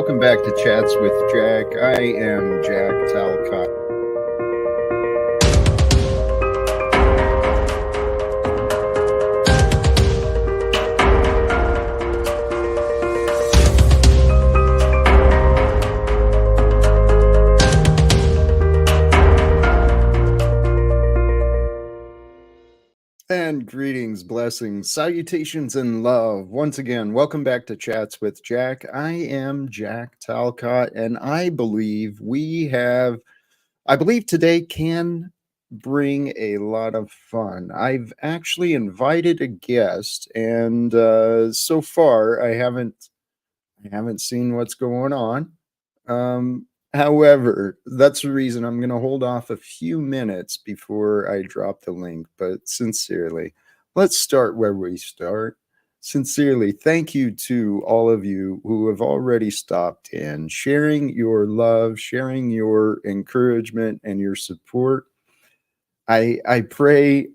welcome back to Chats with Jack. I am Jack Talcott. And greetings, blessings, salutations, and love. Once again, welcome back to Chats with Jack. I am Jack Talcott, and I believe today can bring a lot of fun. I've actually invited a guest, and so far I haven't seen what's going on. However, that's the reason I'm going to hold off a few minutes before I drop the link. But sincerely, let's start where we start. Sincerely, thank you to all of you who have already stopped in, sharing your love, sharing your encouragement and your support. I pray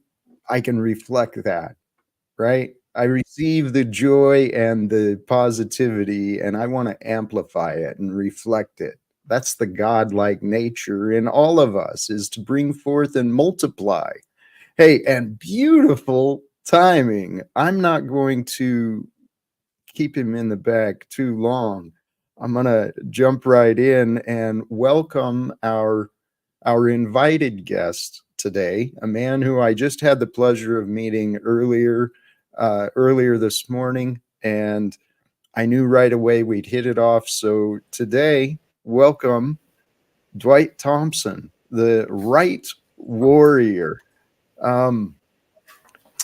I can reflect that, right? I receive the joy and the positivity, and I want to amplify it and reflect it. That's the godlike nature in all of us, is to bring forth and multiply. Hey, and beautiful timing. I'm not going to keep him in the back too long. I'm going to jump right in and welcome our invited guest today, a man who I just had the pleasure of meeting earlier this morning, and I knew right away we'd hit it off. So today, welcome Dwight Thompson, the right warrior.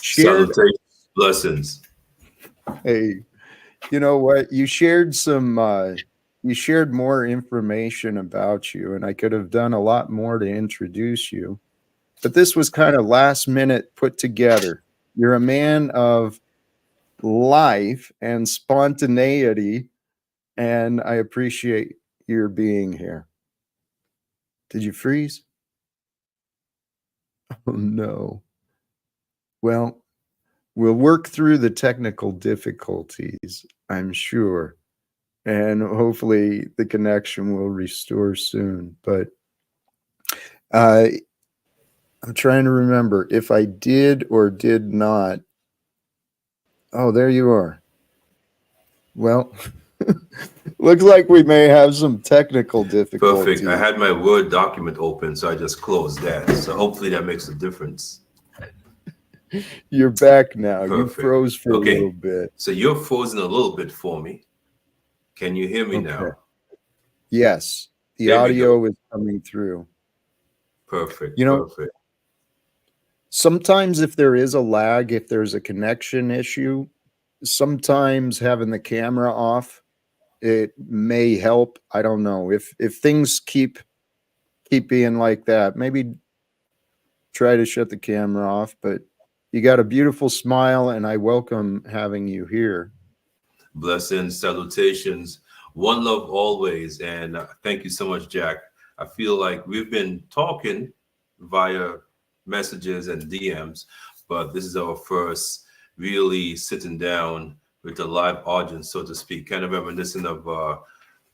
Salutations, blessings. Hey, you know what? You shared more information about you, and I could have done a lot more to introduce you, but this was kind of last minute put together. You're a man of life and spontaneity, and I appreciate your being here. Did you freeze? Oh no. Well, we'll work through the technical difficulties, I'm sure, and hopefully the connection will restore soon. But I'm trying to remember if I did or did not. Oh, there you are. Well, looks like we may have some technical difficulties. Perfect. I had my Word document open, so I just closed that. So hopefully that makes a difference. You're back now. Perfect. You froze for a little bit. So you're frozen a little bit for me. Can you hear me now? Yes. The audio is coming through. Perfect. You know, perfect. Sometimes if there is a lag, if there's a connection issue, sometimes having the camera off, it may help. I don't know. If things keep being like that, maybe try to shut the camera off. But you got a beautiful smile, and I welcome having you here. Blessings, salutations, one love always. And thank you so much, Jack. I feel like we've been talking via messages and DMs, but this is our first really sitting down with a live audience, so to speak, kind of reminiscent of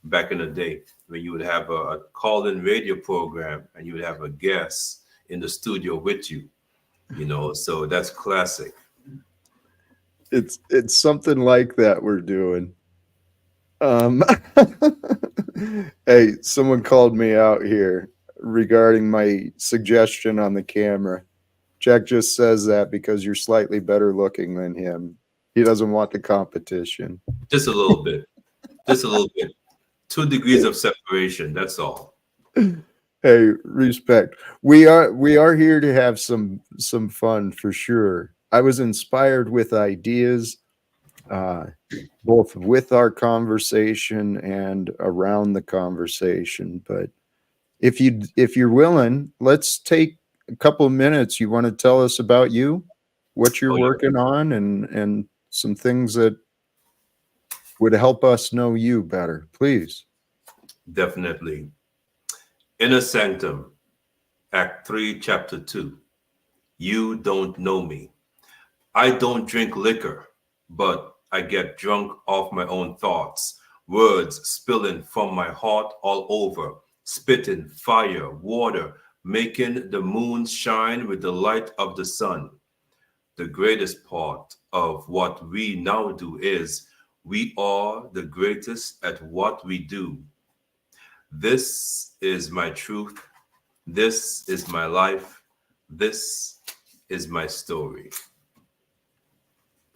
back in the day when you would have a call-in radio program and you would have a guest in the studio with you, so that's classic. It's something like that we're doing. Hey, someone called me out here regarding my suggestion on the camera. Jack just says that because you're slightly better looking than him. He doesn't want the competition. Just a little bit. Just a little bit. 2 degrees of separation, that's all. Hey, respect. We are here to have some fun for sure. I was inspired with ideas, both with our conversation and around the conversation. But if you're willing, let's take a couple of minutes. You want to tell us about you, what you're working on, and some things that would help us know you better, please. Definitely. Inner Sanctum, Act 3, Chapter 2. You don't know me. I don't drink liquor, but I get drunk off my own thoughts. words spilling from my heart all over, spitting fire, water, making the moon shine with the light of the sun. The greatest part of what we now do is we are the greatest at what we do. This is my truth. This is my life. This is my story.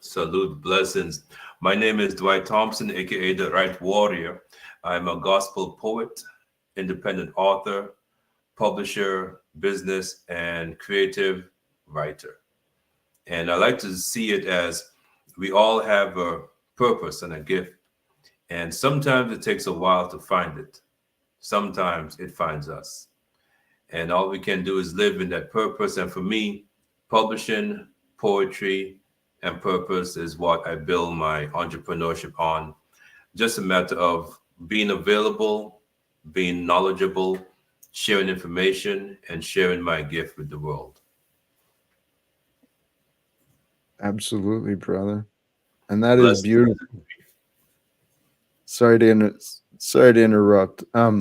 Salute, blessings. My name is Dwight Thompson, aka the Right Warrior. I'm a gospel poet, independent author, publisher, business, and creative writer. And I like to see it as we all have a purpose and a gift. And sometimes it takes a while to find it. Sometimes it finds us. And all we can do is live in that purpose. And for me, publishing, poetry, and purpose is what I build my entrepreneurship on. Just a matter of being available, being knowledgeable, sharing information, and sharing my gift with the world. Absolutely, brother. And that is Bless beautiful. Sorry to interrupt. I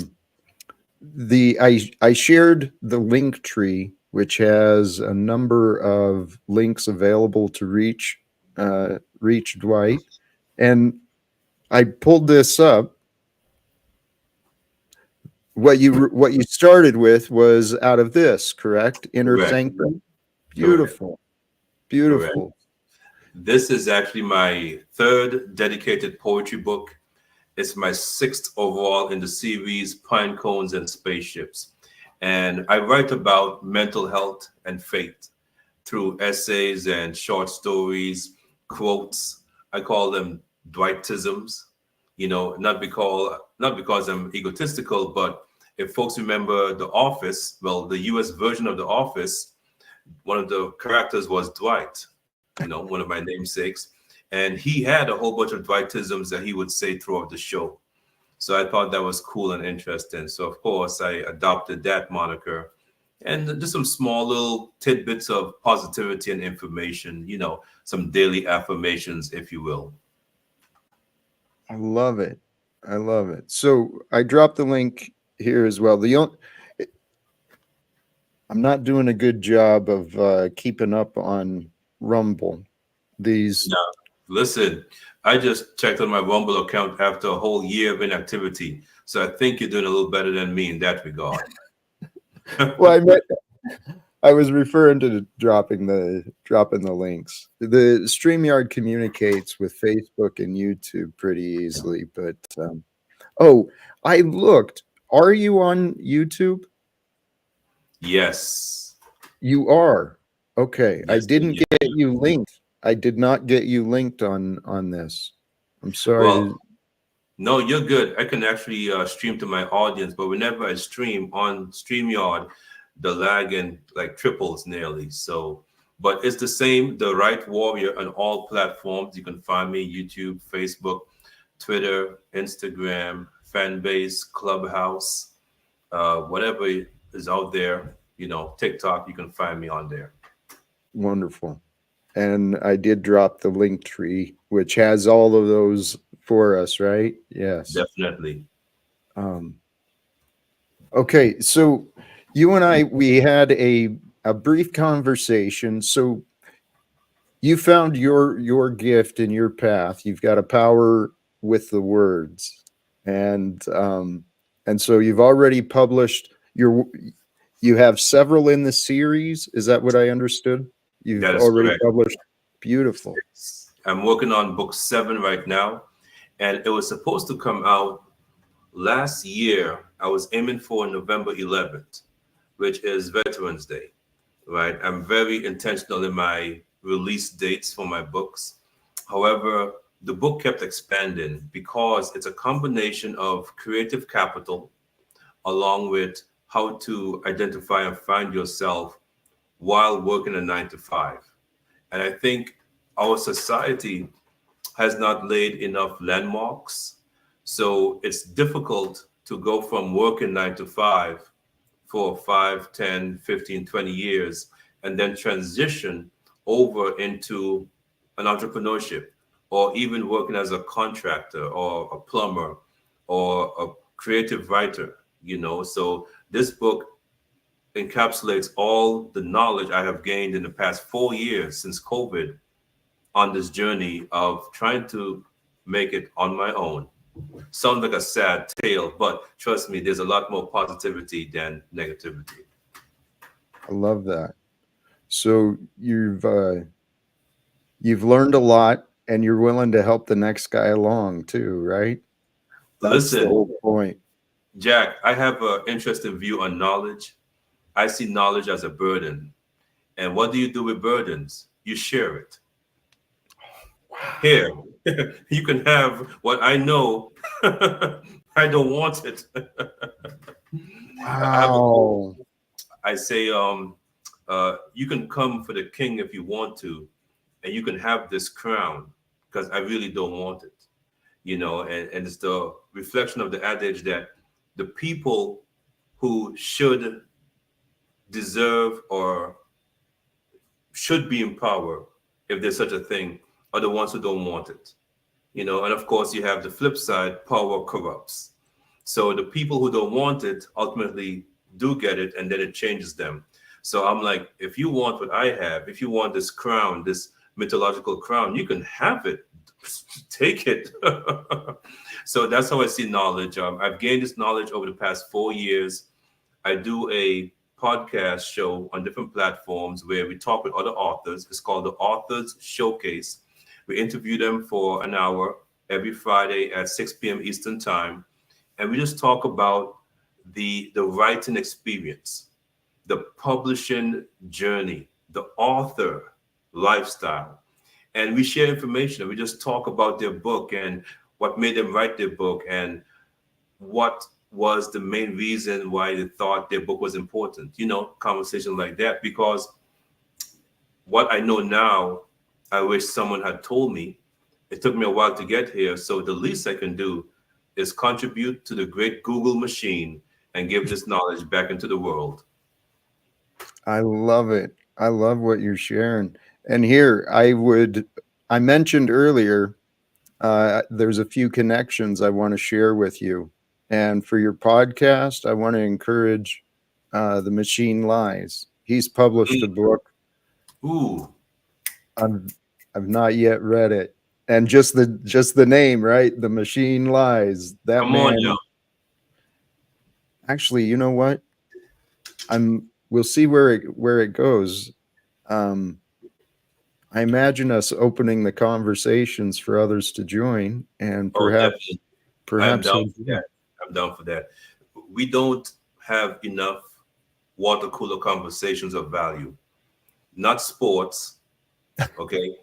shared the link tree, which has a number of links available to reach Dwight, and I pulled this up. What you started with was out of this, correct? Inner Correct. Sanctum. Beautiful, beautiful. Correct. This is actually my third dedicated poetry book. It's my sixth overall in the series Pine Cones and Spaceships. And I write about mental health and faith through essays and short stories, quotes. I call them Dwightisms, not because I'm egotistical, but if folks remember The Office, well, the US version of The Office, one of the characters was Dwight, one of my namesakes. And he had a whole bunch of Dwightisms that he would say throughout the show. So I thought that was cool and interesting. So, of course, I adopted that moniker and just some small little tidbits of positivity and information, some daily affirmations, if you will. I love it. I love it. So I dropped the link here as well. I'm not doing a good job of keeping up on Rumble. No, listen, I just checked on my Rumble account after a whole year of inactivity. So I think you're doing a little better than me in that regard. Well, I was referring to dropping the links. The StreamYard communicates with Facebook and YouTube pretty easily, but I looked. Are you on YouTube? Yes. You are. Okay. Yes, I didn't get you linked. I did not get you linked on this. I'm sorry. Well, no, you're good. I can actually stream to my audience, but whenever I stream on StreamYard, the lagging like triples nearly. So, but it's the same, the Right Warrior on all platforms. You can find me YouTube, Facebook, Twitter, Instagram, Fanbase, Clubhouse, whatever is out there, TikTok, you can find me on there. Wonderful. And I did drop the link tree, which has all of those for us, right? Yes. Definitely. Okay, so you and we had a brief conversation. So you found your gift and your path. You've got a power with the words, and so you've already published you have several in the series. Is that what I understood? You've already correct. Published. Beautiful. I'm working on book 7 right now, and it was supposed to come out last year. I was aiming for November 11th, which is Veterans Day, right? I'm very intentional in my release dates for my books. However, the book kept expanding because it's a combination of creative capital along with how to identify and find yourself while working a 9-to-5. And I think our society has not laid enough landmarks. So it's difficult to go from working 9-to-5 for 5, 10, 15, 20 years and then transition over into an entrepreneurship or even working as a contractor or a plumber or a creative writer, So this book encapsulates all the knowledge I have gained in the past 4 years since COVID on this journey of trying to make it on my own. Sounds like a sad tale, but trust me, there's a lot more positivity than negativity. I love that. So you've learned a lot, and you're willing to help the next guy along too, right? That's the Listen, whole point. Jack, I have an interesting view on knowledge. I see knowledge as a burden. And what do you do with burdens? You share it. Here, you can have what I know. I don't want it. I have a Wow. I say, you can come for the king if you want to, and you can have this crown because I really don't want it, and it's the reflection of the adage that the people who should deserve or should be in power, if there's such a thing, are the ones who don't want it, and of course you have the flip side, power corrupts. So the people who don't want it ultimately do get it, and then it changes them. So I'm like, if you want what I have, if you want this crown, this mythological crown, you can have it. Take it. So that's how I see knowledge. I've gained this knowledge over the past 4 years. I do a podcast show on different platforms where we talk with other authors. It's called the Authors Showcase. We interview them for an hour every Friday at 6 p.m. Eastern Time. And we just talk about the writing experience, the publishing journey, the author lifestyle. And we share information. We just talk about their book and what made them write their book and what was the main reason why they thought their book was important, conversation like that. Because what I know now, I wish someone had told me. It took me a while to get here. So the least I can do is contribute to the great Google machine and give this knowledge back into the world. I love it. I love what you're sharing. And here I mentioned earlier, there's a few connections I want to share with you. And for your podcast, I want to encourage The Machine Lies. He's published a book. Ooh. I've not yet read it. And just the name, right? The Machine Lies. That Come man. on, yo. Actually, you know what? We'll see where it goes. I imagine us opening the conversations for others to join, and perhaps I'm down for that. I'm down for that. We don't have enough water cooler conversations of value, not sports. Okay.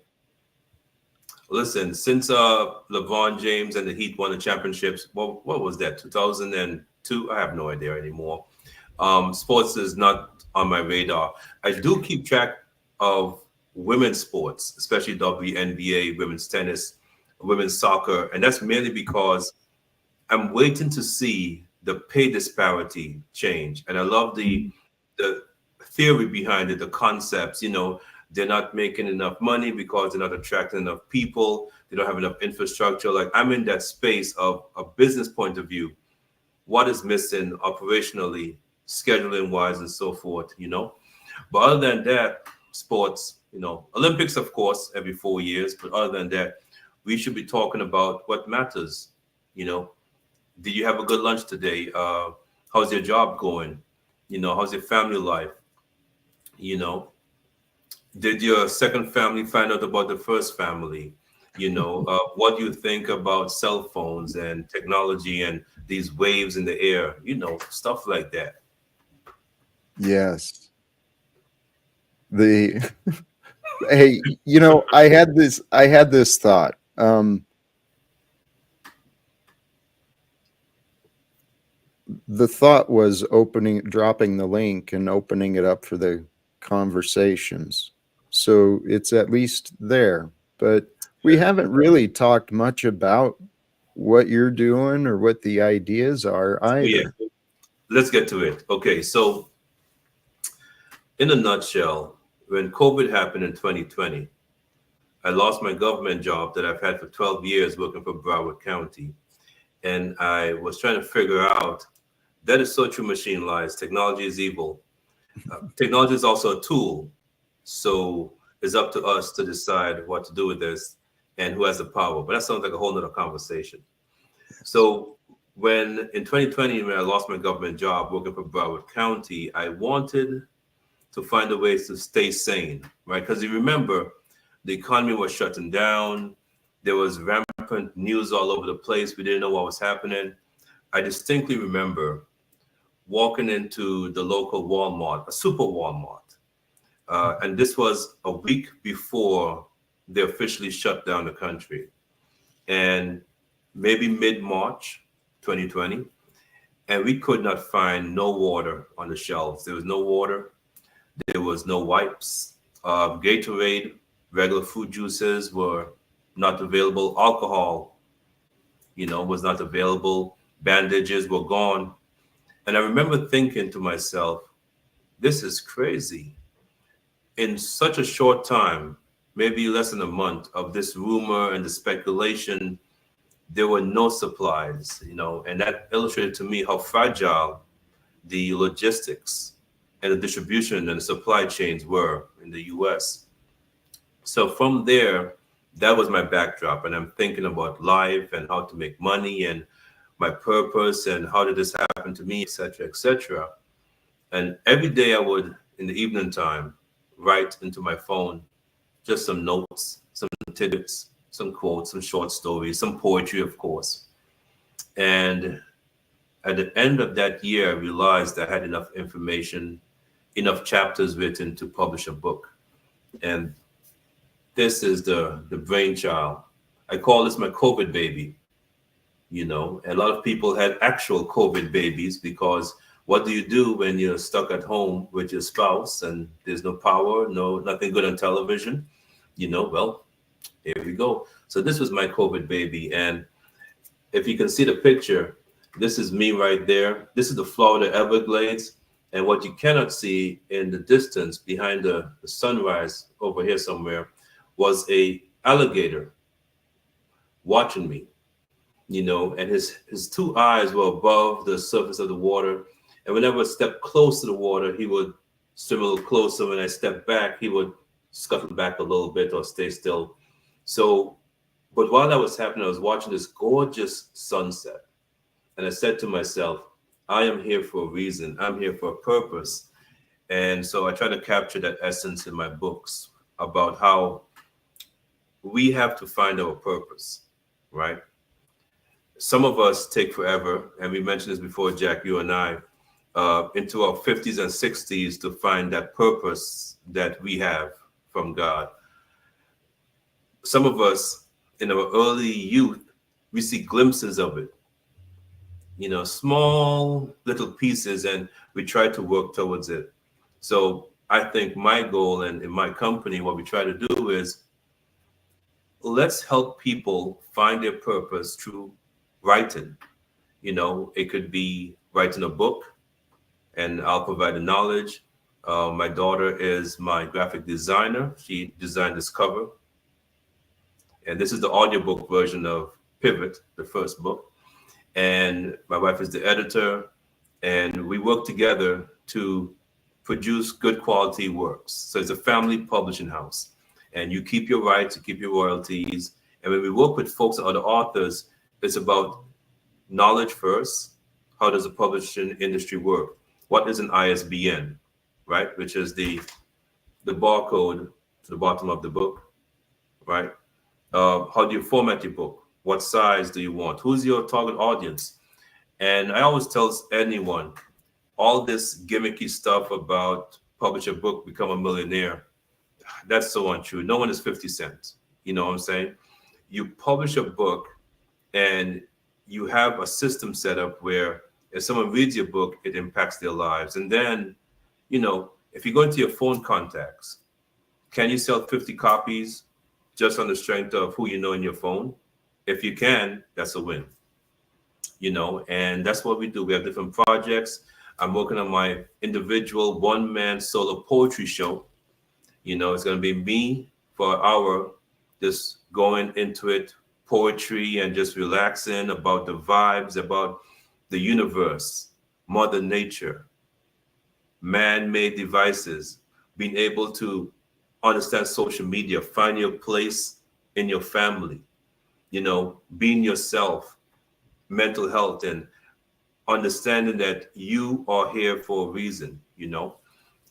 Listen, since LeBron James and the Heat won the championships, what was that? 2002? I have no idea anymore. Sports is not on my radar. I do keep track of women's sports, especially WNBA, women's tennis, women's soccer, and that's mainly because I'm waiting to see the pay disparity change. And I love the theory behind it, the concepts. They're not making enough money because they're not attracting enough people. They don't have enough infrastructure. Like, I'm in that space of a business point of view. What is missing operationally, scheduling wise, and so forth, But other than that, sports, Olympics, of course, every 4 years. But other than that, we should be talking about what matters. Did you have a good lunch today? How's your job going? How's your family life? Did your second family find out about the first family? What do you think about cell phones and technology and these waves in the air? Stuff like that. Yes. Hey, I had this thought. The thought was dropping the link and opening it up for the conversations. So it's at least there, but we haven't really talked much about what you're doing or what the ideas are either. Yeah. Let's get to it. Okay. So in a nutshell, when COVID happened in 2020, I lost my government job that I've had for 12 years working for Broward County. And I was trying to figure out, that is so true, machine lies. Technology is evil. Technology is also a tool. So it's up to us to decide what to do with this and who has the power. But that sounds like a whole nother conversation. So when in 2020, when I lost my government job working for Broward County, I wanted to find a way to stay sane, right? Because you remember, the economy was shutting down. There was rampant news all over the place. We didn't know what was happening. I distinctly remember walking into the local Walmart, a super Walmart. And this was a week before they officially shut down the country. And maybe mid-March 2020. And we could not find no water on the shelves. There was no water. There was no wipes. Gatorade, regular fruit juices were not available. Alcohol, was not available. Bandages were gone. And I remember thinking to myself, this is crazy. In such a short time, maybe less than a month of this rumor and the speculation, there were no supplies, and that illustrated to me how fragile the logistics and the distribution and the supply chains were in the US. So from there, that was my backdrop. And I'm thinking about life and how to make money and my purpose and how did this happen to me, et cetera, et cetera. And every day I would, in the evening time, write into my phone just some notes, some tidbits, some quotes, some short stories, some poetry, of course. And at the end of that year, I realized I had enough information, enough chapters written to publish a book. And this is the brainchild. I call this my COVID baby. A lot of people had actual COVID babies, because what do you do when you're stuck at home with your spouse and there's no power, nothing good on television? Well, here we go. So this was my COVID baby. And if you can see the picture, this is me right there. This is the Florida Everglades. And what you cannot see in the distance behind the sunrise over here somewhere was a alligator watching me, and his two eyes were above the surface of the water. And whenever I stepped close to the water, he would swim a little closer. When I stepped back, he would scuttle back a little bit or stay still. So, but while that was happening, I was watching this gorgeous sunset. And I said to myself, I am here for a reason. I'm here for a purpose. And so I try to capture that essence in my books about how we have to find our purpose, right? Some of us take forever, and we mentioned this before, Jack, you and I, into our 50s and 60s to find that purpose that we have from God. Some of us in our early youth, we see glimpses of it, small little pieces, and we try to work towards it. So I think my goal, and in my company, what we try to do is, let's help people find their purpose through writing. It could be writing a book, and I'll provide the knowledge. My daughter is my graphic designer. She designed this cover. And this is the audiobook version of Pivot, the first book. And my wife is the editor. And we work together to produce good quality works. So it's a family publishing house. And you keep your rights, you keep your royalties. And when we work with folks and other authors, it's about knowledge first. How does the publishing industry work? What is an ISBN, right? Which is the barcode to the bottom of the book, right? How do you format your book? What size do you want? Who's your target audience? And I always tell anyone, all this gimmicky stuff about publish a book, become a millionaire, that's so untrue. No one is 50 cents. You know what I'm saying? You publish a book and you have a system set up where if someone reads your book, it impacts their lives. And then, if you go into your phone contacts, can you sell 50 copies just on the strength of who you know in your phone? If you can, that's a win. And that's what we do. We have different projects. I'm working on my individual one-man solo poetry show. It's going to be me for an hour, just going into it poetry and just relaxing, about the vibes, about the universe, Mother Nature, man-made devices, being able to understand social media, find your place in your family, being yourself, mental health, and understanding that you are here for a reason.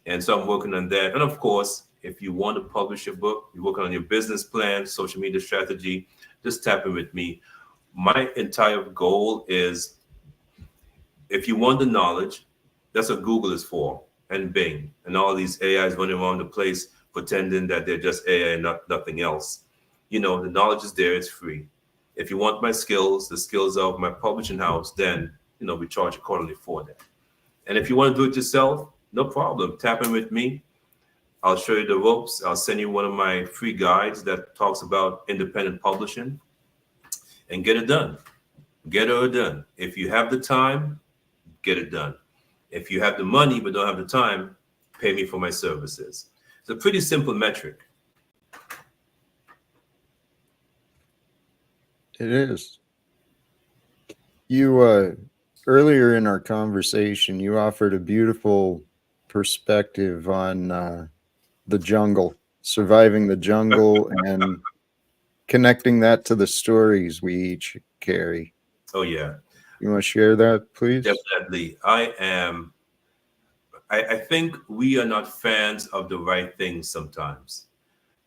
And so I'm working on that. And of course, if you want to publish a book, you're working on your business plan, social media strategy, just tap in with me. My entire goal is, if you want the knowledge, that's what Google is for, and Bing, and all these AIs running around the place pretending that they're just AI and nothing else. The knowledge is there, it's free. If you want my skills, the skills of my publishing house, then, we charge accordingly for that. And if you want to do it yourself, no problem. Tap in with me. I'll show you the ropes. I'll send you one of my free guides that talks about independent publishing, and get it done. Get it done. If you have the time, get it done. If you have the money but don't have the time, pay me for my services. It's a pretty simple metric. It is. You earlier in our conversation, you offered a beautiful perspective on the jungle, surviving the jungle, and connecting that to the stories we each carry. Oh, yeah. You want to share that, please? Definitely. I think we are not fans of the right things sometimes,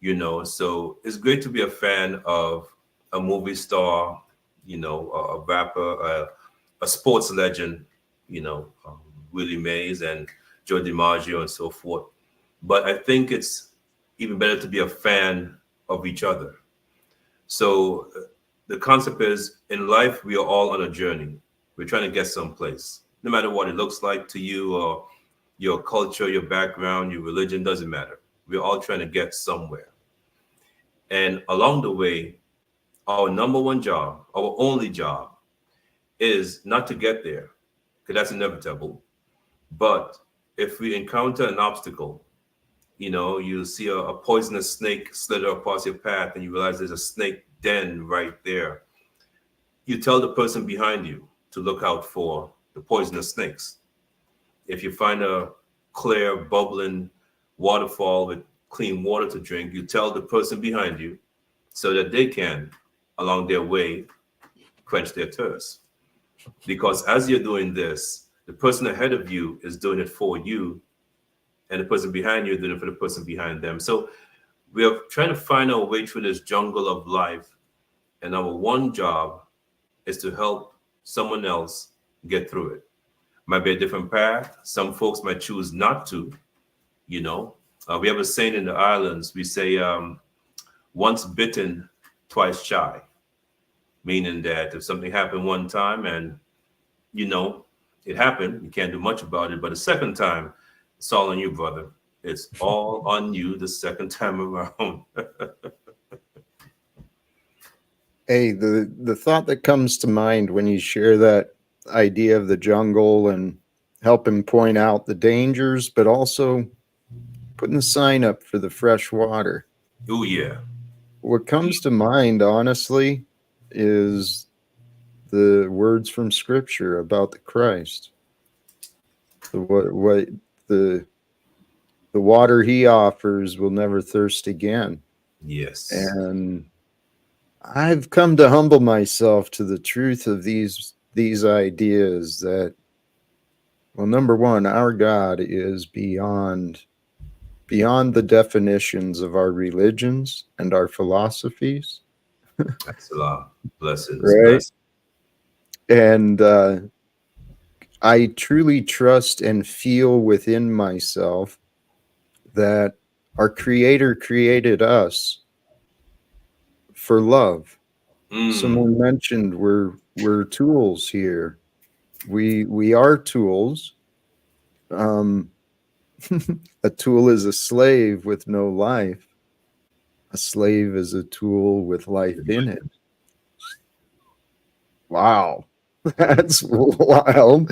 so it's great to be a fan of a movie star, a rapper, a sports legend, Willie Mays and Joe DiMaggio and so forth. But I think it's even better to be a fan of each other. So the concept is, in life, we are all on a journey. We're trying to get someplace, no matter what it looks like to you, or your culture, your background, your religion, doesn't matter. We're all trying to get somewhere. And along the way, our number one job, our only job, is not to get there, because that's inevitable. But if we encounter an obstacle, you see a poisonous snake slither across your path, and you realize there's a snake den right there. You tell the person behind you to look out for the poisonous snakes. If you find a clear, bubbling waterfall with clean water to drink, you tell the person behind you so that they can, along their way, quench their thirst. Because as you're doing this, the person ahead of you is doing it for you, and the person behind you is doing it for the person behind them. So we are trying to find our way through this jungle of life, and our one job is to help someone else get through it. Might be a different path. Some folks might choose not to, we have a saying in the islands. We say, once bitten, twice shy. Meaning that if something happened one time and, it happened, you can't do much about it. But the second time, it's all on you, brother. It's all on you the second time around. Hey, the thought that comes to mind when you share that idea of the jungle and helping point out the dangers, but also putting the sign up for the fresh water. Oh, yeah. What comes to mind, honestly, is the words from Scripture about the Christ. The water he offers will never thirst again. Yes. And I've come to humble myself to the truth of these ideas that, well, number one, our God is beyond the definitions of our religions and our philosophies. That's a lot. Blessings. Right. Blessings. And I truly trust and feel within myself that our Creator created us for love. Someone mentioned we're tools here. We are tools. A tool is a slave with no life. A slave is a tool with life in it. Wow. That's wild.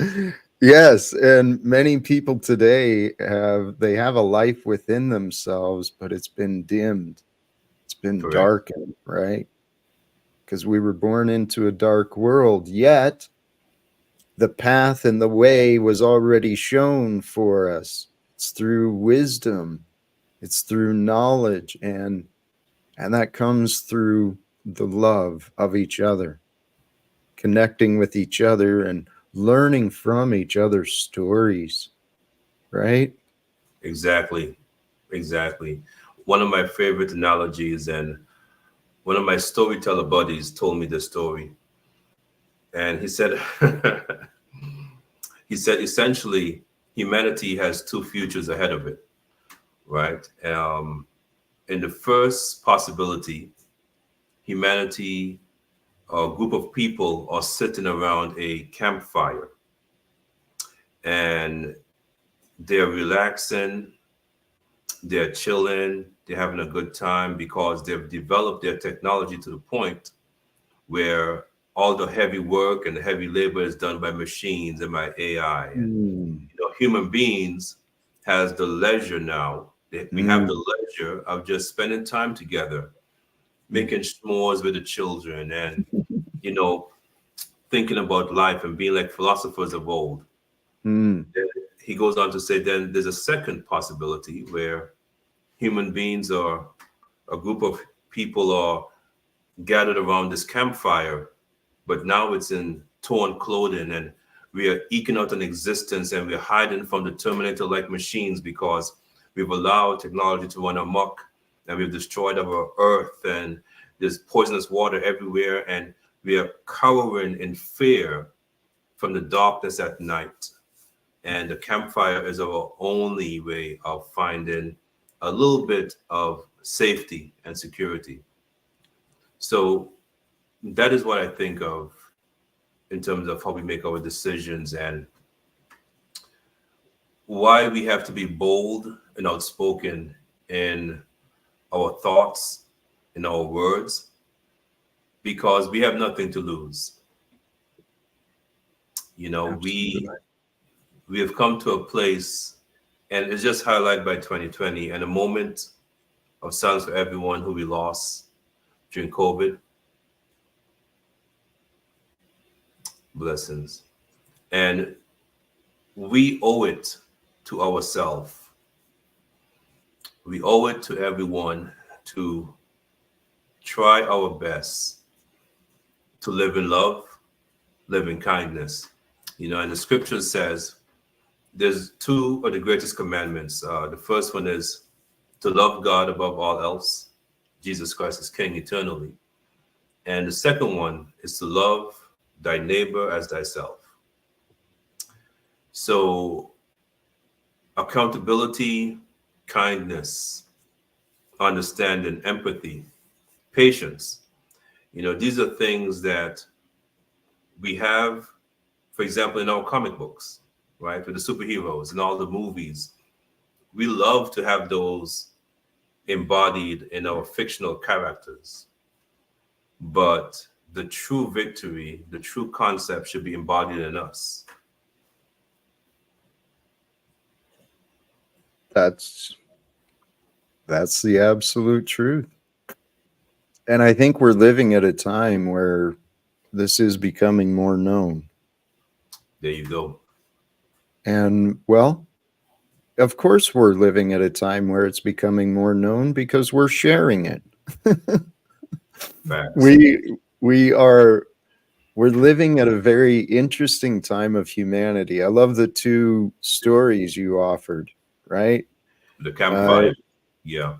Yes, and many people today have a life within themselves, but it's been dimmed. It's been Correct. darkened, right? because we were born into a dark world. Yet the path and the way was already shown for us. It's through wisdom, it's through knowledge, and that comes through the love of each other, connecting with each other and learning from each other's stories, right? Exactly. Exactly. One of my favorite analogies, and one of my storyteller buddies told me this story. And he said, he said essentially humanity has two futures ahead of it, right? In the first possibility, humanity, a group of people are sitting around a campfire and they're relaxing, they're chilling, they're having a good time because they've developed their technology to the point where all the heavy work and the heavy labor is done by machines and by AI. And human beings has the leisure now. We have the leisure of just spending time together, making s'mores with the children, and thinking about life and being like philosophers of old. Then he goes on to say, then there's a second possibility where human beings or a group of people are gathered around this campfire, but now it's in torn clothing and we are eking out an existence and we're hiding from the Terminator-like machines because we've allowed technology to run amok and we've destroyed our earth and there's poisonous water everywhere and we are cowering in fear from the darkness at night. And the campfire is our only way of finding a little bit of safety and security. So that is what I think of in terms of how we make our decisions and why we have to be bold and outspoken in our thoughts, in our words, because we have nothing to lose. Absolutely. We have come to a place, and it's just highlighted by 2020 and a moment of silence for everyone who we lost during COVID. Blessings. And we owe it to ourselves. We owe it to everyone to try our best to live in love, live in kindness. And the scripture says there's two of the greatest commandments. The first one is to love God above all else. Jesus Christ is King eternally. And the second one is to love thy neighbor as thyself. So accountability, kindness, understanding, empathy, patience. These are things that we have, for example, in our comic books, right? With the superheroes and all the movies. We love to have those embodied in our fictional characters. But the true victory, the true concept should be embodied in us. That's the absolute truth. And I think we're living at a time where this is becoming more known. There you go. And well, of course we're living at a time where it's becoming more known because we're sharing it. Facts. We're living at a very interesting time of humanity. I love the two stories you offered, right? The campfire. Yeah.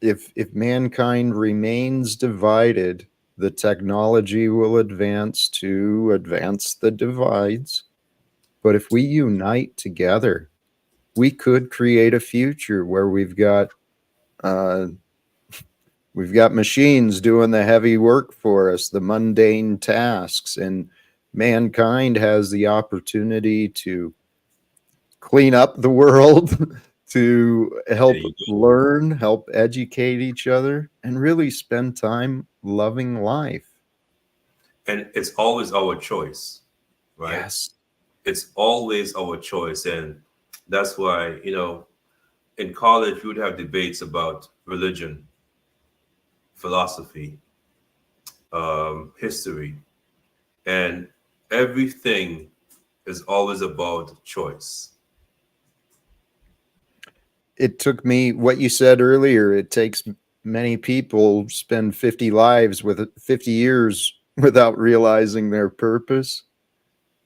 If mankind remains divided, the technology will advance to advance the divides. But if we unite together, we could create a future where we've got machines doing the heavy work for us, the mundane tasks, and mankind has the opportunity to clean up the world, to help learn, help educate each other, and really spend time loving life. And it's always our choice, right? Yes. It's always our choice. And that's why, in college, we would have debates about religion, philosophy, history, and everything is always about choice. It took me, what you said earlier, it takes many people spend 50 lives with 50 years without realizing their purpose.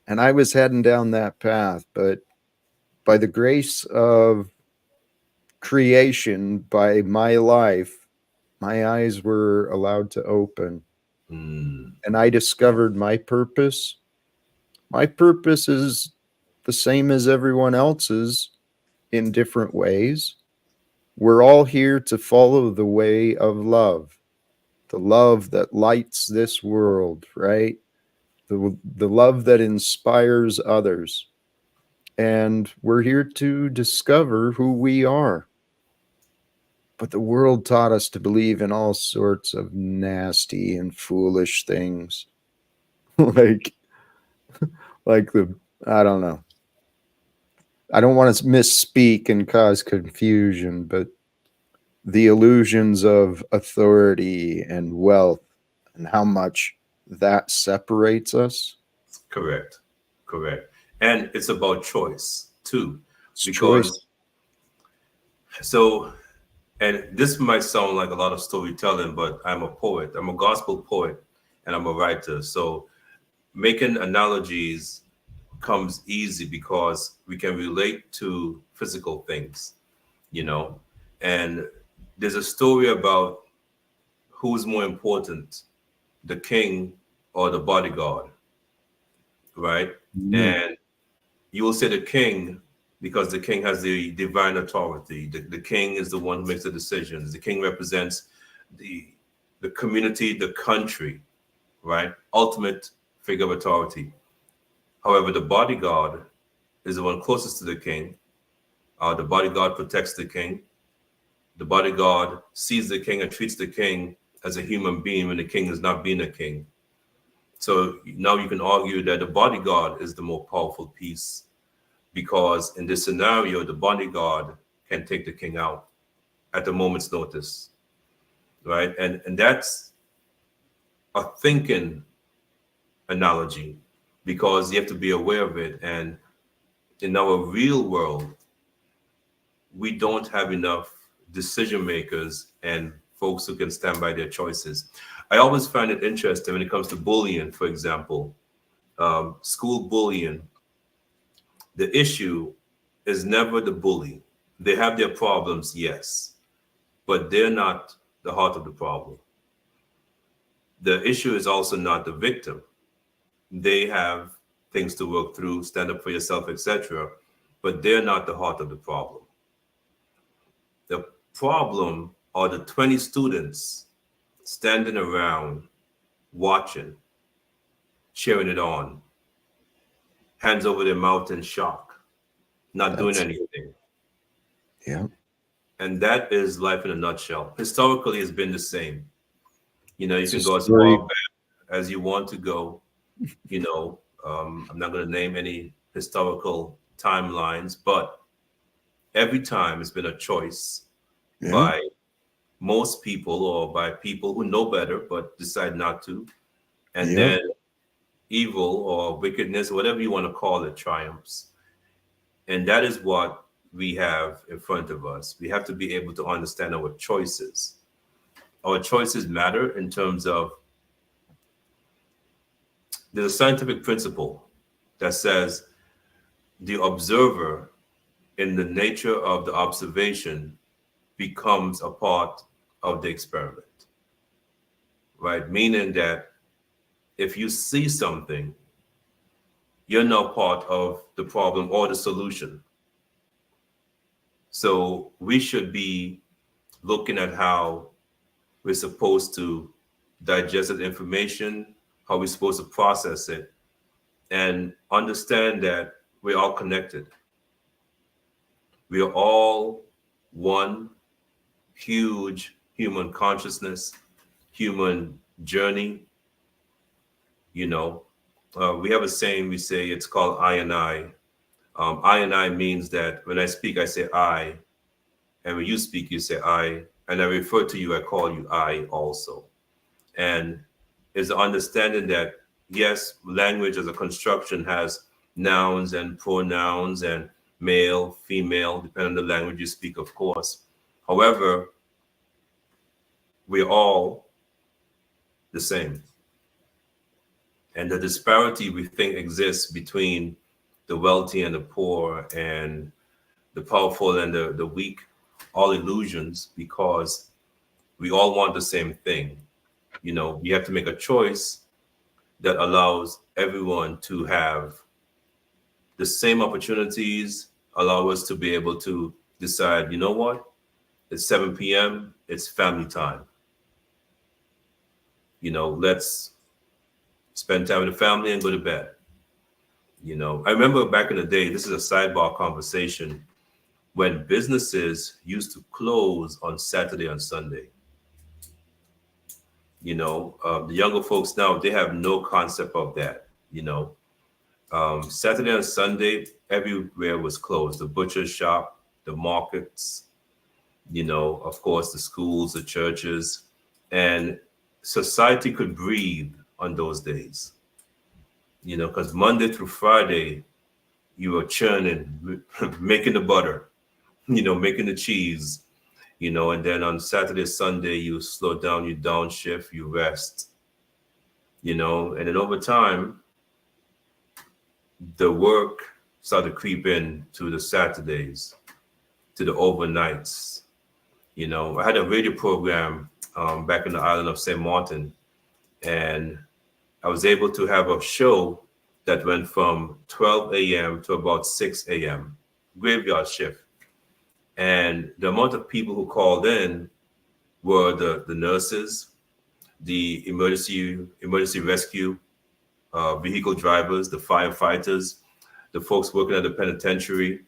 And I was heading down that path, but by the grace of creation, by my life, my eyes were allowed to open. Mm, And I discovered my purpose. My purpose is the same as everyone else's in different ways. We're all here to follow the way of love, the love that lights this world, right? The love that inspires others. And we're here to discover who we are. But the world taught us to believe in all sorts of nasty and foolish things. like like the I don't know. I don't want to misspeak and cause confusion, but the illusions of authority and wealth and how much that separates us. correct, correct. And it's about choice too, It's choice. because so, and this might sound like a lot of storytelling, but I'm a poet. I'm a gospel poet, and I'm a writer. So making analogies comes easy because we can relate to physical things, you know. And there's a story about who's more important, the king or the bodyguard, right? Mm, And you will say the king because the king has the divine authority. The king is the one who makes the decisions. The king represents the the community, the country, right? Ultimate figure of authority. However, the bodyguard is the one closest to the king. The bodyguard protects the king. The bodyguard sees the king and treats the king as a human being when the king is not being a king. So now you can argue that the bodyguard is the more powerful piece because in this scenario, the bodyguard can take the king out at the moment's notice, right? And that's a thinking analogy because you have to be aware of it. And in our real world, we don't have enough decision makers and folks who can stand by their choices. I always find it interesting when it comes to bullying, for example, school bullying. The issue is never the bully. They have their problems, yes, but they're not the heart of the problem. The issue is also not the victim. They have things to work through, stand up for yourself, etc., but they're not the heart of the problem. The problem are the 20 students standing around watching, cheering it on, hands over their mouth in shock, not doing that's anything. yeah. And that is life in a nutshell. Historically, it's been the same. You know, you It's a can go as story. far back as you want to go. You know, I'm not going to name any historical timelines, but every time it's been a choice Yeah. by most people or by people who know better but decide not to. And Yep. then evil or wickedness, whatever you want to call it, triumphs. And that is what we have in front of us. We have to be able to understand our choices. Our choices matter in terms of there's a scientific principle that says the observer in the nature of the observation becomes a part of the experiment, right? Meaning that if you see something, you're now part of the problem or the solution. So we should be looking at how we're supposed to digest that information, how we're supposed to process it, and understand that we're all connected. We are all one huge human consciousness, human journey. You know, we have a saying, we say it's called I and I. I and I means that when I speak, I say I, and when you speak, you say I, and I refer to you, I call you I also. And is the understanding that, yes, language as a construction has nouns and pronouns and male, female, depending on the language you speak, of course. However, we're all the same. And the disparity we think exists between the wealthy and the poor and the powerful and the weak, all illusions, because we all want the same thing. You know, we have to make a choice that allows everyone to have the same opportunities, allow us to be able to decide, you know what, it's 7 p.m., it's family time. You know, let's spend time with the family and go to bed. You know, I remember back in the day, this is a sidebar conversation, when businesses used to close on Saturday and Sunday. You know, the younger folks now, they have no concept of that. You know, Saturday and Sunday, everywhere was closed. The butcher shop, the markets, you know, of course, the schools, the churches, and society could breathe on those days. You know, because Monday through Friday, you were churning, making the butter, you know, making the cheese, you know, and then on Saturday, Sunday, you slow down, you downshift, you rest, you know, and then over time, the work started to creep in to the Saturdays, to the overnights. You know, I had a radio program back in the island of St. Martin, and I was able to have a show that went from 12 a.m. to about 6 a.m., graveyard shift. And the amount of people who called in were the nurses, the emergency rescue vehicle drivers, the firefighters, the folks working at the penitentiary,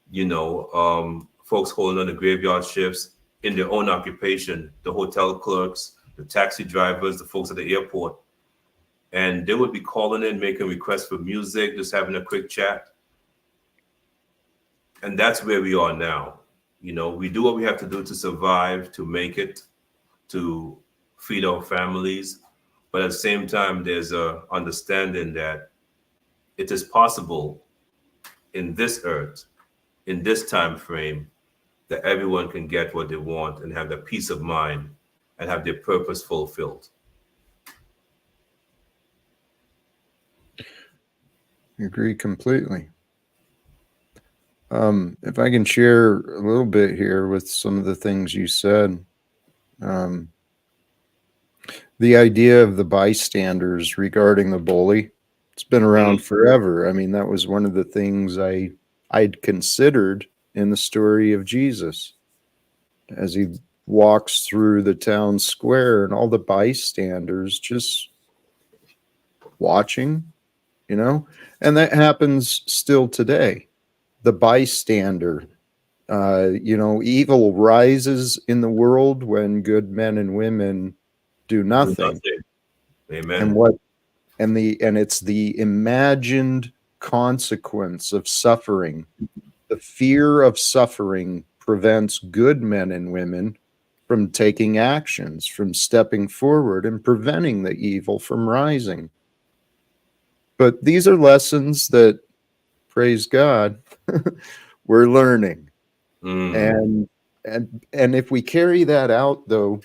you know, folks holding on the graveyard shifts in their own occupation, the hotel clerks, the taxi drivers, the folks at the airport. And they would be calling in, making requests for music, just having a quick chat. And that's where we are now. You know, we do what we have to do to survive, to make it, to feed our families. But at the same time, there's a understanding that it is possible in this earth, in this time frame, that everyone can get what they want and have the peace of mind and have their purpose fulfilled. I agree completely. If I can share a little bit here with some of the things you said, the idea of the bystanders regarding the bully, it's been around forever. I mean, that was one of the things I'd considered in the story of Jesus as he walks through the town square and all the bystanders just watching, you know, and that happens still today. The bystander, you know, evil rises in the world when good men and women do nothing. Amen. And it's the imagined consequence of suffering. The fear of suffering prevents good men and women from taking actions, from stepping forward and preventing the evil from rising. But these are lessons that, praise God, we're learning. And if we carry that out, though,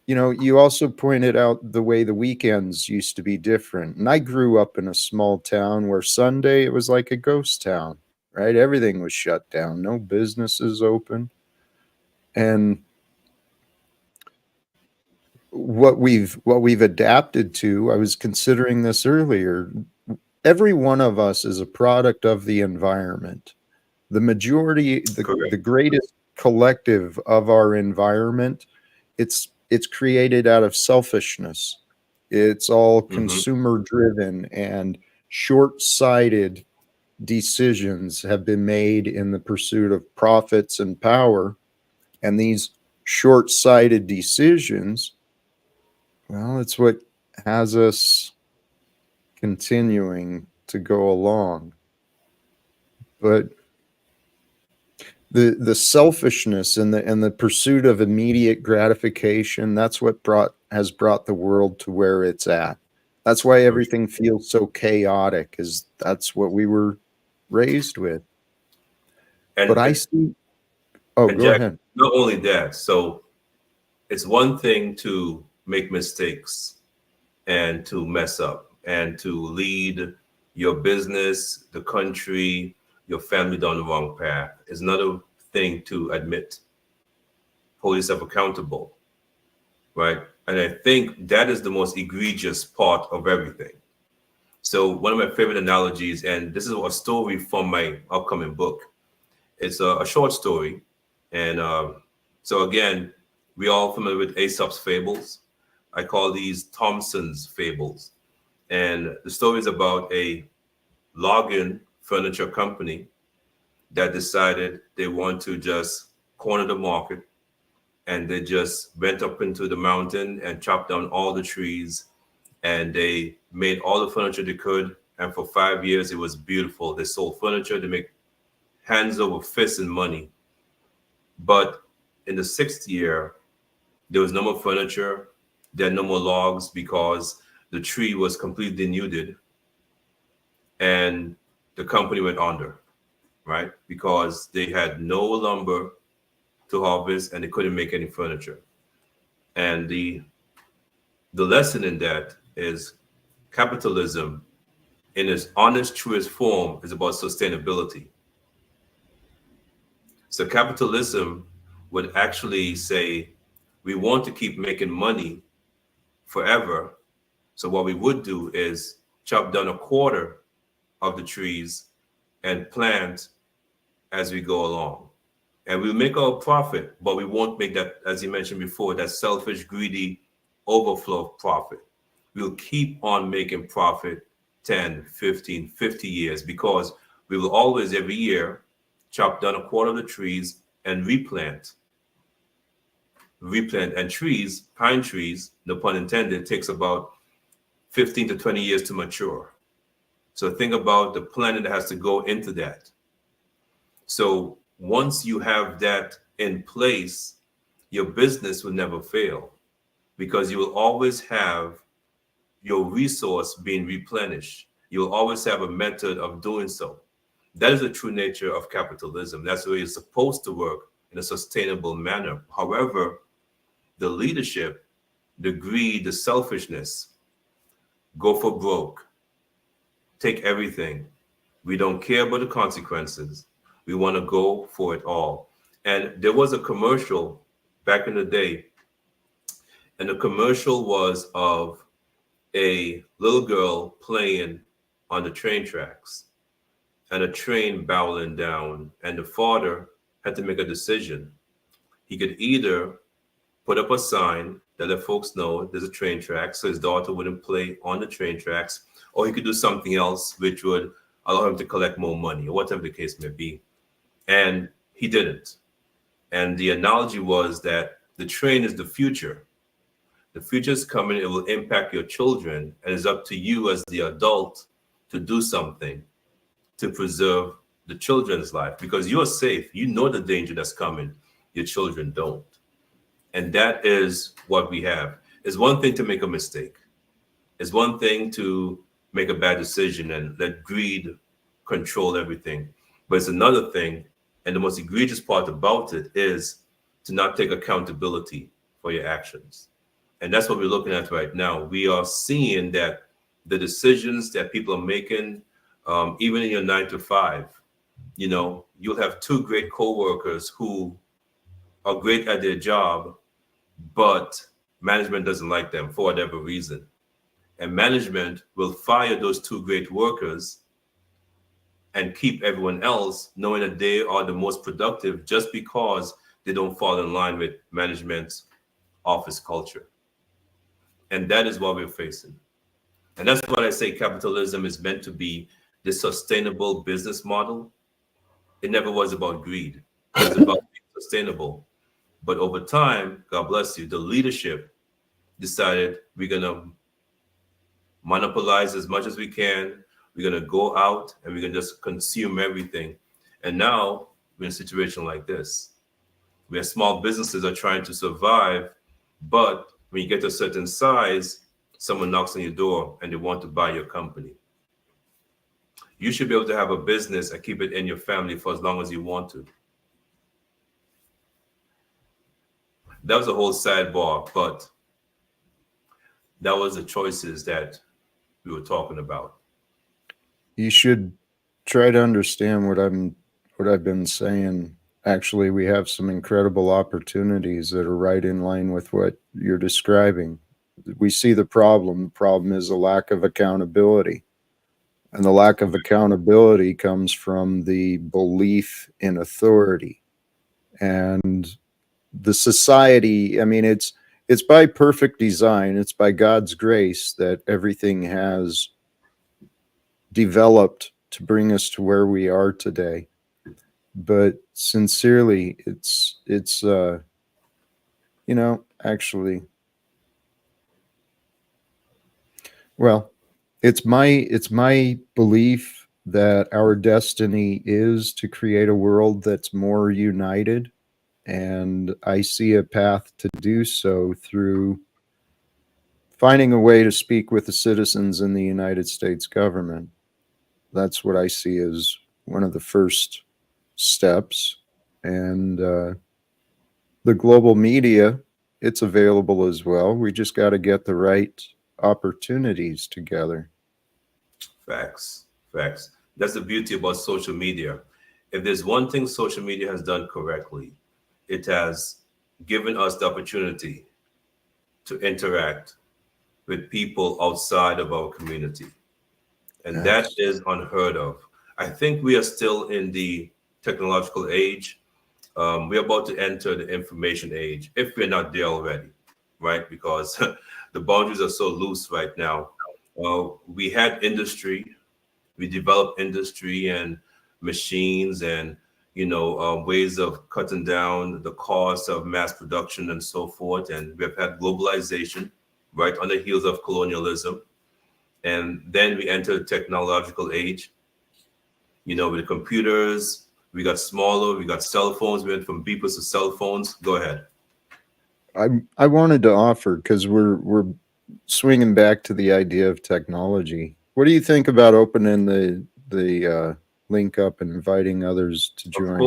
you know, you also pointed out the way the weekends used to be different. And I grew up in a small town where Sunday it was like a ghost town, right? Everything was shut down, no businesses open. And what we've adapted to, I was considering this earlier, every one of us is a product of the environment. The majority, the greatest collective of our environment, it's created out of selfishness. It's all consumer driven, and short-sighted decisions have been made in the pursuit of profits and power. And these short-sighted decisions, well, it's what has us continuing to go along. But the selfishness and the pursuit of immediate gratification, that's what has brought the world to where it's at. That's why everything feels so chaotic, is that's what we were raised with. But I see, oh, and go Jack, ahead. not only that, so it's one thing to make mistakes and to mess up and to lead your business, the country, your family down the wrong path. It's another thing to admit, hold yourself accountable, right? And I think that is the most egregious part of everything. So one of my favorite analogies, and this is a story from my upcoming book. It's a short story. And so again, we all familiar with Aesop's fables. I call these Thompson's fables. And the story is about a login furniture company that decided they want to just corner the market. And they just went up into the mountain and chopped down all the trees. And they made all the furniture they could. And for 5 years, it was beautiful. They sold furniture, they make hands over fists in money. But in the 6th year, there was no more furniture. There are no more logs because the tree was completely denuded. And the company went under, right? Because they had no lumber to harvest and they couldn't make any furniture. And the lesson in that is capitalism in its honest, truest form is about sustainability. So capitalism would actually say, we want to keep making money forever. So what we would do is chop down a quarter of the trees and plant as we go along. And we'll make our profit, but we won't make that, as you mentioned before, that selfish, greedy overflow of profit. We'll keep on making profit 10, 15, 50 years because we will always every year chop down a quarter of the trees and replant. And trees, pine trees, no pun intended, takes about 15 to 20 years to mature. So think about the planning that has to go into that. So once you have that in place, your business will never fail because you will always have your resource being replenished. You'll always have a method of doing so. That is the true nature of capitalism. That's the way it's supposed to work in a sustainable manner. However, the leadership, the greed, the selfishness, go for broke, take everything. We don't care about the consequences. We want to go for it all. And there was a commercial back in the day, and the commercial was of a little girl playing on the train tracks and a train barreling down, and the father had to make a decision. He could either put up a sign that let folks know there's a train track so his daughter wouldn't play on the train tracks, or he could do something else which would allow him to collect more money or whatever the case may be. And he didn't. And the analogy was that the train is the future. The future is coming, it will impact your children, and it's up to you as the adult to do something to preserve the children's life because you're safe. You know the danger that's coming. Your children don't. And that is what we have. It's one thing to make a mistake. It's one thing to make a bad decision and let greed control everything. But it's another thing, and the most egregious part about it is to not take accountability for your actions. And that's what we're looking at right now. We are seeing that the decisions that people are making, even in your 9 to 5, you'll have 2 great coworkers who are great at their job, but management doesn't like them for whatever reason. And management will fire those 2 great workers and keep everyone else knowing that they are the most productive just because they don't fall in line with management's office culture. And that is what we're facing. And that's what I say capitalism is meant to be, this sustainable business model. It never was about greed. It was about being sustainable. But over time, God bless you, the leadership decided we're going to monopolize as much as we can. We're going to go out and we're going to just consume everything. And now we're in a situation like this, where small businesses are trying to survive, but when you get to a certain size, someone knocks on your door and they want to buy your company. You should be able to have a business and keep it in your family for as long as you want to. That was a whole sidebar, but that was the choices that we were talking about. You should try to understand what I've been saying. Actually, we have some incredible opportunities that are right in line with what you're describing. We see the problem. The problem is a lack of accountability. And the lack of accountability comes from the belief in authority. And the society, I mean, it's by perfect design, it's by God's grace that everything has developed to bring us to where we are today. But sincerely, it's actually, well, it's my belief that our destiny is to create a world that's more united, and I see a path to do so through finding a way to speak with the citizens in the United States government. That's what I see as one of the first steps. And the global media, it's available as well. We just got to get the right opportunities together. Facts. That's the beauty about social media. If there's one thing social media has done correctly, it has given us the opportunity to interact with people outside of our community. And that is unheard of. I think we are still in the technological age. We're about to enter the information age, if we're not there already, right? Because the boundaries are so loose right now. We had industry, we developed industry and machines and ways of cutting down the cost of mass production and so forth. And we've had globalization right on the heels of colonialism. And then we entered the technological age, with the computers. We got smaller, we got cell phones. We went from beepers to cell phones. Go ahead. I wanted to offer, because we're swinging back to the idea of technology. What do you think about opening the link up and inviting others to join?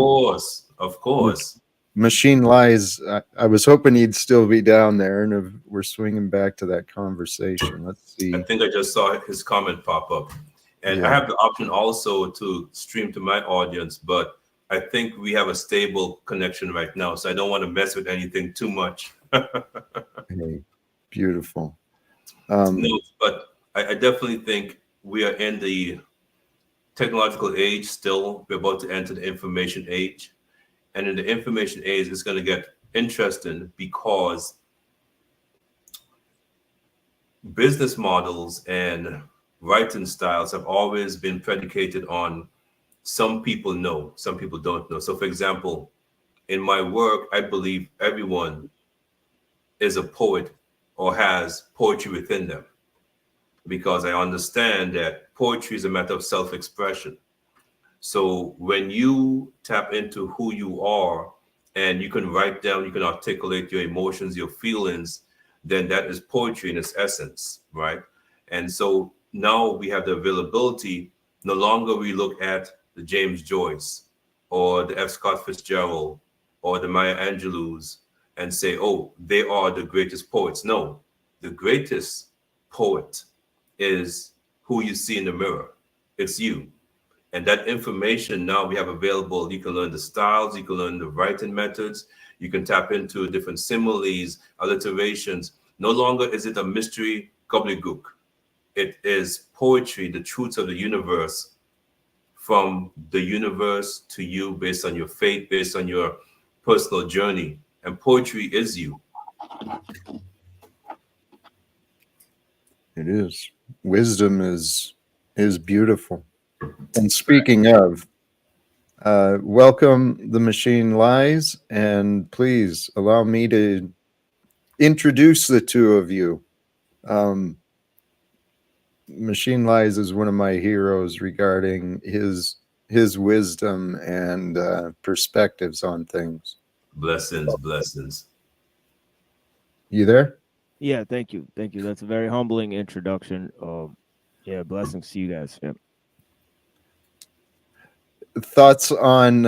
Of course. Machine Lies. I was hoping he'd still be down there, and we're swinging back to that conversation. Let's see. I think I just saw his comment pop up, and I have the option also to stream to my audience, but I think we have a stable connection right now, so I don't want to mess with anything too much. Hey, beautiful. No, but I definitely think we are in the technological age still. We're about to enter the information age. And in the information age, it's going to get interesting because business models and writing styles have always been predicated on some people know, some people don't know. So, for example, in my work, I believe everyone is a poet or has poetry within them, because I understand that poetry is a matter of self-expression. So when you tap into who you are and you can write down, you can articulate your emotions, your feelings, then that is poetry in its essence, right? And so now we have the availability. No longer we look at the James Joyce or the F. Scott Fitzgerald or the Maya Angelou's and say, oh, they are the greatest poets. No, the greatest poet is who you see in the mirror. It's you. And that information now we have available. You can learn the styles, you can learn the writing methods, you can tap into different similes, alliterations. No longer is it a mystery gobbledygook. It is poetry, the truths of the universe, from the universe to you, based on your faith, based on your personal journey. And poetry is you. It is. Wisdom is beautiful. And speaking of, welcome The Machine Lies, and please allow me to introduce the two of you. Machine Lies is one of my heroes regarding his his wisdom and perspectives on things. Blessings, blessings. You there? Yeah, thank you. Thank you. That's a very humbling introduction. Yeah, blessings to you guys. Yeah. Thoughts on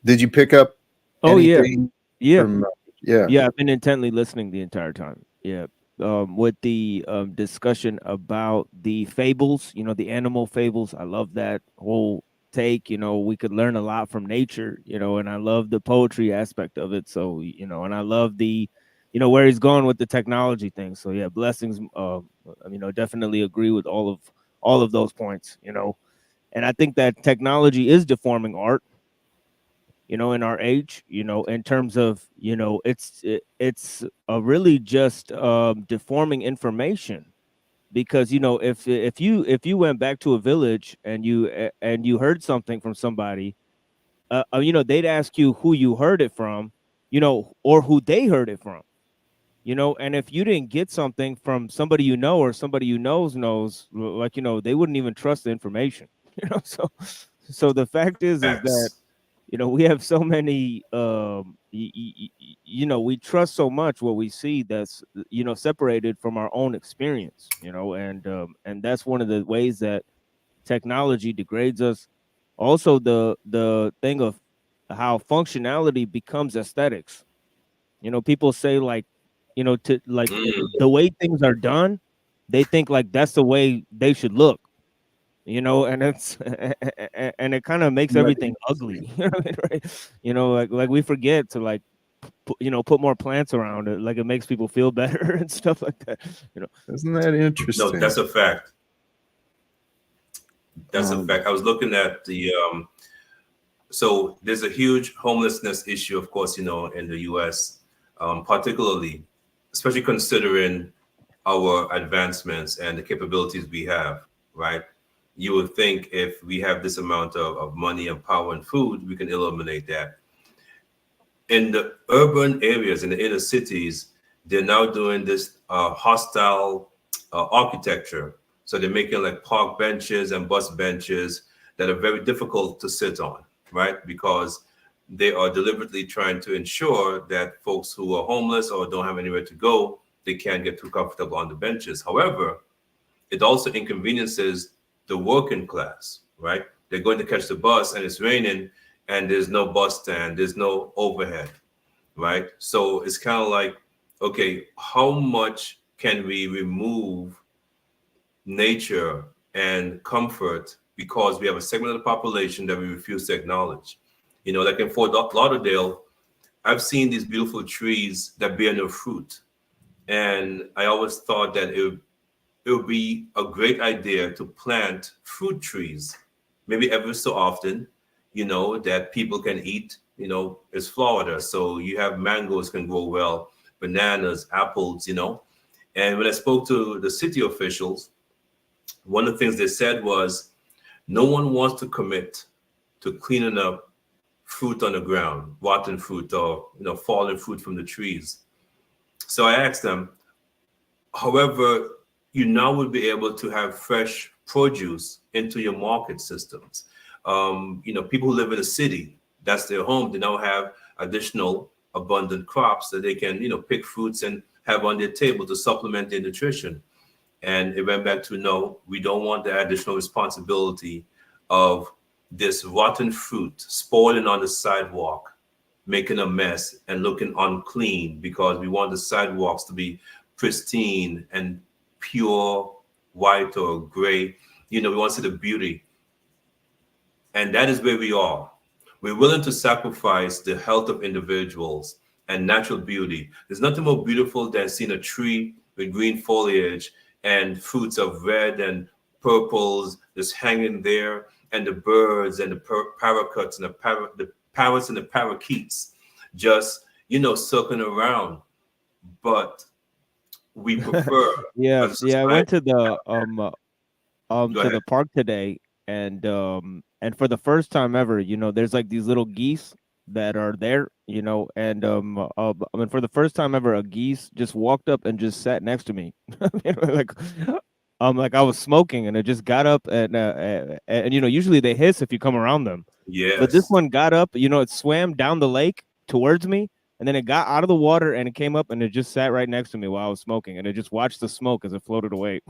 did you pick up Oh yeah. anything Yeah. from yeah. Yeah, I've been intently listening the entire time. Yeah. With the discussion about the fables, the animal fables. I love that whole take. We could learn a lot from nature, and I love the poetry aspect of it. So, and I love the, where he's going with the technology thing. So yeah, blessings. Definitely agree with all of those points, and I think that technology is deforming art, in our age, in terms of, it's really just deforming information. Because if you went back to a village and you heard something from somebody, they'd ask you who you heard it from, or who they heard it from, and if you didn't get something from somebody or somebody knows, they wouldn't even trust the information. So the fact is that Facts. we have so many we trust so much what we see that's separated from our own experience, and that's one of the ways that technology degrades us. Also, the thing of how functionality becomes aesthetics. People say, like, to like Mm, the way things are done, they think like that's the way they should look, and it's and it kind of makes Isn't that everything ugly. You know what I mean, right? Like we forget to, like, put more plants around it, like it makes people feel better and stuff like that. you know isn't that no, interesting? that's a fact. That's a Um, fact. I was looking at so there's a huge homelessness issue, of course, in the US, particularly, especially considering our advancements and the capabilities we have, right? You would think if we have this amount of money and power and food, we can eliminate that. In the urban areas, in the inner cities, they're now doing this hostile architecture. So they're making like park benches and bus benches that are very difficult to sit on, right? Because they are deliberately trying to ensure that folks who are homeless or don't have anywhere to go, they can't get too comfortable on the benches. However, it also inconveniences the working class, right? They're going to catch the bus and it's raining and there's no bus stand, there's no overhead, right? So it's kind of like, okay, how much can we remove nature and comfort because we have a segment of the population that we refuse to acknowledge? Like in Fort Lauderdale, I've seen these beautiful trees that bear no fruit. And I always thought that it would be a great idea to plant fruit trees, maybe every so often, that people can eat. It's Florida, so you have mangoes can grow well, bananas, apples. And when I spoke to the city officials, one of the things they said was no one wants to commit to cleaning up fruit on the ground, rotten fruit or fallen fruit from the trees. So I asked them, however, you now would be able to have fresh produce into your market systems. People who live in a city, that's their home. They now have additional abundant crops that they can, pick fruits and have on their table to supplement their nutrition. And it went back to no, we don't want the additional responsibility of this rotten fruit spoiling on the sidewalk, making a mess and looking unclean because we want the sidewalks to be pristine and pure white or gray. We want to see the beauty. And that is where we are. We're willing to sacrifice the health of individuals and natural beauty. There's nothing more beautiful than seeing a tree with green foliage and fruits of red and purples just hanging there, and the birds and the parakeets and the parrots and the parakeets just circling around. But we prefer yeah, as a yeah. I went society. to the Go to ahead. the park today, and for the first time ever, there's like these little geese that are there, and I mean, for the first time ever, a geese just walked up and just sat next to me. Like, like I was smoking and it just got up and you know, usually they hiss if you come around them. But this Yes. one got up, you know, it swam down the lake towards me, and then it got out of the water and it came up and it just sat right next to me while I was smoking, and it just watched the smoke as it floated away.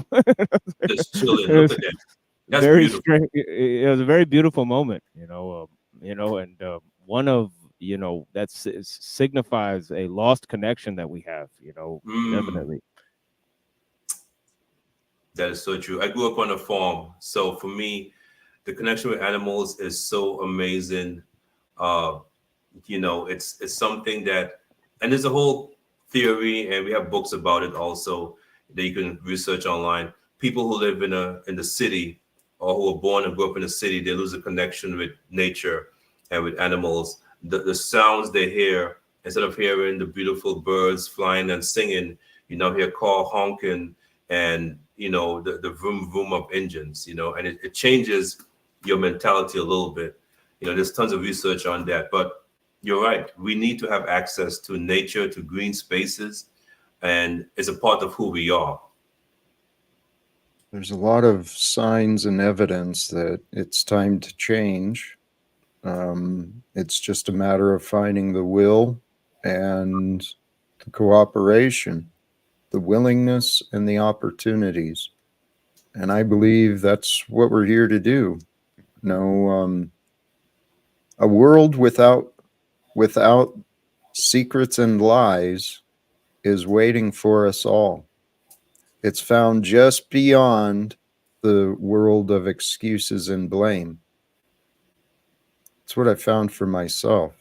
Just chilling. It Look was at that. That's very beautiful. strange. It was a very beautiful moment, you know, and one of you know that signifies a lost connection that we have, you know, definitely. That is so true. I grew up on a farm, so for me, the connection with animals is so amazing. Uh, you know, it's something that, and there's a whole theory, and we have books about it also that you can research online. People who live in the city or who are born and grew up in the city, they lose a connection with nature and with animals. The sounds they hear, instead of hearing the beautiful birds flying and singing, you know, hear car honking and you know the vroom vroom of engines, you know, and it changes your mentality a little bit. You know, there's tons of research on that, but you're right. We need to have access to nature, to green spaces, and it's a part of who we are. There's a lot of signs and evidence that it's time to change. It's just a matter of finding the will and the cooperation, the willingness and the opportunities. And I believe that's what we're here to do. No, a world without secrets and lies is waiting for us all. It's found just beyond the world of excuses and blame. It's what I found for myself.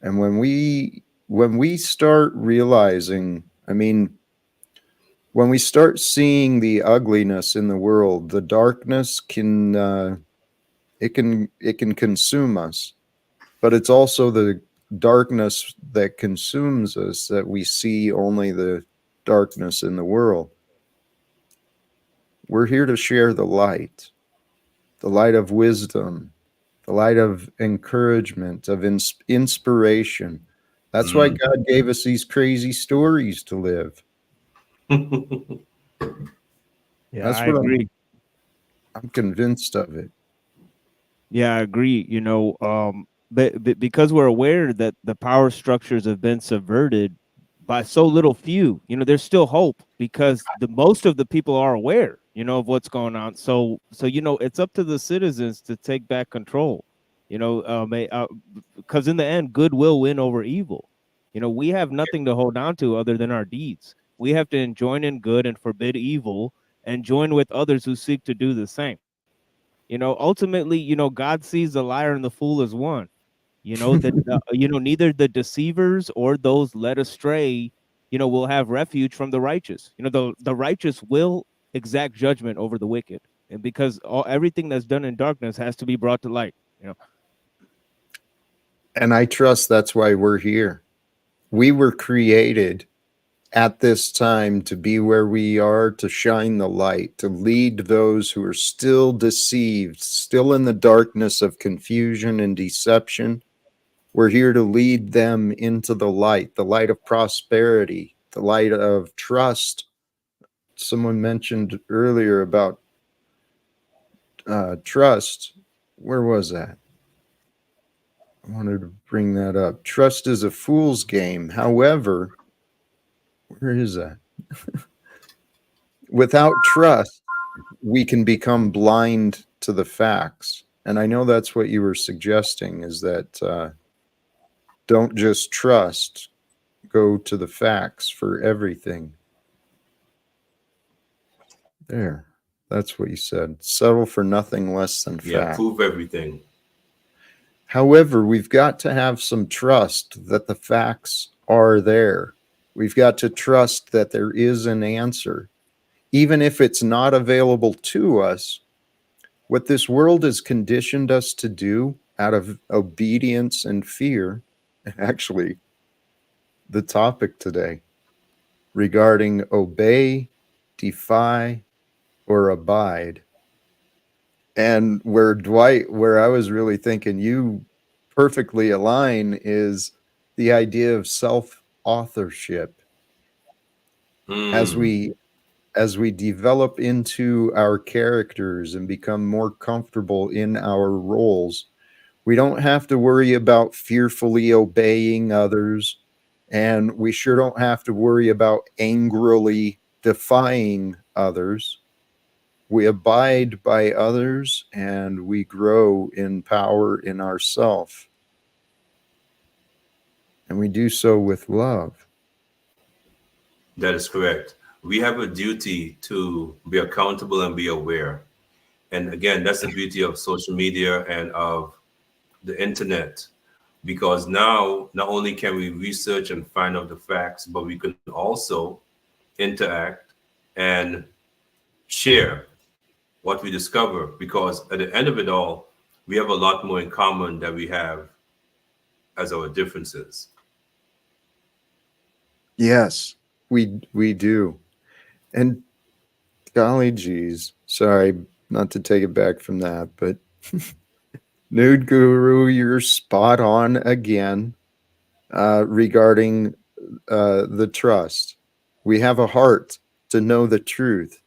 And when we start realizing, I mean, when we start seeing the ugliness in the world, the darkness can it can consume us. But it's also the darkness that consumes us that we see only the darkness in the world. We're here to share the light of wisdom, the light of encouragement, of inspiration. That's why Mm. God gave us these crazy stories to live. Yeah, That's I what agree. I'm convinced of it. Yeah, I agree. You know, but because we're aware that the power structures have been subverted by so little few, you know, there's still hope because the most of the people are aware, you know, of what's going on. So you know, it's up to the citizens to take back control. You know, because in the end, good will win over evil. You know, we have nothing to hold on to other than our deeds. We have to join in good and forbid evil, and join with others who seek to do the same. You know, ultimately, you know, God sees the liar and the fool as one. You know that you know neither the deceivers or those led astray, you know, will have refuge from the righteous. You know, the righteous will exact judgment over the wicked, and because everything that's done in darkness has to be brought to light. You know. And I trust that's why we're here. We were created at this time to be where we are, to shine the light, to lead those who are still deceived, still in the darkness of confusion and deception. We're here to lead them into the light of prosperity, the light of trust. Someone mentioned earlier about trust. Where was that? I wanted to bring that up. Trust is a fool's game. However, where is that? Without trust, we can become blind to the facts. And I know that's what you were suggesting, is that don't just trust, go to the facts for everything. There, that's what you said. Settle for nothing less than Yeah, fact. prove everything. However, we've got to have some trust that the facts are there. We've got to trust that there is an answer. Even if it's not available to us, what this world has conditioned us to do out of obedience and fear, actually, the topic today regarding obey, defy, or abide. And where I was really thinking you perfectly align is the idea of self-authorship. As Mm. we as we develop into our characters and become more comfortable in our roles, we don't have to worry about fearfully obeying others, and we sure don't have to worry about angrily defying others. We abide by others and we grow in power in ourself. And we do so with love. That is correct. We have a duty to be accountable and be aware. And again, that's the beauty of social media and of the internet, because now not only can we research and find out the facts, but we can also interact and share what we discover, because at the end of it all, we have a lot more in common than we have as our differences. Yes, we do. And golly geez, sorry not to take it back from that, but Nude Guru, you're spot on again regarding the trust. We have a heart to know the truth,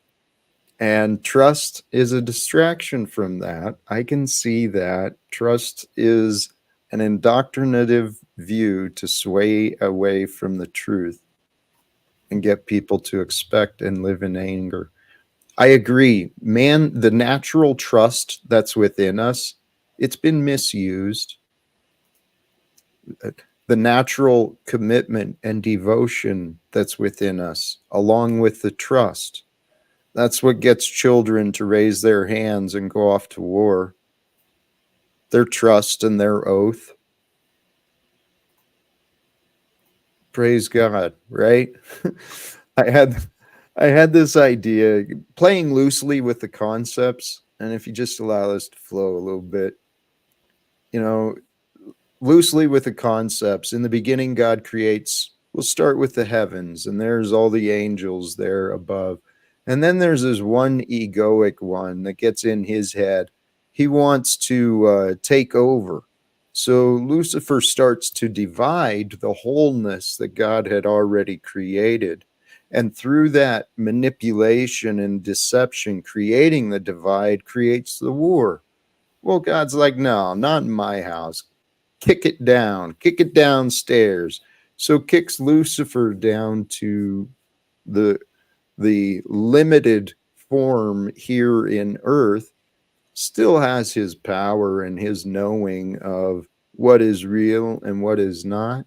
and trust is a distraction from that. I can see that trust is an indoctrinative view to sway away from the truth and get people to expect and live in anger. I agree. Man, the natural trust that's within us, it's been misused. The natural commitment and devotion that's within us, along with the trust, that's what gets children to raise their hands and go off to war. Their trust and their oath. Praise God, right? I had this idea, playing loosely with the concepts, and if you just allow us to flow a little bit, loosely with the concepts. In the beginning, God creates, we'll start with the heavens, and there's all the angels there above. And then there's this one egoic one that gets in his head. He wants to take over. So Lucifer starts to divide the wholeness that God had already created. And through that manipulation and deception, creating the divide creates the war. Well, God's like, no, not in my house. Kick it downstairs. So kicks Lucifer down to the limited form here in earth, still has his power and his knowing of what is real and what is not.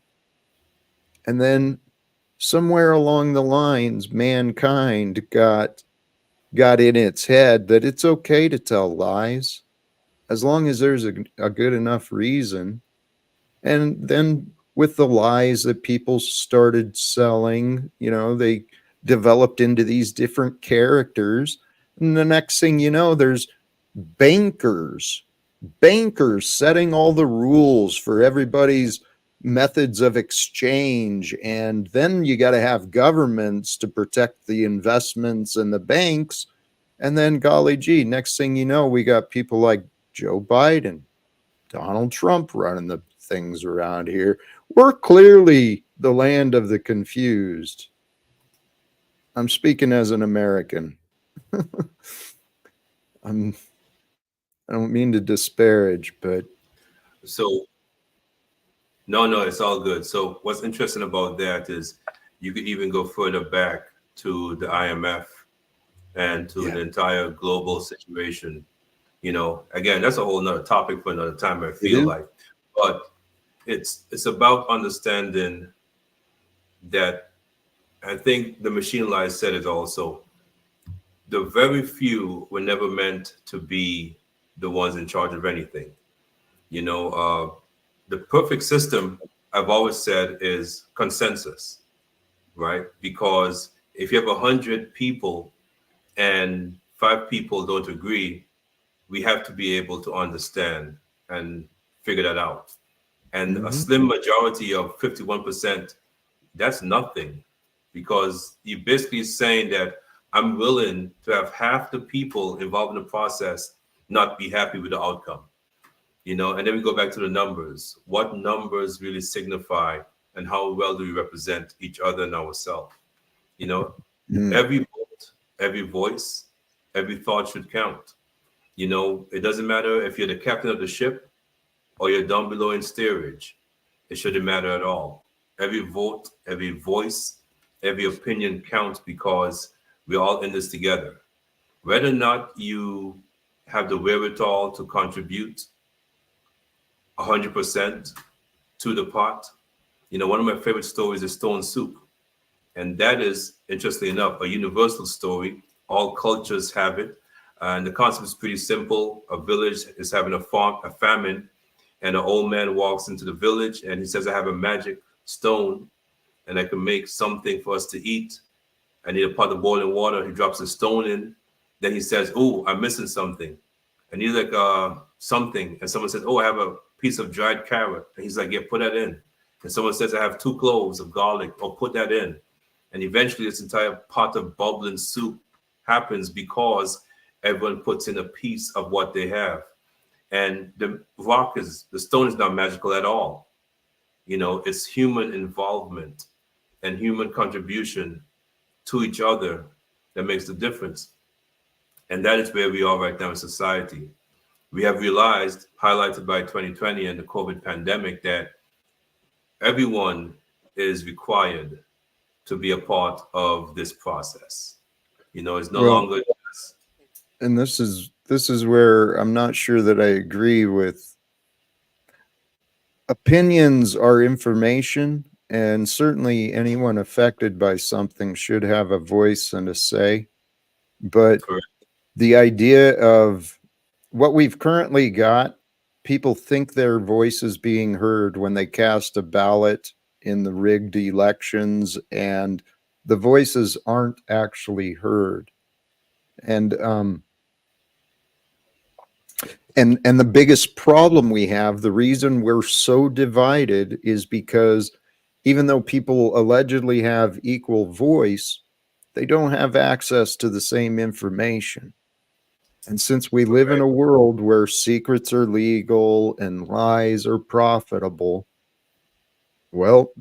And then somewhere along the lines, mankind got in its head that it's okay to tell lies as long as there's a good enough reason. And then with the lies that people started selling, they developed into these different characters. And the next thing you know, there's bankers setting all the rules for everybody's methods of exchange. And then you got to have governments to protect the investments and the banks. And then, golly gee, next thing you know, we got people like Joe Biden, Donald Trump running the things around here. We're clearly the land of the confused. I'm speaking as an American. I don't mean to disparage, but So no, it's all good. So what's interesting about that is you could even go further back to the IMF and to the entire global situation. Again, that's a whole nother topic for another time, I feel like. But it's about understanding that, I think the machine lies said it also, the very few were never meant to be the ones in charge of anything. The perfect system, I've always said, is consensus, right? Because if you have 100 people and 5 people don't agree, we have to be able to understand and figure that out. And a slim majority of 51%, that's nothing, because you're basically saying that I'm willing to have half the people involved in the process not be happy with the outcome. And then we go back to the numbers. What numbers really signify, and how well do we represent each other and ourselves? Every vote, every voice, every thought should count. You know, it doesn't matter if you're the captain of the ship or you're down below in steerage. It shouldn't matter at all. Every vote, every voice, every opinion counts because we're all in this together. Whether or not you have the wherewithal to contribute 100% to the pot. You know, one of my favorite stories is Stone Soup. And that is, interestingly enough, a universal story. All cultures have it. And the concept is pretty simple. A village is having a famine, and an old man walks into the village and he says, I have a magic stone and I can make something for us to eat. I need a pot of boiling water. He drops the stone in. Then he says, oh, I'm missing something. I need like something. And someone says, oh, I have a piece of dried carrot. And he's like, yeah, put that in. And someone says, I have 2 cloves of garlic. Oh, put that in. And eventually this entire pot of bubbling soup happens because everyone puts in a piece of what they have. And the stone is not magical at all. You know, it's human involvement and human contribution to each other that makes the difference. And that is where we are right now in society. We have realized, highlighted by 2020 and the COVID pandemic, that everyone is required to be a part of this process. You know, it's no longer just... And this is where I'm not sure that I agree with. Opinions are information, and certainly anyone affected by something should have a voice and a say. But Correct. The idea of what we've currently got, people think their voice is being heard when they cast a ballot in the rigged elections, and the voices aren't actually heard. And the biggest problem we have, the reason we're so divided, is because even though people allegedly have equal voice, they don't have access to the same information. And since we live in a world where secrets are legal and lies are profitable, well,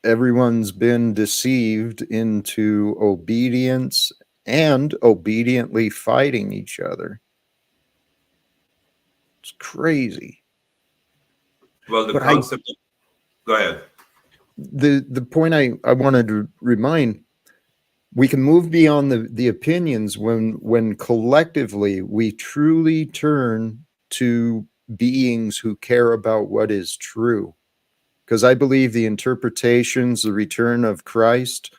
everyone's been deceived into obedience and obediently fighting each other. It's crazy. Well, the concept... Go ahead. The point I wanted to remind, we can move beyond the opinions when collectively we truly turn to beings who care about what is true. Because I believe the interpretations, the return of Christ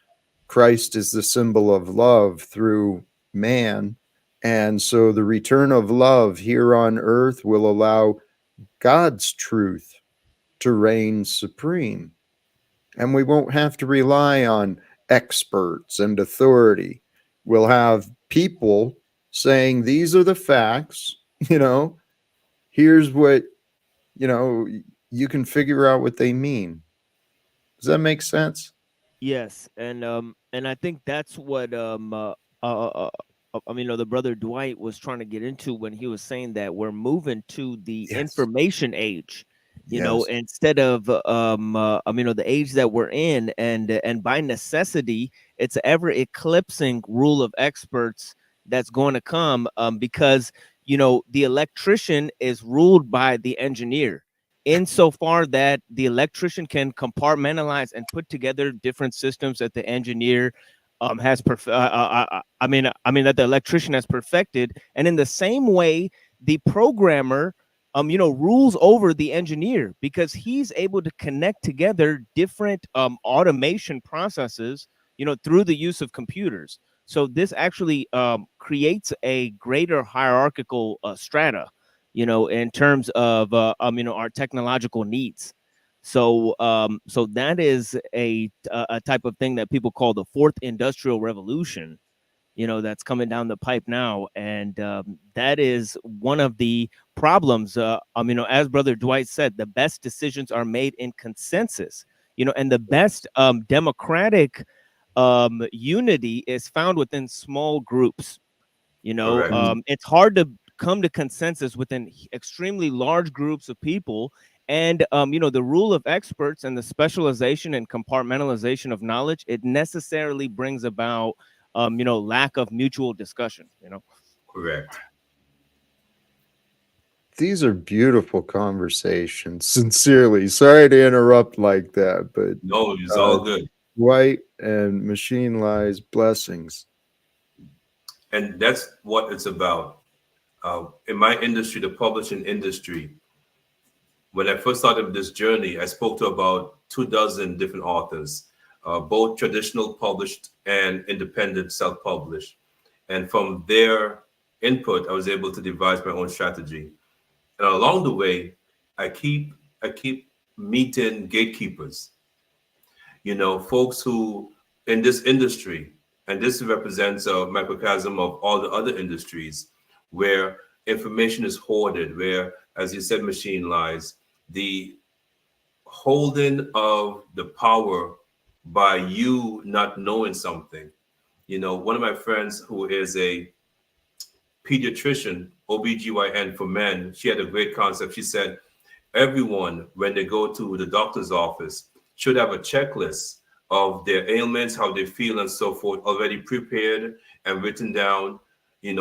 is the symbol of love through man. And so the return of love here on earth will allow God's truth to reign supreme. And we won't have to rely on experts and authority. We'll have people saying, these are the facts, here's what, you can figure out what they mean. Does that make sense? Yes, and I think that's what the brother Dwight was trying to get into when he was saying that we're moving to the information age. Instead of the age that we're in, and by necessity, it's ever eclipsing rule of experts that's going to come, because the electrician is ruled by the engineer, insofar that the electrician can compartmentalize and put together different systems that the engineer that the electrician has perfected, and in the same way, the programmer rules over the engineer, because he's able to connect together different automation processes, through the use of computers. So this actually creates a greater hierarchical strata, in terms of our technological needs. So that is a type of thing that people call the fourth industrial revolution, that's coming down the pipe now. And that is one of the problems. As Brother Dwight said, the best decisions are made in consensus, and the best democratic unity is found within small groups. It's hard to come to consensus within extremely large groups of people. And, the rule of experts and the specialization and compartmentalization of knowledge, it necessarily brings about lack of mutual discussion. Correct. These are beautiful conversations. Sincerely, sorry to interrupt like that, but No, it's all good. Dwight and Machine Lies, blessings. And that's what it's about. In my industry, the publishing industry, when I first started this journey, I spoke to about 24 different authors, both traditional published and independent self-published. And from their input, I was able to devise my own strategy. And along the way, I keep meeting gatekeepers, folks who in this industry, and this represents a microcosm of all the other industries where information is hoarded, where, as you said, Machine Lies, the holding of the power by you not knowing something. One of my friends who is a pediatrician, OBGYN for men, she had a great concept. She said, everyone, when they go to the doctor's office, should have a checklist of their ailments, how they feel, and so forth, already prepared and written down.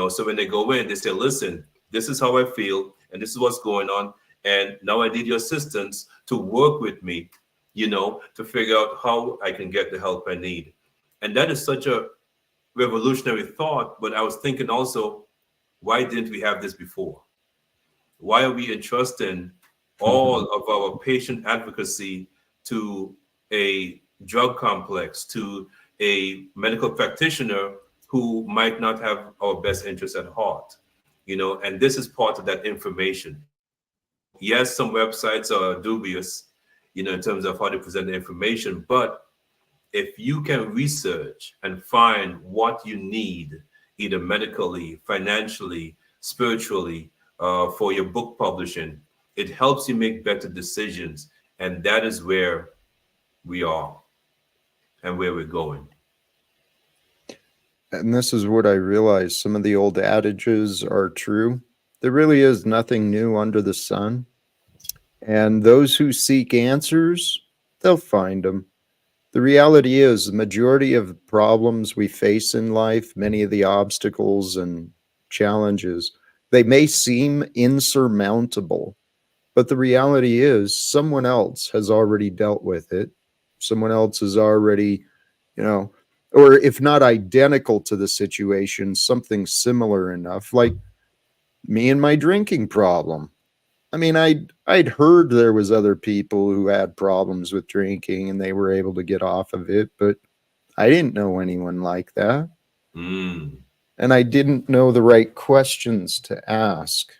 So when they go in, they say, listen, this is how I feel, and this is what's going on. And now I need your assistance to work with me, to figure out how I can get the help I need. And that is such a revolutionary thought. But I was thinking also, why didn't we have this before? Why are we entrusting all of our patient advocacy to a drug complex, to a medical practitioner who might not have our best interests at heart? And this is part of that information. Yes, some websites are dubious, in terms of how they present the information, but if you can research and find what you need, either medically, financially, spiritually, for your book publishing, it helps you make better decisions. And that is where we are and where we're going. And this is what I realized. Some of the old adages are true. There really is nothing new under the sun. And those who seek answers, they'll find them. The reality is the majority of the problems we face in life, many of the obstacles and challenges, they may seem insurmountable, but the reality is someone else has already dealt with it. Someone else has already, or if not identical to the situation, something similar enough, like me and my drinking problem. I mean, I'd heard there was other people who had problems with drinking and they were able to get off of it, but I didn't know anyone like that. And I didn't know the right questions to ask.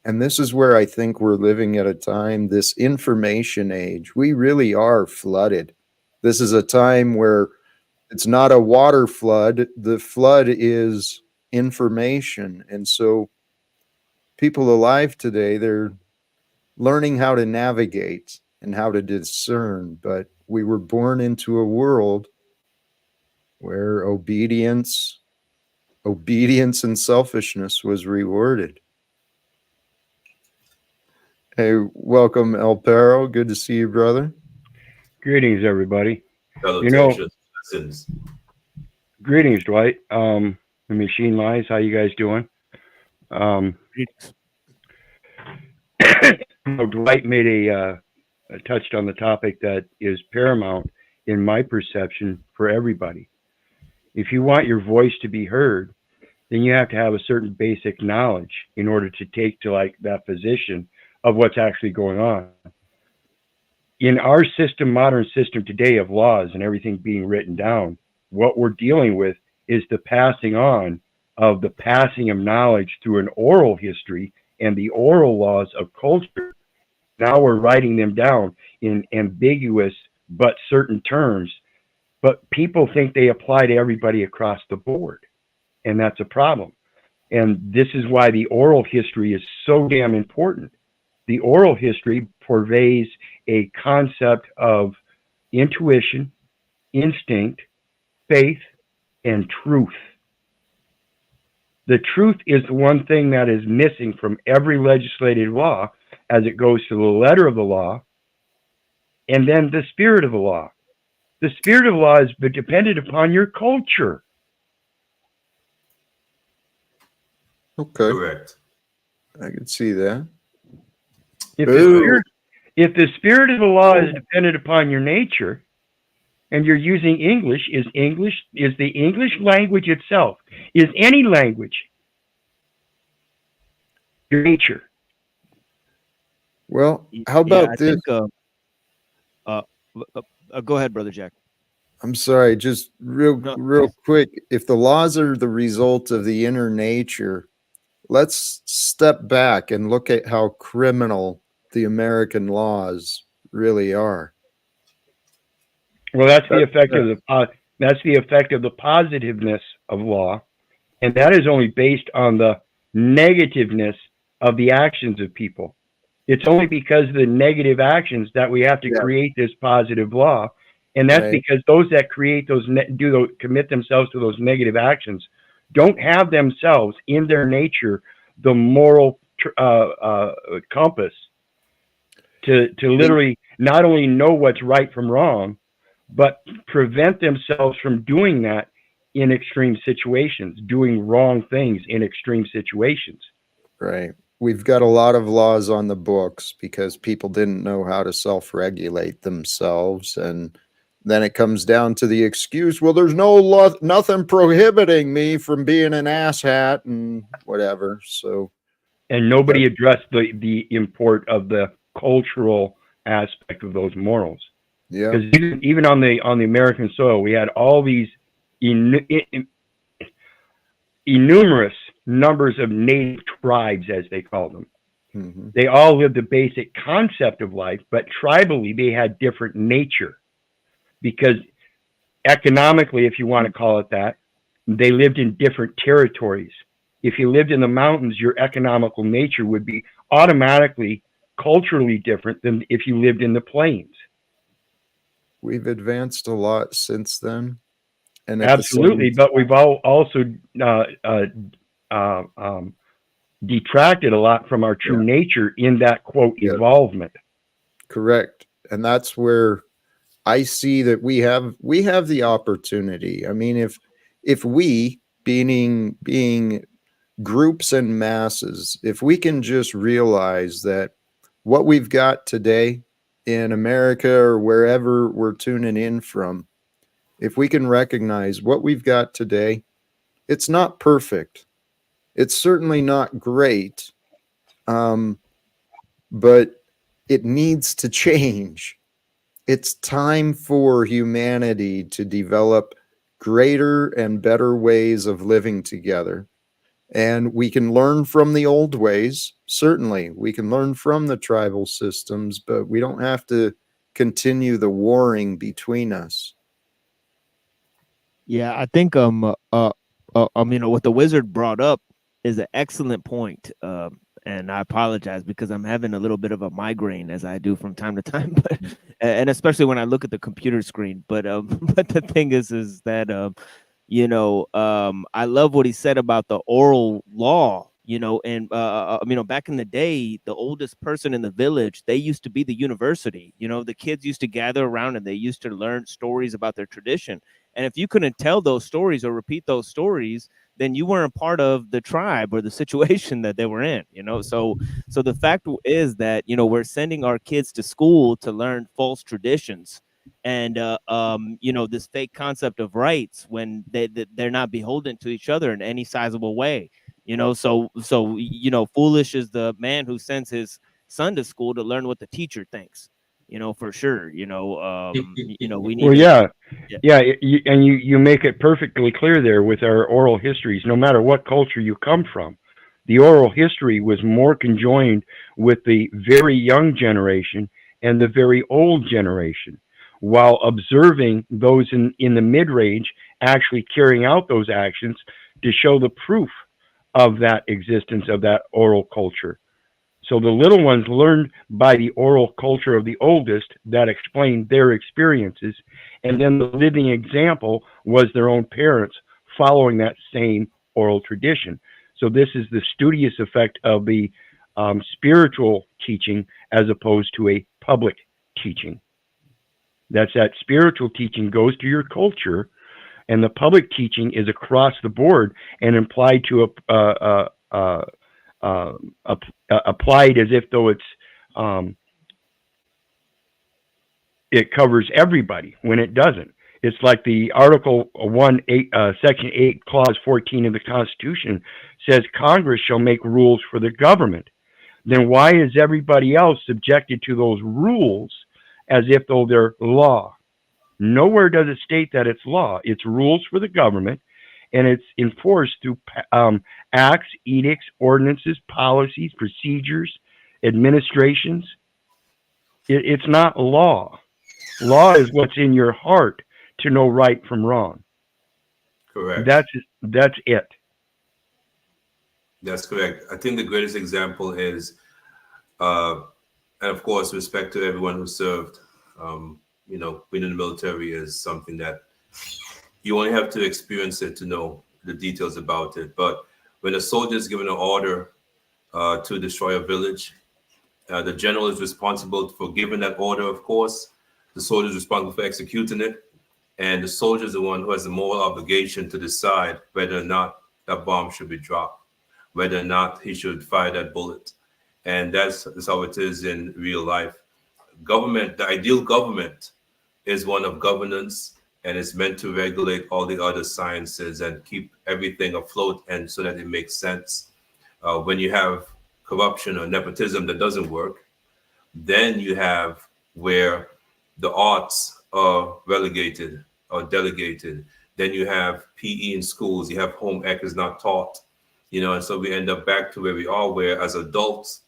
And this is where I think we're living at a time, this information age, we really are flooded. This is a time where it's not a water flood. The flood is information. And so people alive today, they're learning how to navigate and how to discern. But we were born into a world where obedience and selfishness was rewarded. Hey, welcome, El Perro. Good to see you, brother. Greetings, everybody. Salutations. Greetings, Dwight. The Machine Lies. How you guys doing? Dwight made touched on the topic that is paramount in my perception for everybody. If you want your voice to be heard, then you have to have a certain basic knowledge in order to take to like that position of what's actually going on. In our system, modern system today of laws and everything being written down, what we're dealing with is the passing on of the passing of knowledge through an oral history and the oral laws of culture. Now we're writing them down in ambiguous but certain terms, but people think they apply to everybody across the board, and that's a problem. And this is why the oral history is so damn important. The oral history purveys a concept of intuition, instinct, faith, and truth. The truth is the one thing that is missing from every legislative law as it goes to the letter of the law and then the spirit of the law. The spirit of law is dependent upon your culture. Okay, Correct. I can see that. If Ooh. the spirit of the law is dependent upon your nature, and you're using English, is the English language itself, is any language your nature? Well, Y- how Yeah, I about this? think. Uh, Go ahead, brother Jack. I'm sorry, just No, real quick. If the laws are the result of the inner nature, let's step back and look at how criminal the American laws really are. Well, that's the That- effect of the positiveness of law, and that is only based on the negativeness of the actions of people. It's only because of the negative actions that we have to Yeah. create this positive law, and that's Right. because those that create commit themselves to those negative actions don't have themselves in their nature the moral compass to literally not only know what's right from wrong, but prevent themselves from doing that in extreme situations, doing wrong things in extreme situations. Right. We've got a lot of laws on the books because people didn't know how to self-regulate themselves. And then it comes down to the excuse, well, there's no law, nothing prohibiting me from being an asshat and whatever. So, And nobody addressed the import of the cultural aspect of those morals. yeah, Because even on the American soil, we had all these innumerous numbers of native tribes, as they called them. hmm They all lived the basic concept of life, but tribally they had different nature. Because economically, if you want to call it that, they lived in different territories. If you lived in the mountains, your economical nature would be automatically culturally different than if you lived in the plains. we've advanced a lot since then. And at Absolutely, the same, but we've also detracted a lot from our true nature in that quote Yeah. evolvement. correct. And that's where I see that we have the opportunity. I mean, if we being groups and masses, if we can just realize that what we've got today in America or wherever we're tuning in from, if we can recognize what we've got today, it's not perfect. It's certainly not great, but it needs to change. It's time for humanity to develop greater and better ways of living together. And we can learn from the old ways. Certainly, we can learn from the tribal systems, but we don't have to continue the warring between us. yeah, I think what the wizard brought up is an excellent point. And I apologize because I'm having a little bit of a migraine as I do from time to time, but and especially when I look at the computer screen. But but the thing is that I love what he said about the oral law. And back in the day, the oldest person in the village, they used to be the university. The kids used to gather around and they used to learn stories about their tradition. And if you couldn't tell those stories or repeat those stories, then you weren't part of the tribe or the situation that they were in. So the fact is that we're sending our kids to school to learn false traditions and this fake concept of rights when they're not beholden to each other in any sizable way. So foolish is the man who sends his son to school to learn what the teacher thinks. For sure. We need Well, to. yeah, and you make it perfectly clear there with our oral histories. No matter what culture you come from, the oral history was more conjoined with the very young generation and the very old generation, while observing those in the mid-range actually carrying out those actions to show the proof of that existence of that oral culture. So the little ones learned by the oral culture of the oldest that explained their experiences, and then the living example was their own parents following that same oral tradition. So this is the studious effect of the spiritual teaching as opposed to a public teaching. that spiritual teaching goes to your culture, and the public teaching is across the board and implied to applied as if though it covers everybody when it doesn't. It's like the Article 1, Section 8, Clause 14 of the Constitution says Congress shall make rules for the government. Then why is everybody else subjected to those rules as if though they're law? Nowhere does it state that it's law. It's rules for the government, and it's enforced through acts, edicts, ordinances, policies, procedures, administrations. It's not law. Law is what's in your heart to know right from wrong. Correct. That's it. That's correct. I think the greatest example is, and of course, respect to everyone who served. You know, being in the military is something that you only have to experience it to know the details about it. But when a soldier is given an order to destroy a village, the general is responsible for giving that order, of course. The soldier is responsible for executing it. And the soldier is the one who has the moral obligation to decide whether or not that bomb should be dropped, whether or not he should fire that bullet. And that's how it is in real life. Government, the ideal government, is one of governance, and it's meant to regulate all the other sciences and keep everything afloat, and so that it makes sense. When you have corruption or nepotism that doesn't work, then you have where the arts are relegated or delegated. Then you have PE in schools, you have home ec is not taught, you know, and so we end up back to where we are, where as adults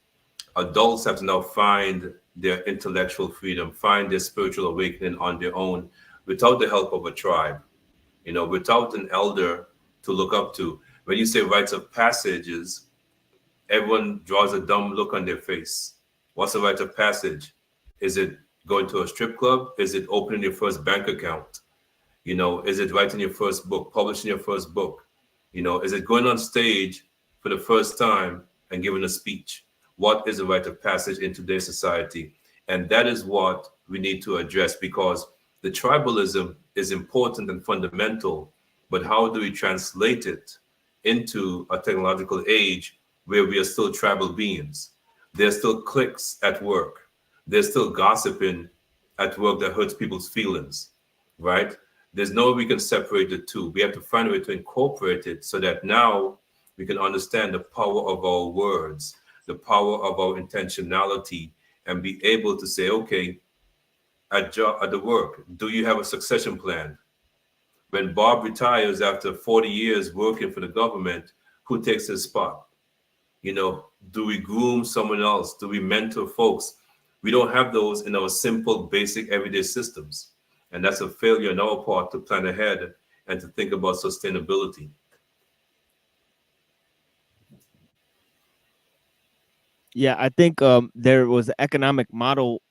have to now find their intellectual freedom, find their spiritual awakening on their own without the help of a tribe, you know, without an elder to look up to. When you say rites of passages, everyone draws a dumb look on their face. What's a rite of passage? Is it going to a strip club? Is it opening your first bank account? You know, is it writing your first book, publishing your first book? You know, is it going on stage for the first time and giving a speech? What is a rite of passage in today's society? And that is what we need to address, because the tribalism is important and fundamental, but how do we translate it into a technological age where we are still tribal beings? There's still cliques at work. There's still gossiping at work that hurts people's feelings, right? There's no way we can separate the two. We have to find a way to incorporate it so that now we can understand the power of our words, the power of our intentionality, and be able to say, okay, at the work, do you have a succession plan? When Bob retires after 40 years working for the government, who takes his spot? You know, do we groom someone else? Do we mentor folks? We don't have those in our simple, basic, everyday systems. And that's a failure on our part to plan ahead and to think about sustainability. Yeah, I think there was an economic model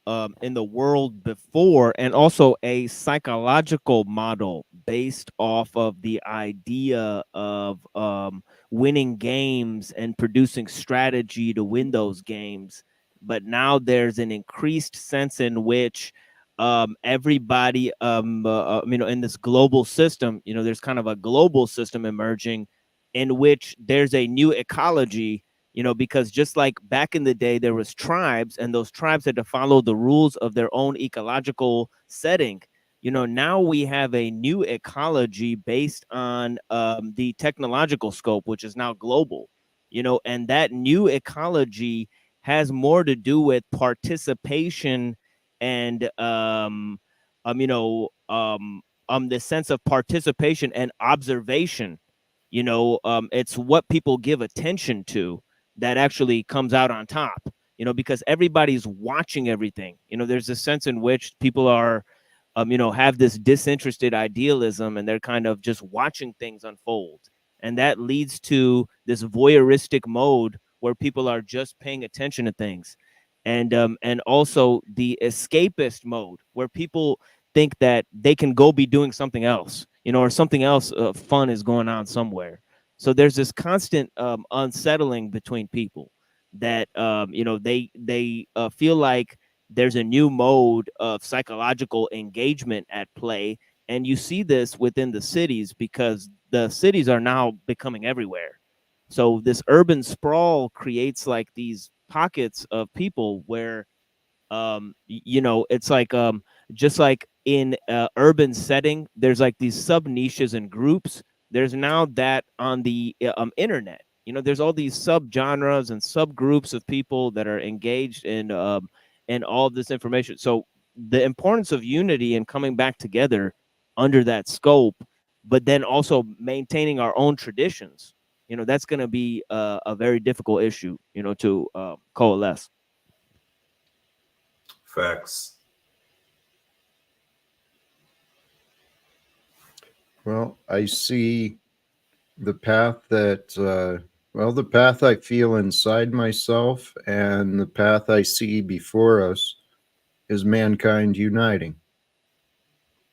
in the world before, and also a psychological model based off of the idea of winning games and producing strategy to win those games. But now there's an increased sense in which everybody, in this global system, there's kind of a global system emerging in which there's a new ecology. Because just like back in the day, there was tribes, and those tribes had to follow the rules of their own ecological setting. Now we have a new ecology based on the technological scope, which is now global. And that new ecology has more to do with participation and the sense of participation and observation. It's what people give attention to that actually comes out on top, because everybody's watching everything. There's a sense in which people are, have this disinterested idealism, and they're kind of just watching things unfold. And that leads to this voyeuristic mode where people are just paying attention to things. And also the escapist mode where people think that they can go be doing something else, or something else fun is going on somewhere. So there's this constant unsettling between people that, they feel like there's a new mode of psychological engagement at play. And you see this within the cities because the cities are now becoming everywhere. So this urban sprawl creates like these pockets of people where, you know, it's like just like in urban setting, there's like these sub niches and groups. There's now that on the internet. You know, there's all these sub genres and subgroups of people that are engaged in all of this information. So the importance of unity and coming back together under that scope, but then also maintaining our own traditions. You know, that's going to be a very difficult issue. You know, to coalesce. Facts. Well, I see the path that, well, the path I feel inside myself and the path I see before us is mankind uniting.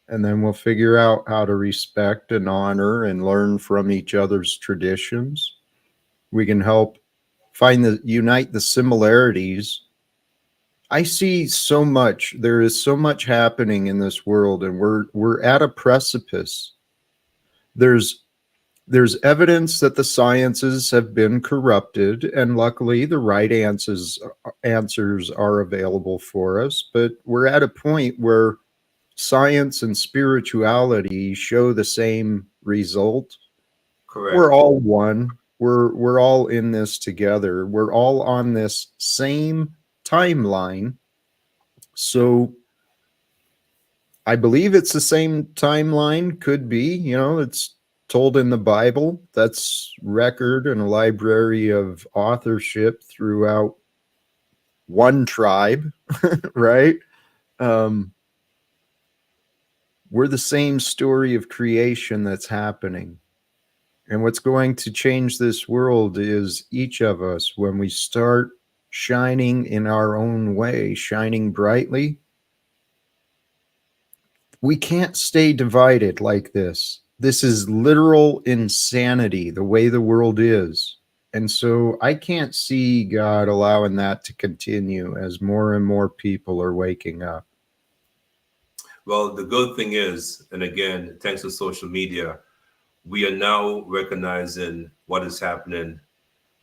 And then we'll figure out how to respect and honor and learn from each other's traditions. We can help unite the similarities. I see so much. There is so much happening in this world, and we're at a precipice. There's evidence that the sciences have been corrupted, and luckily the right answers are available for us. But we're at a point where science and spirituality show the same result. Correct. We're all one. We're all in this together. We're all on this same timeline. So I believe it's the same timeline. Could be, you know, it's told in the Bible. That's record and a library of authorship throughout one tribe, right? We're the same story of creation that's happening. And what's going to change this world is each of us, when we start shining in our own way, shining brightly. We can't stay divided like this. This is literal insanity, the way the world is. And so I can't see God allowing that to continue as more and more people are waking up. Well, the good thing is, and again, thanks to social media, we are now recognizing what is happening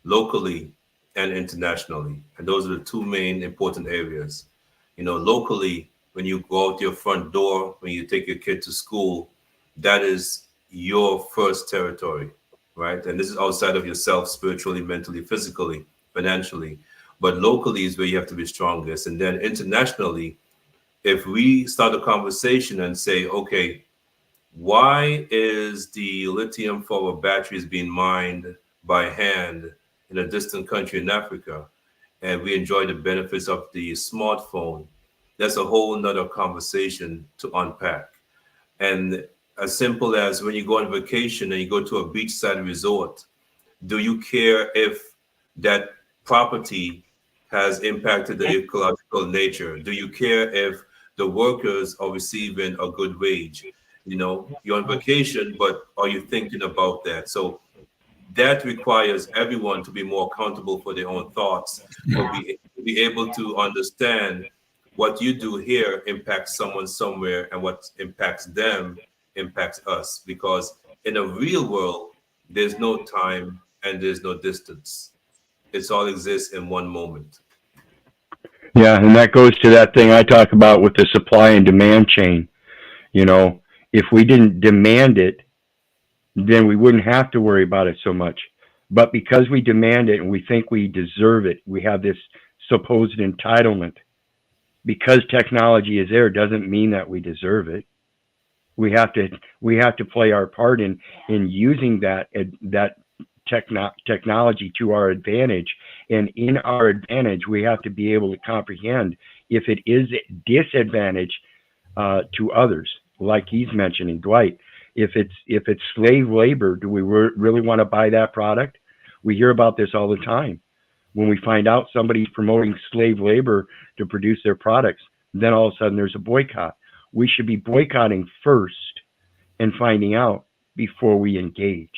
locally and internationally. And those are the two main important areas. You know, locally, when you go out your front door, when you take your kid to school, that is your first territory, right? And this is outside of yourself, spiritually, mentally, physically, financially. But locally is where you have to be strongest. And then internationally, if we start a conversation and say, okay, why is the lithium for our batteries being mined by hand in a distant country in Africa, and we enjoy the benefits of the smartphone? That's a whole nother conversation to unpack. And as simple as when you go on vacation and you go to a beachside resort, do you care if that property has impacted the ecological nature? Do you care if the workers are receiving a good wage? You know, you're on vacation, but are you thinking about that? So that requires everyone to be more accountable for their own thoughts, or be able to understand what you do here impacts someone somewhere, and what impacts them impacts us. Because in a real world, there's no time and there's no distance. It's all exists in one moment. Yeah, and that goes to that thing I talk about with the supply and demand chain. You know, if we didn't demand it, then we wouldn't have to worry about it so much. But because we demand it and we think we deserve it, we have this supposed entitlement. Because technology is there doesn't mean that we deserve it. We have to play our part in using that technology to our advantage. And in our advantage, we have to be able to comprehend if it is a disadvantage to others, like he's mentioning, Dwight. If it's slave labor, do we really want to buy that product? We hear about this all the time. When we find out somebody's promoting slave labor to produce their products, then all of a sudden there's a boycott. We should be boycotting first and finding out before we engage.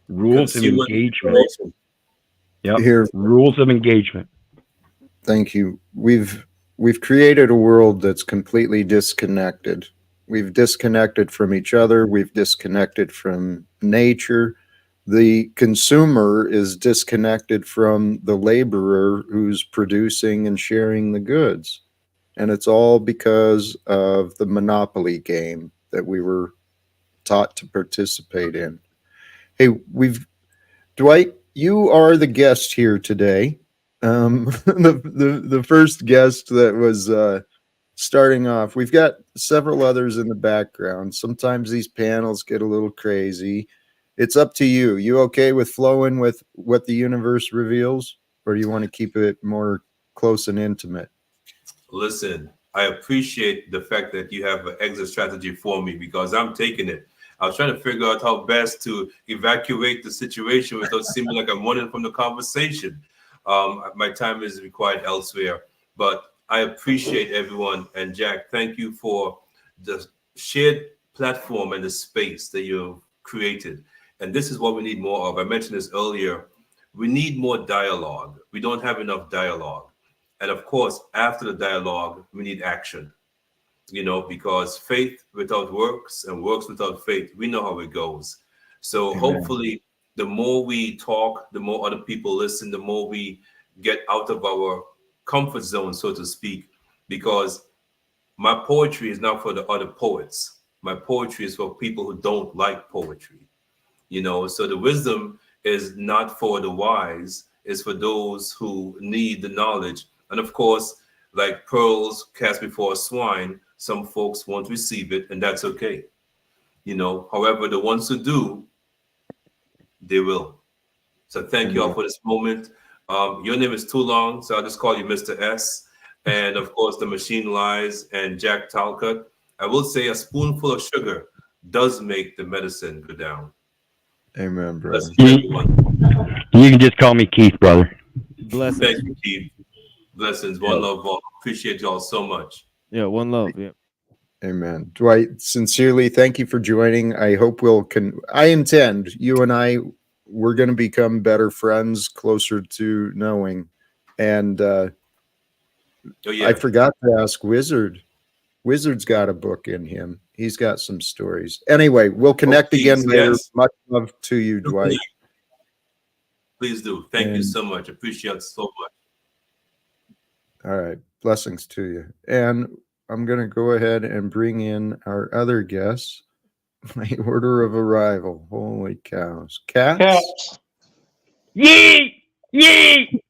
Rules of engagement. Yep. Here, rules of engagement. thank you. We've we've created a world that's completely disconnected. We've disconnected from each other. We've disconnected from nature. The consumer is disconnected from the laborer who's producing and sharing the goods. And it's all because of the monopoly game that we were taught to participate in. Hey, Dwight, you are the guest here today. The first guest that was starting off. We've got several others in the background. Sometimes these panels get a little crazy. It's up to you. You okay with flowing with what the universe reveals, or do you want to keep it more close and intimate? Listen, I appreciate the fact that you have an exit strategy for me, because I'm taking it. I was trying to figure out how best to evacuate the situation without seeming like I'm running from the conversation. My time is required elsewhere, but I appreciate everyone. And Jack, thank you for the shared platform and the space that you've created. And this is what we need more of. I mentioned this earlier. We need more dialogue. We don't have enough dialogue. And of course, after the dialogue, we need action, because faith without works and works without faith, we know how it goes. So Amen. Hopefully, the more we talk, the more other people listen, the more we get out of our comfort zone, so to speak, because my poetry is not for the other poets. My poetry is for people who don't like poetry, so the wisdom is not for the wise, it's for those who need the knowledge. And of course, like pearls cast before a swine, some folks won't receive it, and that's okay. However, the ones who do, they will. So thank you all for this moment. Your name is too long, so I'll just call you Mr. S. And of course, the machine lies and Jack Talcott. I will say a spoonful of sugar does make the medicine go down. Amen, brother. You can just call me Keith, brother. Blessings. Thank you, Keith. Blessings. One love, all. Appreciate y'all so much. Yeah, one love. Yeah. Amen. Dwight, sincerely, thank you for joining. I hope I intend, you and I, we're going to become better friends, closer to knowing. And I forgot to ask Wizard. Wizard's got a book in him. He's got some stories. Anyway, we'll connect again later. Yes. Much love to you, Dwight. Please do. Thank you so much. Appreciate it so much. All right. Blessings to you. And I'm going to go ahead and bring in our other guests. My order of arrival. Holy cows. Cats? Yee! Yee!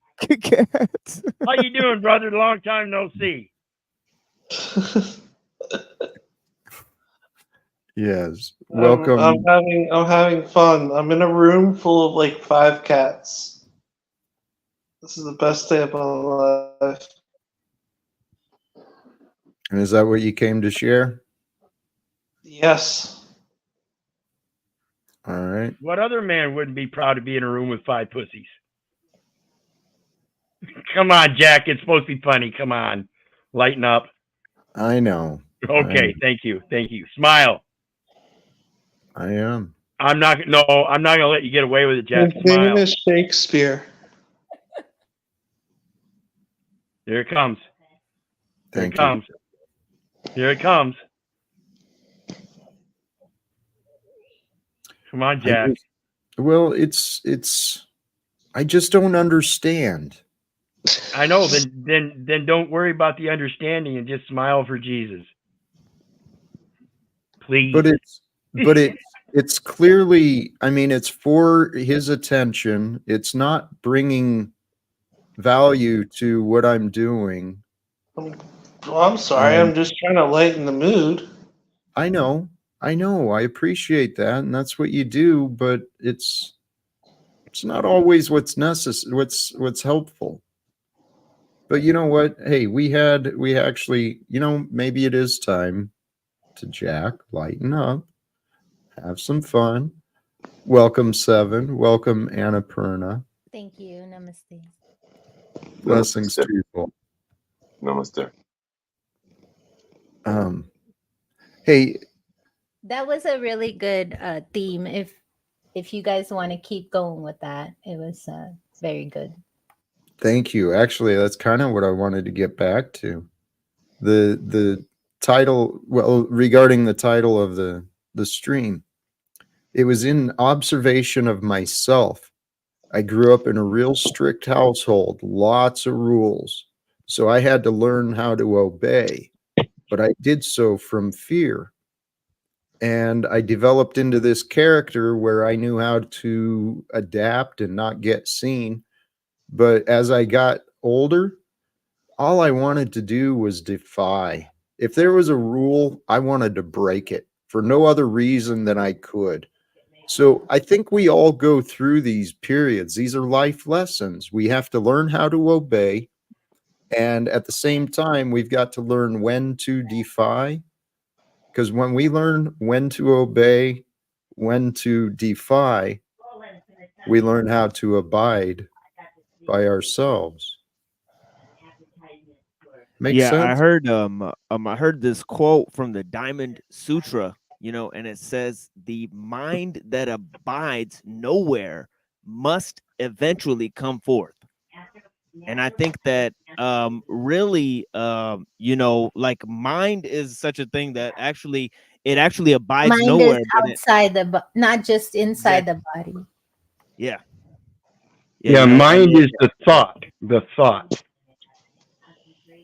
Cats. How you doing, brother? Long time no see. Yes. Welcome. I'm having fun. I'm in a room full of like 5 cats. This is the best day of my life. And is that what you came to share? Yes. All right. What other man wouldn't be proud to be in a room with 5 pussies? Come on, Jack. It's supposed to be funny. Come on. Lighten up. I know. Okay. Thank you. Thank you. Smile. I am. I'm not going to let you get away with it, Jack. His Smile. name is Shakespeare. Here it comes. Here Thank it comes. Here it comes. Come on, Jack. Well, I just don't understand. I know. Then don't worry about the understanding and just smile for Jesus. Please. But it's clearly, I mean, it's for his attention. It's not bringing value to what I'm doing. Well, I'm sorry. I'm just trying to lighten the mood. I know. I appreciate that, and that's what you do. But it's not always what's necessary. What's helpful. But you know what? Hey, we actually, maybe it is time to Jack lighten up, have some fun. Welcome, Seven. Welcome, Annapurna. Thank you. Namaste. Blessings to you all. Namaste. Hey, That was a really good theme. If you guys want to keep going with that, it was very good. thank you. Actually, that's kind of what I wanted to get back to. The title, well, regarding the title of the stream, it was in observation of myself. I grew up in a real strict household, lots of rules. So I had to learn how to obey, but I did so from fear. And I developed into this character where I knew how to adapt and not get seen. But as I got older, all I wanted to do was defy. If there was a rule, I wanted to break it for no other reason than I could. So I think we all go through these periods. These are life lessons. We have to learn how to obey. And at the same time, we've got to learn when to defy. Because when we learn when to obey, when to defy, we learn how to abide by ourselves. Makes sense? I heard this quote from the Diamond Sutra, you know, and it says the mind that abides nowhere must eventually come forth. And I think that really you know, like mind is such a thing that actually abides Mind nowhere, is but outside not just inside the body. yeah. Yeah, you know, mind is the thought. The thought.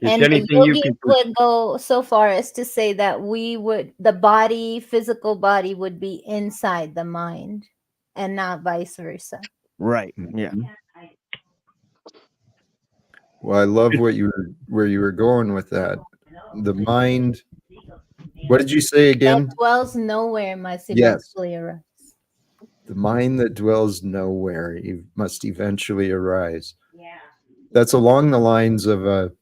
It's And the anything you yogis can. would go so far as to say that the body, physical body, would be inside the mind and not vice versa. right. Yeah. Well, I love where you were going with that. The mind. What did you say again? That dwells nowhere must Yes. eventually arise. The mind that dwells nowhere must eventually arise. That's along the lines of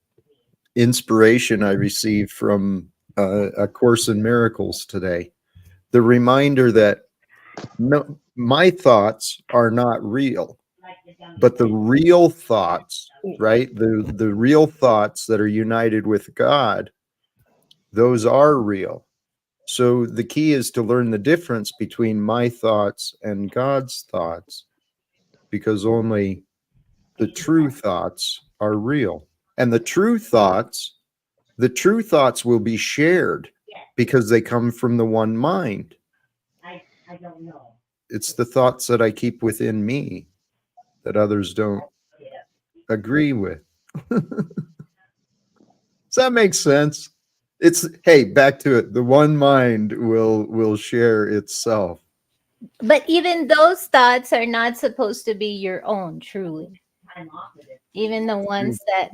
inspiration I received from A Course in Miracles today. The reminder that no, my thoughts are not real, but the real thoughts, right? The real thoughts that are united with God, those are real. So the key is to learn the difference between my thoughts and God's thoughts, because only the true thoughts are real. And the true thoughts will be shared because they come from the one mind. It's the thoughts that I keep within me that others don't agree with. Does that make sense? It's, hey, back to it. The one mind will share itself. But even those thoughts are not supposed to be your own, truly. Even the ones that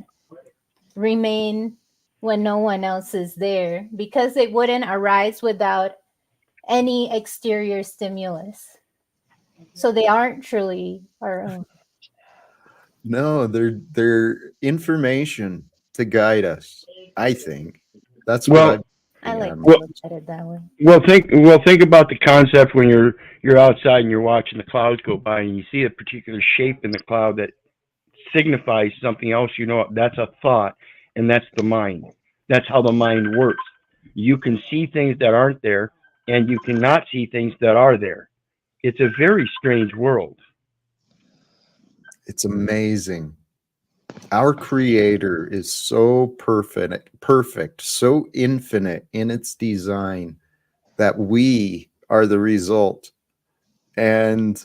remain when no one else is there, because they wouldn't arise without any exterior stimulus. So they aren't truly our own. No, they're information to guide us. I think that's what I like to Well- look at it that way. Well, think about the concept when you're outside and you're watching the clouds go by and you see a particular shape in the cloud that signifies something else. You know, that's a thought, and that's the mind. That's how the mind works. You can see things that aren't there, and you cannot see things that are there. It's a very strange world. It's amazing. Our creator is so perfect, so infinite in its design that we are the result. And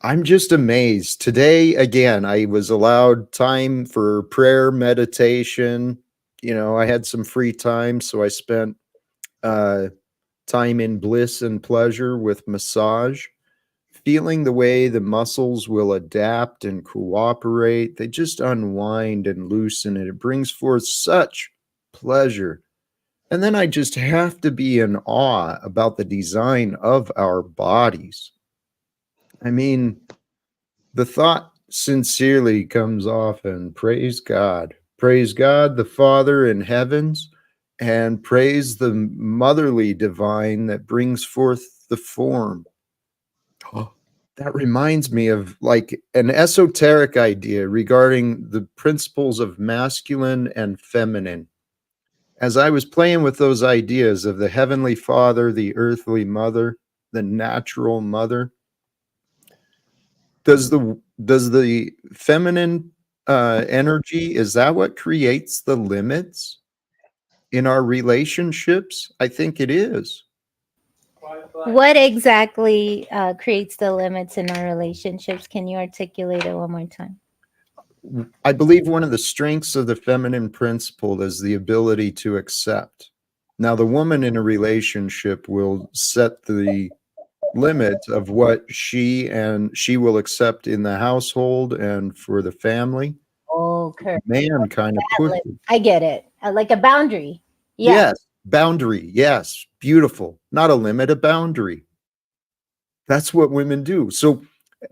I'm just amazed. Today, again, I was allowed time for prayer, meditation. You know, I had some free time, so I spent time in bliss and pleasure with massage, feeling the way the muscles will adapt and cooperate. They just unwind and loosen, and it brings forth such pleasure. And then I just have to be in awe about the design of our bodies. I mean, the thought sincerely comes often, praise God the Father in heavens, and praise the motherly divine that brings forth the form. Oh, that reminds me of like an esoteric idea regarding the principles of masculine and feminine. As I was playing with those ideas of the heavenly father, the earthly mother, the natural mother, does the feminine energy, is that what creates the limits? in our relationships, I think it is. What exactly creates the limits in our relationships? Can you articulate it one more time? I believe one of the strengths of the feminine principle is the ability to accept. Now, the woman in a relationship will set the limit of what she will accept in the household and for the family. Oh, correct. Man kind of pushes. I get it. Like a boundary. Yeah. Yes, boundary. Yes, beautiful. Not a limit, a boundary. That's what women do. So,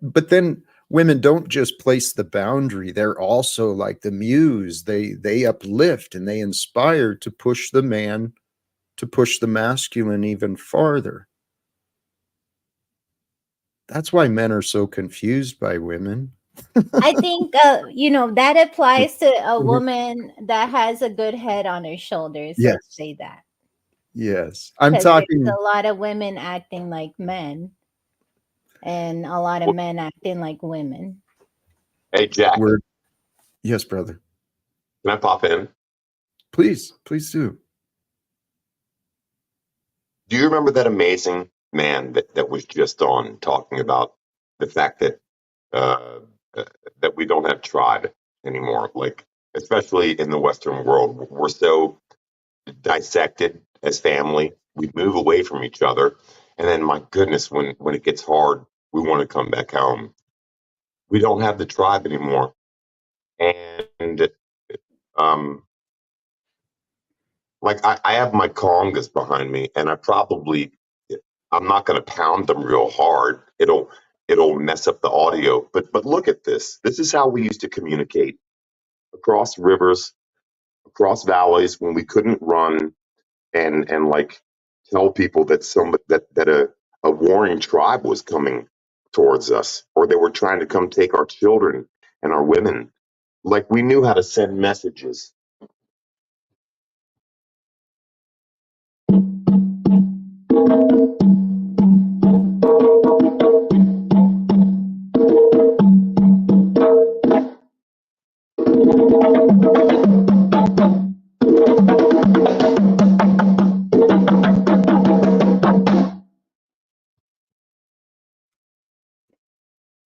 but then women don't just place the boundary. They're also like the muse. They uplift and they inspire to push the man, to push the masculine even farther. That's why men are so confused by women. I think that applies to a woman that has a good head on her shoulders. Yes. Let's say that. Yes. I'm 'Cause talking there's a lot of women acting like men and a lot of men acting like women. Hey, Jack, word. Yes, brother. can I pop in? Please do. Do you remember that amazing man that was just on talking about the fact that that we don't have tribe anymore? Like, especially in the Western world, we're so dissected as family. We move away from each other, and then, my goodness, when it gets hard, we want to come back home. We don't have the tribe anymore, and like I have my congas behind me, and I'm not going to pound them real hard. It'll mess up the audio. But look at this. This is how we used to communicate across rivers, across valleys when we couldn't run and like tell people that a warring tribe was coming towards us, or they were trying to come take our children and our women. Like, we knew how to send messages.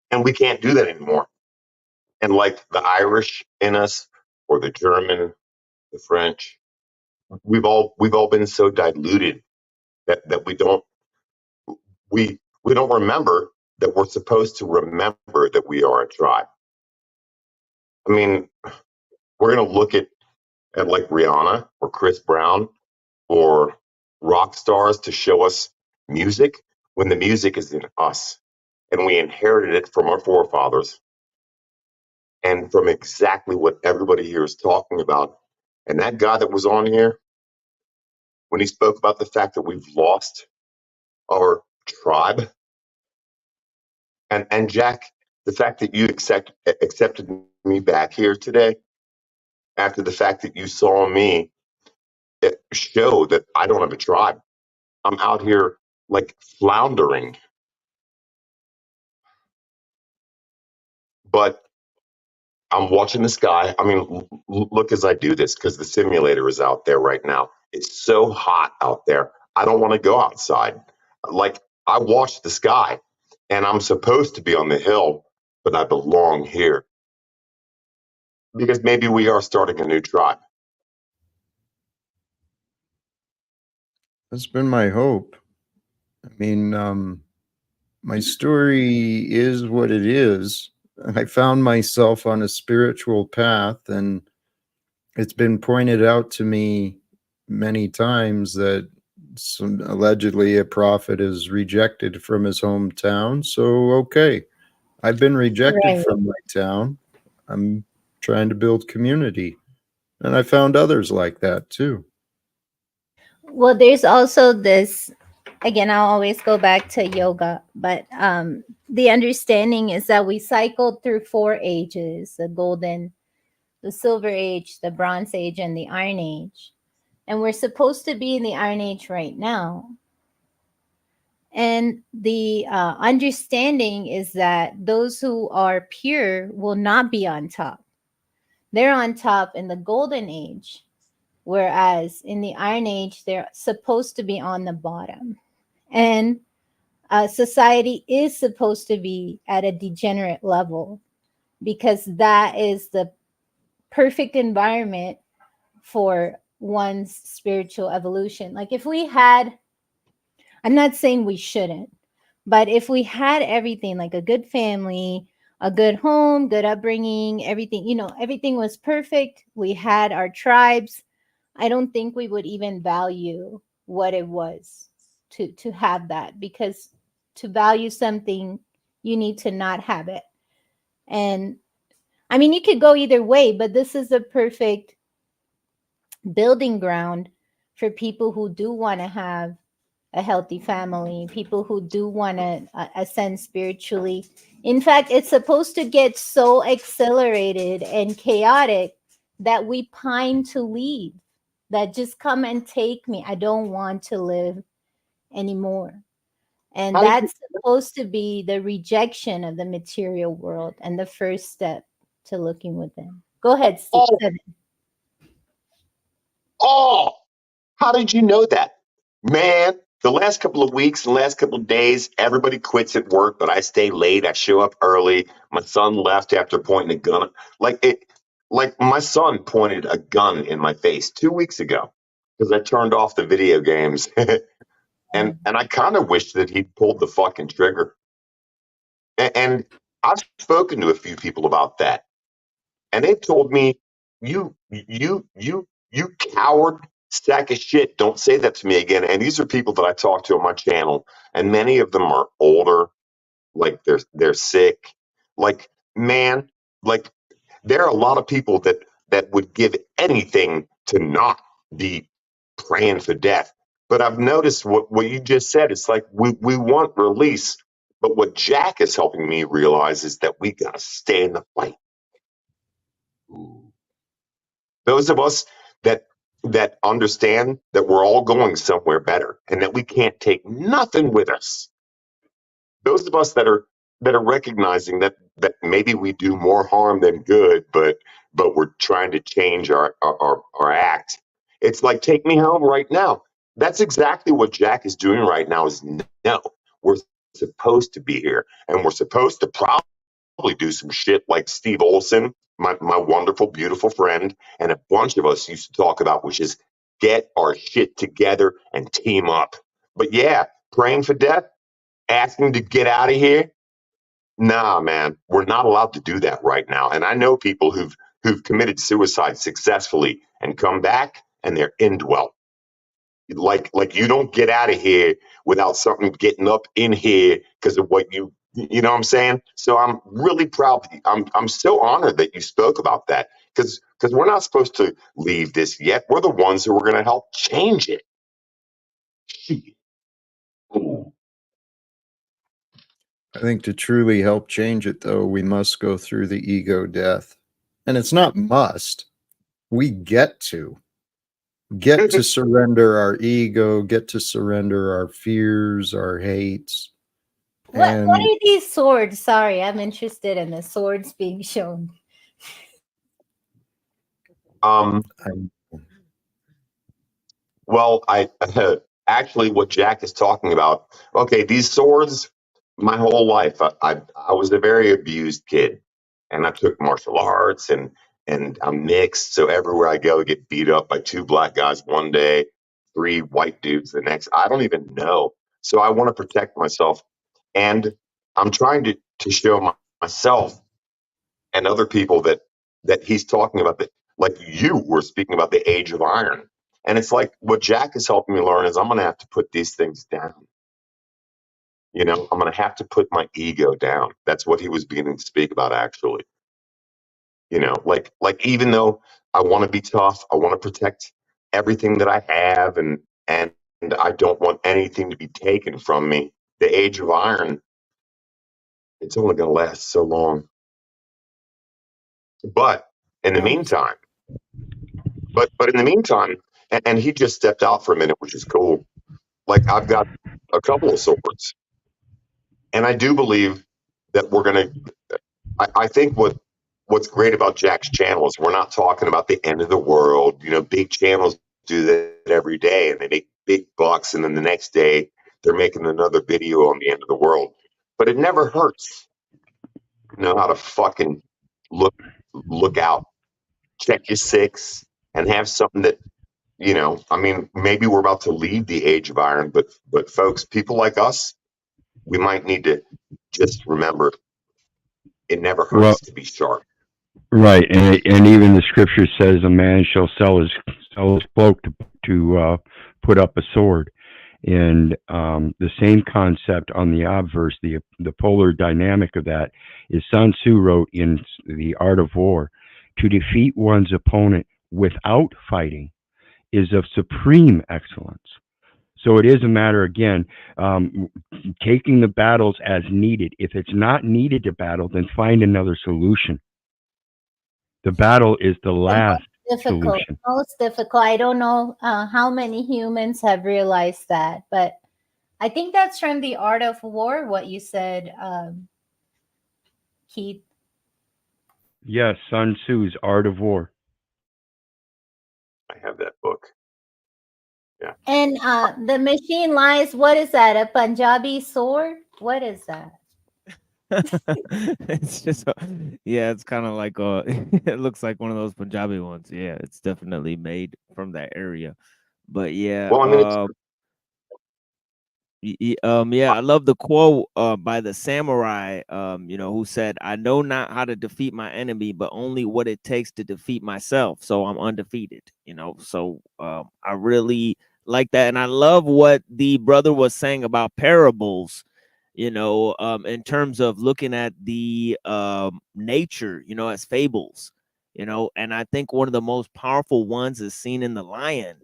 And we can't do that anymore. And like the Irish in us, or the German, the French, we've all been so diluted that we don't remember that we're supposed to remember that we are a tribe. I mean, we're gonna look at like Rihanna or Chris Brown or rock stars to show us music when the music is in us, and we inherited it from our forefathers and from exactly what everybody here is talking about. And that guy that was on here, when he spoke about the fact that we've lost our tribe, and Jack, the fact that you accepted me back here today, after the fact that you saw me, it showed that I don't have a tribe. I'm out here like floundering. But I'm watching the sky. I mean, look as I do this, because the simulator is out there right now. It's so hot out there. I don't want to go outside. Like, I watch the sky, and I'm supposed to be on the hill, but I belong here. Because maybe we are starting a new tribe. That's been my hope. I mean, my story is what it is. I found myself on a spiritual path, and it's been pointed out to me many times that allegedly a prophet is rejected from his hometown. So, okay, I've been rejected from my town. I'm trying to build community. And I found others like that too. Well, there's also this, again, I'll always go back to yoga, but the understanding is that we cycled through 4 ages: the golden, the silver age, the bronze age, and the iron age. And we're supposed to be in the iron age right now. And the understanding is that those who are pure will not be on top. They're on top in the golden age, whereas in the Iron Age, they're supposed to be on the bottom. And society is supposed to be at a degenerate level because that is the perfect environment for one's spiritual evolution. Like if we had, I'm not saying we shouldn't, but if we had everything, like a good family, a good home, good upbringing, everything, you know, everything was perfect. We had our tribes. I don't think we would even value what it was to have that, because to value something, you need to not have it. And I mean, you could go either way, but this is a perfect building ground for people who do want to have a healthy family, people who do want to ascend spiritually. In fact, it's supposed to get so accelerated and chaotic that we pine to leave, that just come and take me. I don't want to live anymore. And that's supposed to be the rejection of the material world and the first step to looking within. Go ahead, Steve. Oh, how did you know that? Man, the last couple of weeks, the last couple of days, everybody quits at work, but I stay late. I show up early. My son left after pointing a gun. Like my son pointed a gun in my face 2 weeks ago because I turned off the video games. And I kind of wish that he'd pulled the fucking trigger. And I've spoken to a few people about that. And they've told me, you coward sack of shit, don't say that to me again. And these are people that I talk to on my channel, and many of them are older, like they're sick. Like, man, like there are a lot of people that would give anything to not be praying for death. But I've noticed what you just said. It's like we want release, but what Jack is helping me realize is that we gotta stay in the fight. Those of us that understand that we're all going somewhere better and that we can't take nothing with us. Those of us that are recognizing that maybe we do more harm than good, but we're trying to change our act. It's like, take me home right now. That's exactly what Jack is doing right now. Is no, we're supposed to be here, and we're supposed to probably do some shit like Steve Olson, my wonderful, beautiful friend, and a bunch of us used to talk about, which is get our shit together and team up. But yeah, praying for death, asking to get out of here. Nah, man, we're not allowed to do that right now. And I know people who've committed suicide successfully and come back and they're indwelt. Like you don't get out of here without something getting up in here because of what you know what I'm saying? So I'm really proud. I'm so honored that you spoke about that, because we're not supposed to leave this yet. We're the ones who are going to help change it. Ooh. I think to truly help change it, though, we must go through the ego death. And it's not must. We get to surrender our ego, get to surrender our fears, our hates. What are these swords? Sorry, I'm interested in the swords being shown. Well, I actually what Jack is talking about. Okay, these swords. My whole life, I was a very abused kid, and I took martial arts, and I'm mixed. So everywhere I go, I get beat up by 2 black guys one day, 3 white dudes the next. I don't even know. So I want to protect myself, and I'm trying to show myself and other people that he's talking about, that like you were speaking about the age of iron. And it's like what Jack is helping me learn is I'm going to have to put these things down. You know, I'm going to have to put my ego down. That's what he was beginning to speak about, actually. You know, like even though I want to be tough, I want to protect everything that I have, and I don't want anything to be taken from me. The age of iron, it's only going to last so long. But in the meantime, and he just stepped out for a minute, which is cool. Like I've got a couple of swords, and I do believe that we're going to. I think what what's great about Jack's channel is we're not talking about the end of the world. You know, big channels do that every day and they make big bucks, and then the next day they're making another video on the end of the world. But it never hurts to know how to fucking look out, check your six, and have something that, you know, I mean, maybe we're about to leave the age of iron, but folks, people like us, we might need to just remember it never hurts Well, to be sharp. right, and even the scripture says a man shall sell his cloak to put up a sword. And the same concept on the obverse, the polar dynamic of that, is Sun Tzu wrote in The Art of War, to defeat one's opponent without fighting is of supreme excellence. So it is a matter, again, taking the battles as needed. If it's not needed to battle, then find another solution. The battle is the last solution. Most difficult. I don't know how many humans have realized that, but I think that's from The Art of War, what you said, Keith. Yes, Sun Tzu's Art of War. I have that book. Yeah. And the machine lies, what is that? A Punjabi sword? What is that? It's just yeah, it's kind of like it looks like one of those Punjabi ones. Yeah, it's definitely made from that area. But yeah, Well, I mean, yeah, I love the quote by the samurai, you know, who said, "I know not how to defeat my enemy, but only what it takes to defeat myself. So I'm undefeated." You know, so I really like that, and I love what the brother was saying about parables. You know, in terms of looking at the nature, you know, as fables. You know, and I think one of the most powerful ones is seen in the lion.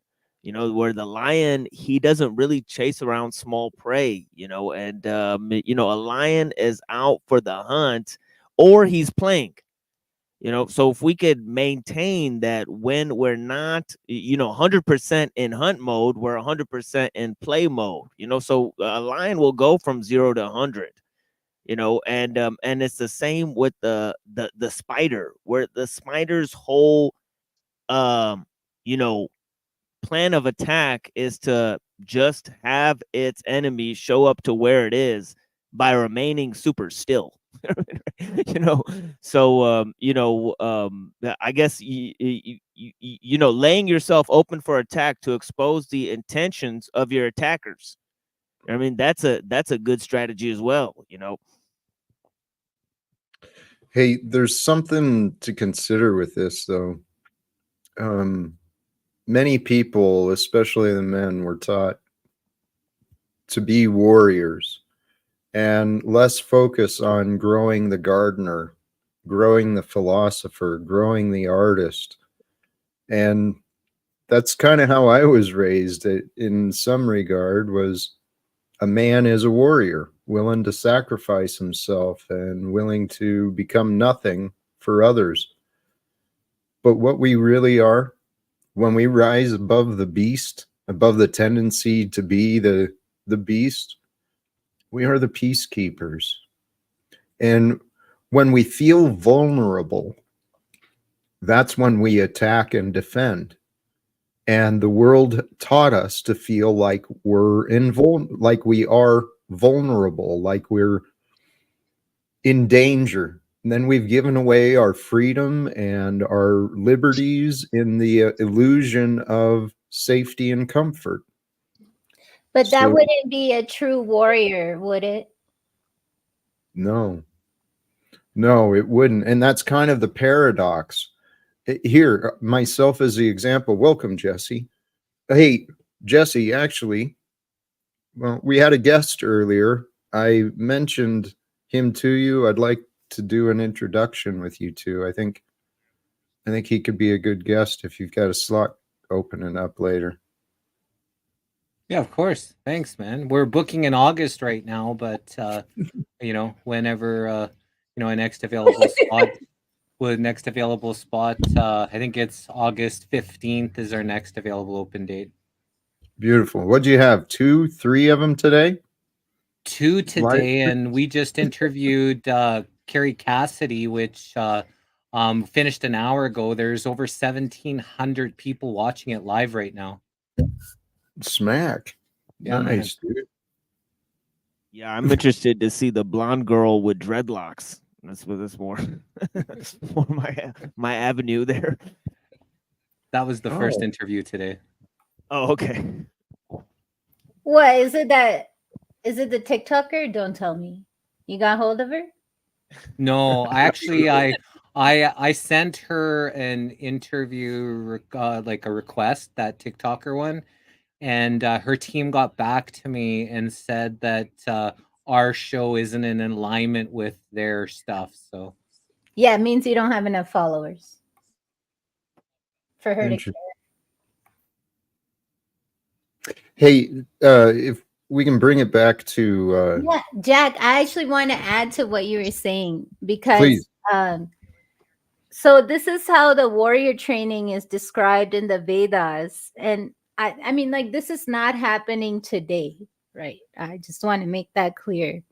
You know, where the lion, he doesn't really chase around small prey, you know, and, you know, a lion is out for the hunt or he's playing, you know. So if we could maintain that when we're not, you know, 100% in hunt mode, we're 100% in play mode, you know, so a lion will go from 0 to 100. You know, and it's the same with the spider, where the spider's whole, you know, plan of attack is to just have its enemy show up to where it is by remaining super still. You know, so you know, I guess you know, laying yourself open for attack to expose the intentions of your attackers. I mean, that's a good strategy as well, you know. Hey, there's something to consider with this, though. Many people, especially the men, were taught to be warriors and less focus on growing the gardener, growing the philosopher, growing the artist. And that's kind of how I was raised. In some regard, was a man is a warrior, willing to sacrifice himself and willing to become nothing for others. But what we really are, when we rise above the beast, above the tendency to be the beast, we are the peacekeepers. And when we feel vulnerable, that's when we attack and defend. And the world taught us to feel like like we are vulnerable, like we're in danger. And then we've given away our freedom and our liberties in the illusion of safety and comfort. But that wouldn't be a true warrior, would it? No, it wouldn't. And that's kind of the paradox. Here, myself as the example. Welcome, Jesse. Hey, Jesse, actually, well, we had a guest earlier. I mentioned him to you. I'd like to do an introduction with you two. I think he could be a good guest if you've got a slot opening up later. Yeah, of course. Thanks, man. We're booking in August right now, but you know, whenever you know, a next available spot. I think it's August 15th is our next available open date. Beautiful. What'd you have? 2, 3 of them today? 2 today, and we just interviewed Carrie Cassidy, which Finished an hour ago. There's over 1,700 people watching it live right now. Smack. Yeah, Nice, dude. Yeah, I'm interested to see the blonde girl with dreadlocks. That's more, more my avenue there. That was the first Oh. interview today. Oh, okay. What is it that? Is it the TikToker? Don't tell me. You got hold of her? No, I sent her an interview, like a request, that TikToker one, and her team got back to me and said that our show isn't in alignment with their stuff. So Yeah, it means you don't have enough followers for her to care. Hey, if we can bring it back to Yeah, Jack, I actually want to add to what you were saying because please. So this is how the warrior training is described in the Vedas. And I mean, like, this is not happening today, right? I just want to make that clear.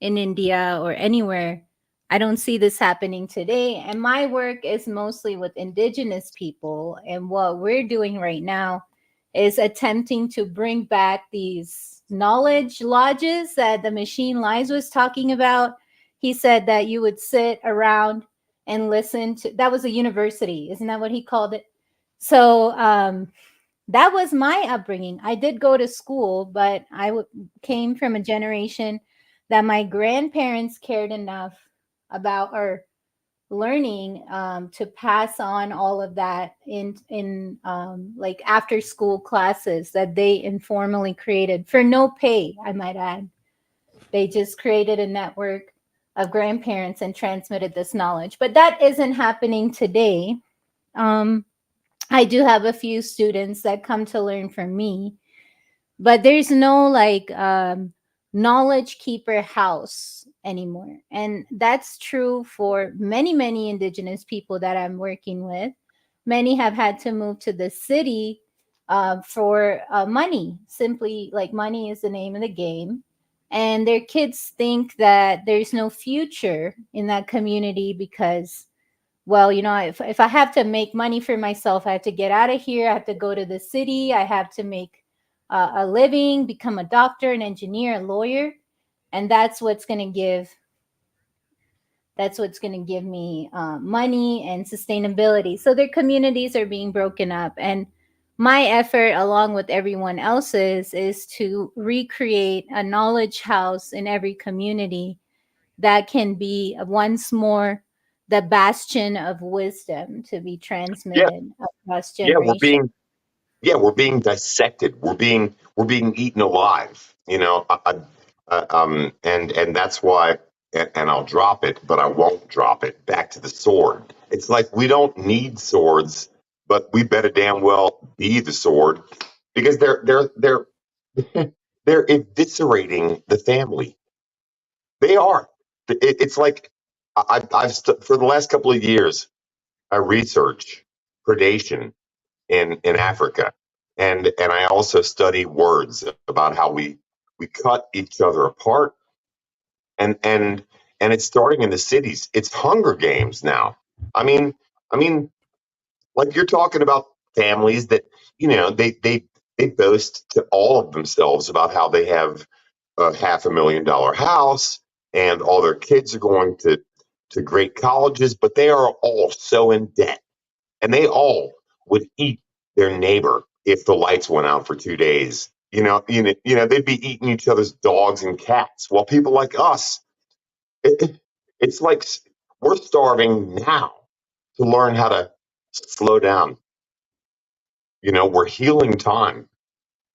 In India or anywhere, I don't see this happening today. And my work is mostly with indigenous people. And what we're doing right now is attempting to bring back these knowledge lodges that the Machine Lies was talking about. He said that you would sit around and listen to, that was a university, isn't that what he called it? So that was my upbringing. I did go to school, but I came from a generation that my grandparents cared enough about our learning to pass on all of that in like after school classes that they informally created for no pay, I might add. They just created a network of grandparents and transmitted this knowledge. But that isn't happening today. I do have a few students that come to learn from me, but there's no like knowledge keeper house anymore. And that's true for many indigenous people that I'm working with. Many have had to move to the city for money. Simply, like, money is the name of the game. And their kids think that there's no future in that community because, well, you know, if I have to make money for myself, I have to get out of here. I have to go to the city. I have to make a living, become a doctor, an engineer, a lawyer, and that's what's going to give me money and sustainability. So their communities are being broken up, and my effort, along with everyone else's, is to recreate a knowledge house in every community that can be once more the bastion of wisdom to be transmitted across Yeah, generations. we're being dissected. We're being eaten alive. You know, and that's why. And I'll drop it, but I won't drop it. Back to the sword. It's like we don't need swords, but we better damn well be the sword because they're they're eviscerating the family. They are. It's like for the last couple of years, I research predation in Africa, and I also study words about how we cut each other apart, and it's starting in the cities. It's Hunger Games now. I mean, I mean, like you're talking about families that they boast to all of themselves about how they have a $500,000 house and all their kids are going to great colleges, but they are all so in debt, and they all would eat their neighbor if the lights went out for 2 days. They'd be eating each other's dogs and cats. While people like us, it's like we're starving now to learn how to slow down. We're healing time.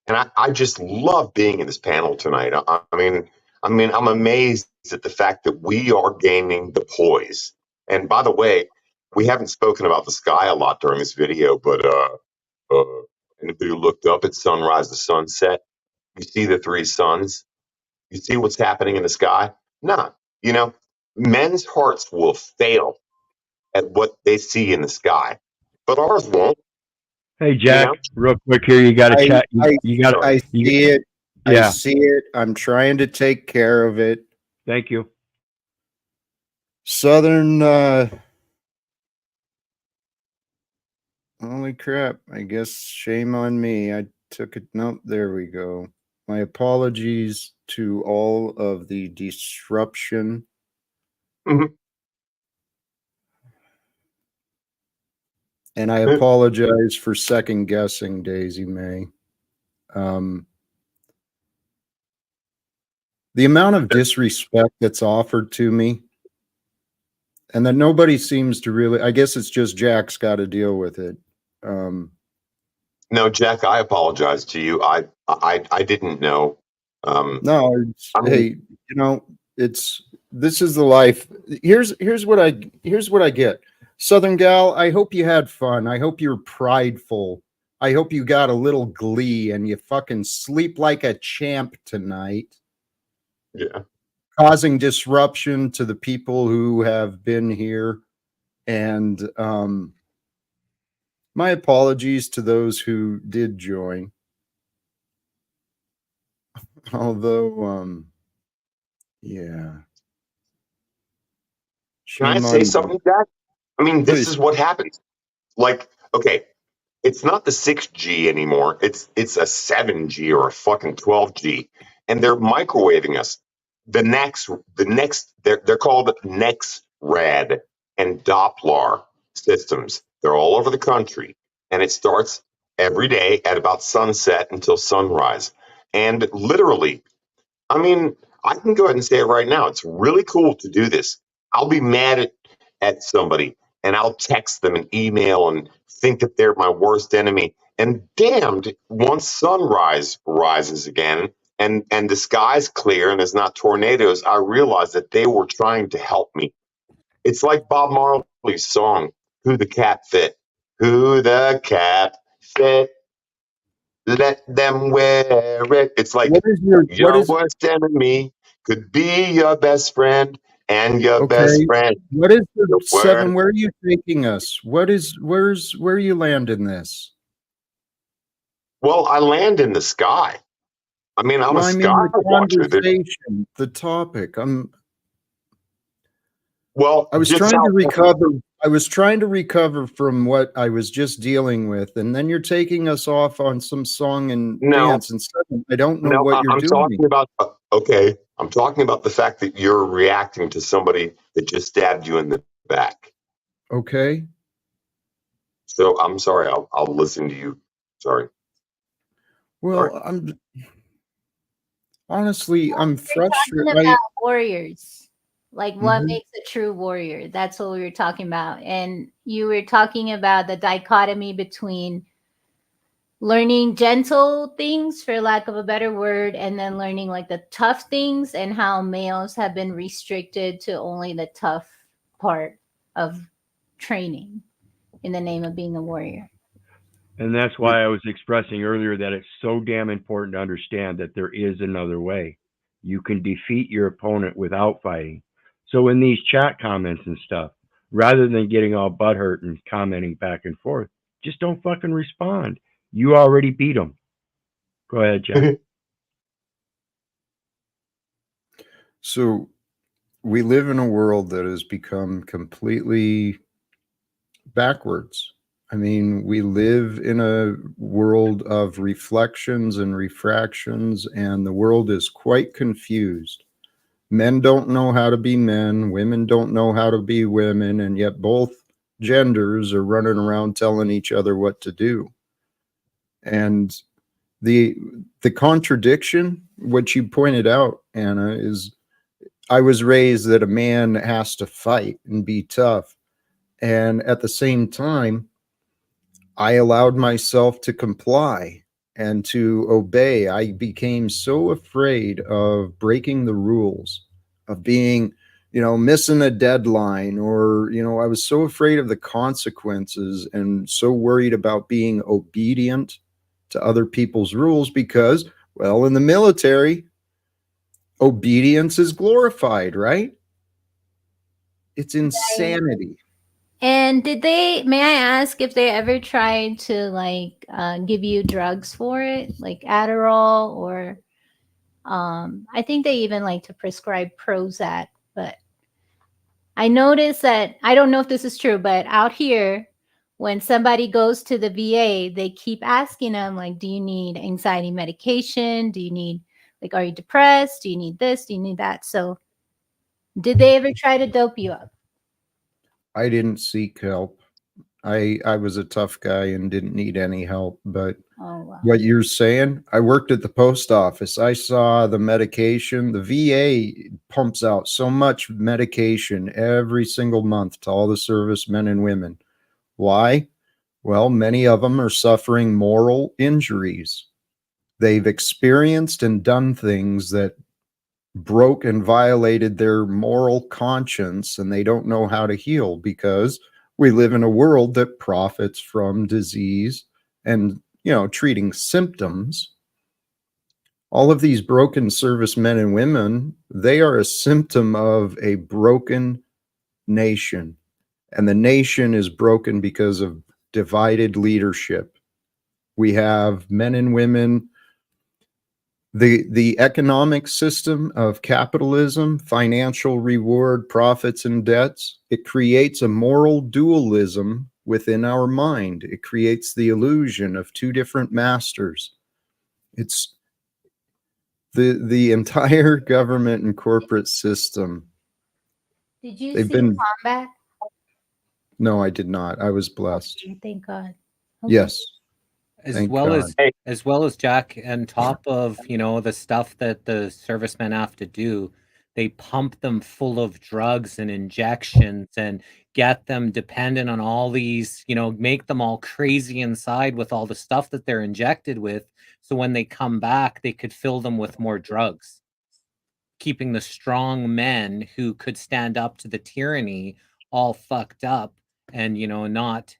And I just love being in this panel tonight. I'm amazed at the fact that we are gaining the poise. And by the way, we haven't spoken about the sky a lot during this video, but anybody who looked up at sunrise to sunset, you see the three suns, you see what's happening in the sky? Nah, men's hearts will fail at what they see in the sky, but ours won't. Hey, Jack, real quick here, you got to chat. You got I see it. Yeah. I see it. I'm trying to take care of it. Thank you. Southern Holy crap. I guess shame on me. I took it. Nope, there we go. My apologies to all of the disruption. Mhm. And I apologize for second guessing Daisy May. The amount of disrespect that's offered to me, and that nobody seems to really, I guess it's just Jack's got to deal with it. No, Jack, I apologize to you. I didn't know. No, I mean, hey, you know, this is the life. Here's what I get. Southern gal, I hope you had fun. I hope you're prideful. I hope you got a little glee and you fucking sleep like a champ tonight, yeah. causing disruption to the people who have been here. And my apologies to those who did join. Although, yeah. Can I Shame say on something, Jack? I mean, this Please. is what happens. Like, okay, it's not the 6G anymore. It's a 7G or a fucking 12G, and they're microwaving us. The next, they're called NexRad and Doppler systems. They're all over the country, and it starts every day at about sunset until sunrise. And literally, I mean, I can go ahead and say it right now. It's really cool to do this. I'll be mad at somebody and I'll text them an email and think that they're my worst enemy. And damned, once sunrise rises again and the sky's clear and there's not tornadoes, I realize that they were trying to help me. It's like Bob Marley's song, Who the Cat Fit. Who the cat fit. Let them wear it. It's like what is your worst enemy could be your best friend, and your best okay? friend. What is the The seven? word. Where are you taking us? Where are you landing this? Well, I land in the sky. I mean, I'm No, a I mean sky the watcher. conversation, the topic. Well, I was just trying how to recover. I was trying to recover from what I was just dealing with, and then you're taking us off on some song and no, dance. And seven, I don't know no. what you're I'm doing. talking about. Okay, I'm talking about the fact that you're reacting to somebody that just stabbed you in the back. Okay. So I'm sorry. I'll listen to you. Sorry. Well, Sorry. I'm honestly, I'm We're frustrated. talking about warriors, like what Mhm. makes a true warrior. That's what we were talking about. And you were talking about the dichotomy between learning gentle things, for lack of a better word, and then learning like the tough things, and how males have been restricted to only the tough part of training in the name of being a warrior. And that's why I was expressing earlier that it's so damn important to understand that there is another way. You can defeat your opponent without fighting. So in these chat comments and stuff, rather than getting all butthurt and commenting back and forth, just don't fucking respond. You already beat them. Go ahead, Jack. So we live in a world that has become completely backwards. I mean, we live in a world of reflections and refractions, and the world is quite confused. Men don't know how to be men, women don't know how to be women, and yet both genders are running around telling each other what to do. And the contradiction, what you pointed out, Anna, is I was raised that a man has to fight and be tough. And at the same time, I allowed myself to comply and to obey. I became so afraid of breaking the rules, of being, missing a deadline, or, I was so afraid of the consequences and so worried about being obedient to other people's rules because, well, in the military, obedience is glorified, right? It's insanity. And may I ask if they ever tried to like give you drugs for it, like Adderall, or I think they even like to prescribe Prozac. But I noticed that, I don't know if this is true, but out here, when somebody goes to the VA, they keep asking them, like, do you need anxiety medication? Do you need, like, are you depressed? Do you need this? Do you need that? So did they ever try to dope you up? I didn't seek help. I was a tough guy and didn't need any help. But Oh, wow. what you're saying, I worked at the post office. I saw the medication. The VA pumps out so much medication every single month to all the servicemen and women. Why? Well, many of them are suffering moral injuries. They've experienced and done things that broke and violated their moral conscience, and they don't know how to heal because we live in a world that profits from disease and, treating symptoms. All of these broken servicemen and women, they are a symptom of a broken nation. And the nation is broken because of divided leadership. We have men and women. The economic system of capitalism, financial reward, profits and debts, it creates a moral dualism within our mind. It creates the illusion of two different masters. It's the entire government and corporate system. Did you They've see been combat? No, I did not. I was blessed. Okay, thank God. Okay. Yes. as Thank well God. as well as Jack, on top of the stuff that the servicemen have to do, they pump them full of drugs and injections and get them dependent on all these, make them all crazy inside with all the stuff that they're injected with, so when they come back they could fill them with more drugs, keeping the strong men who could stand up to the tyranny all fucked up, and not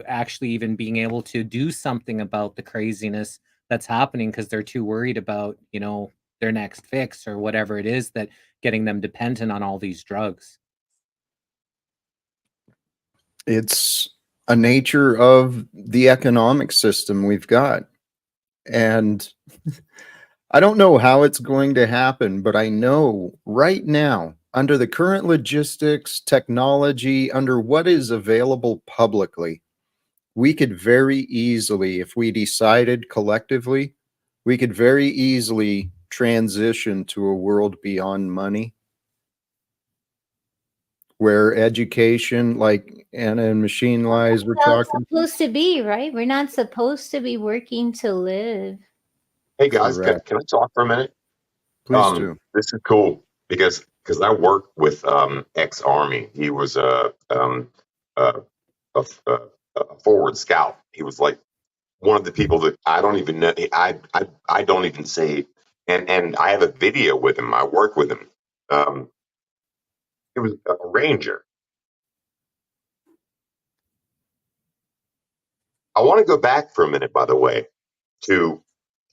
actually even being able to do something about the craziness that's happening because they're too worried about their next fix or whatever it is that getting them dependent on all these drugs. It's a nature of the economic system we've got. And I don't know how it's going to happen, but I know right now, under the current logistics, technology, under what is available publicly, we could very easily, if we decided collectively, we could very easily transition to a world beyond money, where education, like Anna and Machine Lies were That's talking. supposed to be, right? We're not supposed to be working to live. Hey guys, Correct. can I talk for a minute? Please do. This is cool because I worked with ex-army. He was a forward scout. He was like one of the people that I don't even know. I don't even say. And I have a video with him. I work with him. He was a ranger. I want to go back for a minute, by the way, to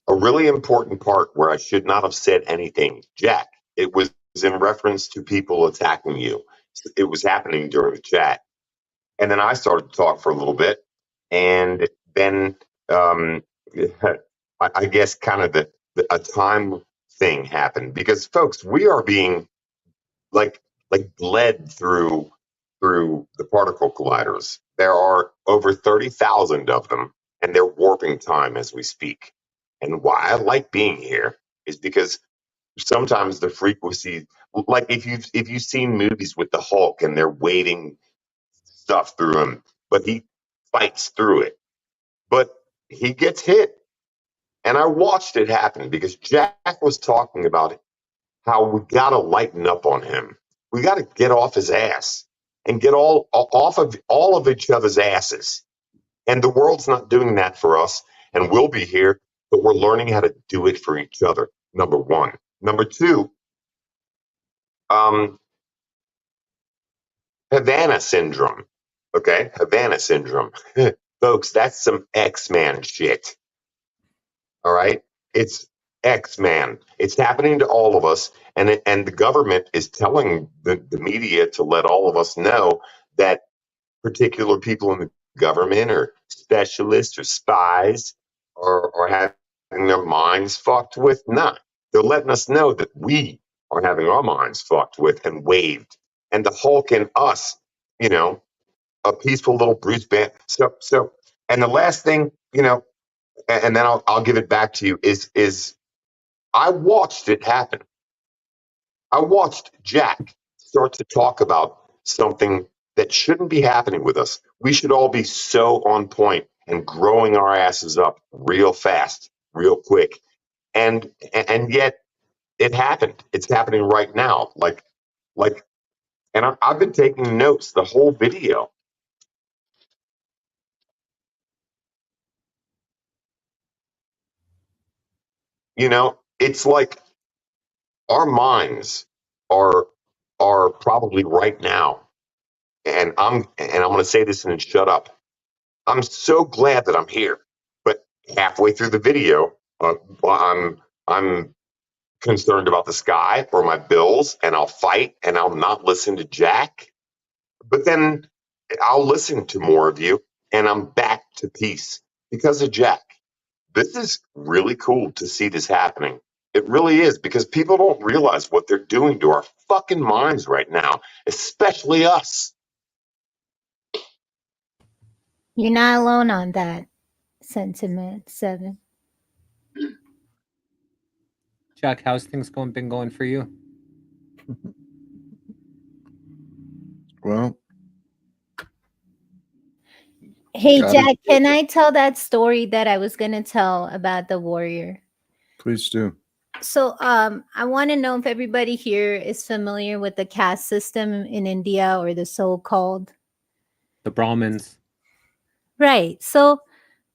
a really important part where I should not have said anything. Jack, it was in reference to people attacking you. It was happening during the chat. And then I started to talk for a little bit. And then I guess kind of a time thing happened because, folks, we are being like led through the particle colliders. There are over 30,000 of them, and they're warping time as we speak. And why I like being here is because sometimes the frequency, like if you've seen movies with the Hulk and they're waving stuff through him, but he fights through it, but he gets hit. And I watched it happen because Jack was talking about how we got to lighten up on him. We got to get off his ass and get off of all of each other's asses. And the world's not doing that for us. And we'll be here, but we're learning how to do it for each other. Number one. Number two, Havana syndrome. Okay, Havana syndrome. Folks, that's some X-Man shit. All right? It's X-Man. It's happening to all of us. And the government is telling the media to let all of us know that particular people in the government or specialists or spies are having their minds fucked with. Nah, they're letting us know that we are having our minds fucked with and waved. And the Hulk and us, a peaceful little Bruce band. So, and the last thing, and then I'll give it back to you is I watched it happen. I watched Jack start to talk about something that shouldn't be happening with us. We should all be so on point and growing our asses up real fast, real quick. And yet it happened. It's happening right now. And I've been taking notes the whole video. It's like our minds are probably right now. And I'm going to say this and then shut up. I'm so glad that I'm here. But halfway through the video, I'm concerned about the sky or my bills, and I'll fight and I'll not listen to Jack. But then I'll listen to more of you, and I'm back to peace because of Jack. This is really cool to see this happening. It really is, because people don't realize what they're doing to our fucking minds right now, especially us. You're not alone on that sentiment, Seven. Jack, how's things been going for you? Well, Hey, Got it. Jack, can I tell that story that I was going to tell about the warrior? please do. So I want to know if everybody here is familiar with the caste system in India, or the so-called. The Brahmins. Right. So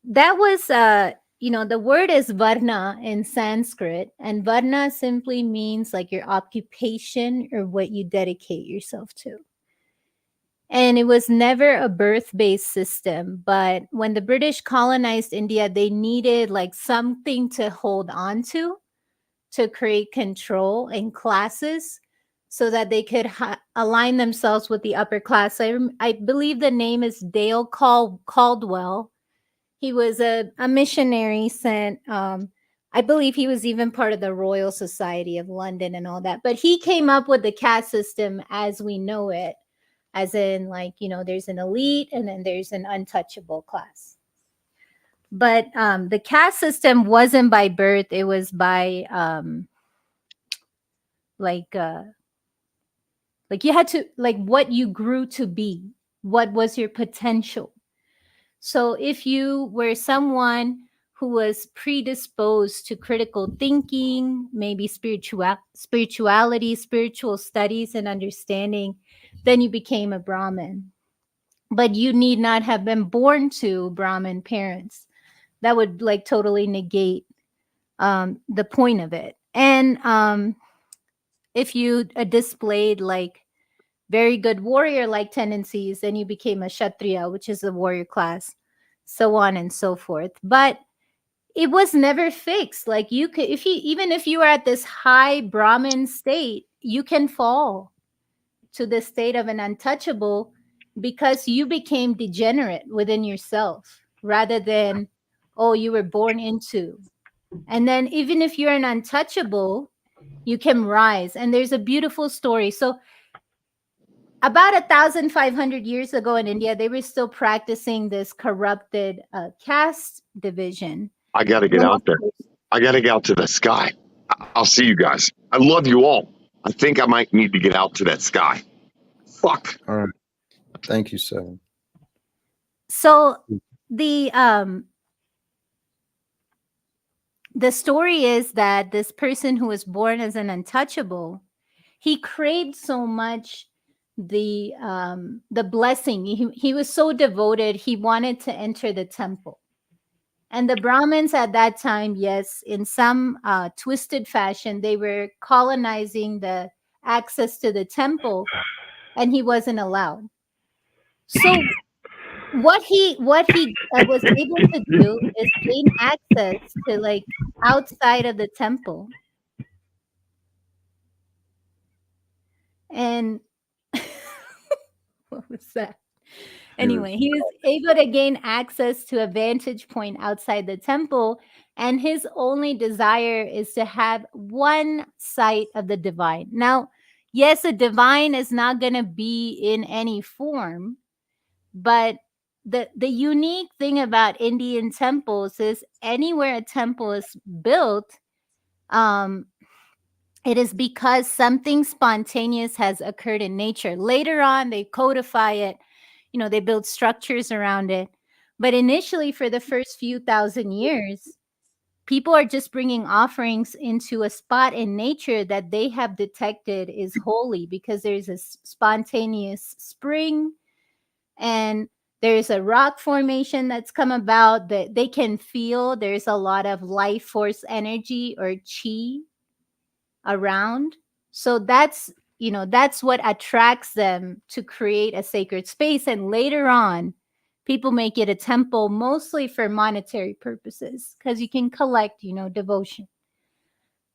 that was, the word is varna in Sanskrit, and varna simply means like your occupation or what you dedicate yourself to. And it was never a birth-based system, but when the British colonized India, they needed like something to hold on to create control in classes so that they could align themselves with the upper class. I believe the name is Dale Caldwell. He was a missionary sent, I believe he was even part of the Royal Society of London and all that. But he came up with the caste system as we know it, as in there's an elite and then there's an untouchable class. But the caste system wasn't by birth. It was by you had to what you grew to be, what was your potential. So if you were someone who was predisposed to critical thinking, maybe spirituality, spiritual studies and understanding, then you became a Brahmin. But you need not have been born to Brahmin parents. That would totally negate the point of it. And if you displayed very good warrior-like tendencies, then you became a Kshatriya, which is the warrior class, so on and so forth. But it was never fixed. You could, even if you are at this high Brahmin state, you can fall to the state of an untouchable because you became degenerate within yourself rather than, you were born into. And then even if you're an untouchable, you can rise. And there's a beautiful story. So about 1,500 years ago in India, they were still practicing this corrupted caste division. I got to get out there. I got to get out to the sky. I'll see you guys. I love you all. I think I might need to get out to that sky. Fuck. All right. Thank you, Seven. So the story is that this person who was born as an untouchable, he craved so much the blessing. He was so devoted. He wanted to enter the temple. And the Brahmins at that time, yes, in some twisted fashion, they were colonizing the access to the temple, and he wasn't allowed. So what he was able to do is gain access to outside of the temple. And what was that? Anyway, he was able to gain access to a vantage point outside the temple, and his only desire is to have one sight of the divine. Now, yes, the divine is not going to be in any form, But the unique thing about Indian temples is anywhere a temple is built, um, it is because something spontaneous has occurred in nature. Later on, they codify it, they build structures around it. But initially, for the first few thousand years, people are just bringing offerings into a spot in nature that they have detected is holy, because there's a spontaneous spring, and there's a rock formation that's come about that they can feel. There's a lot of life force energy or chi around. So that's what attracts them to create a sacred space. And later on, people make it a temple mostly for monetary purposes, because you can collect, devotion.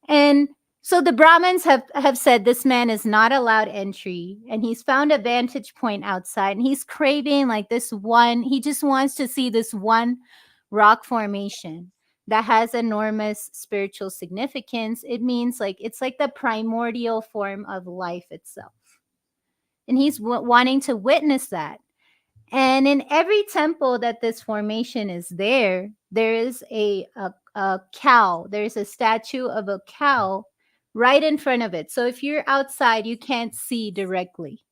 And so the Brahmins have said this man is not allowed entry, and he's found a vantage point outside, and he's craving like this one. He just wants to see this one rock formation that has enormous spiritual significance. It means like it's like the primordial form of life itself. And he's wanting to witness that. And in every temple that this formation is there is a cow. There's a statue of a cow right in front of it. So if you're outside, you can't see directly,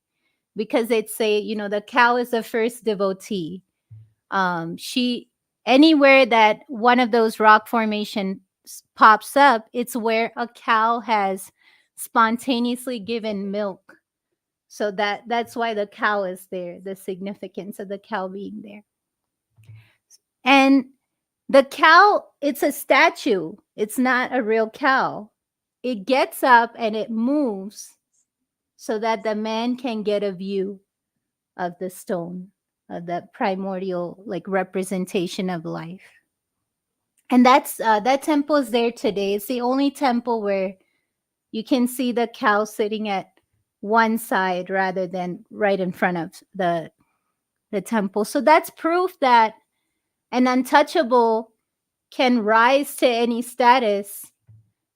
because they'd say, the cow is the first devotee. She Anywhere that one of those rock formations pops up, it's where a cow has spontaneously given milk. So that's why the cow is there, the significance of the cow being there. And the cow, it's a statue. It's not a real cow. It gets up and it moves so that the man can get a view of the stone, of the primordial like representation of life. And that temple is there today. It's the only temple where you can see the cow sitting at one side rather than right in front of the temple. So that's proof that an untouchable can rise to any status,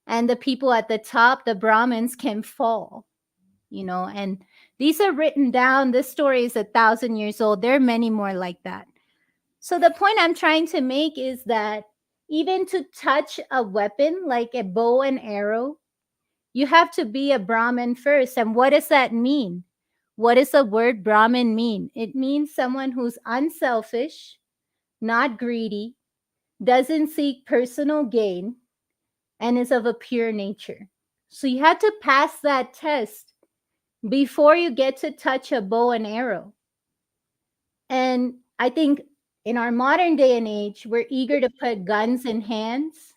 and the people at the top, the Brahmins, can fall, and these are written down. This story is 1,000 years old. There are many more like that. So the point I'm trying to make is that even to touch a weapon like a bow and arrow, you have to be a Brahmin first. And what does that mean? What does the word Brahmin mean? It means someone who's unselfish, not greedy, doesn't seek personal gain, and is of a pure nature. So you have to pass that test before you get to touch a bow and arrow. And I think in our modern day and age, we're eager to put guns in hands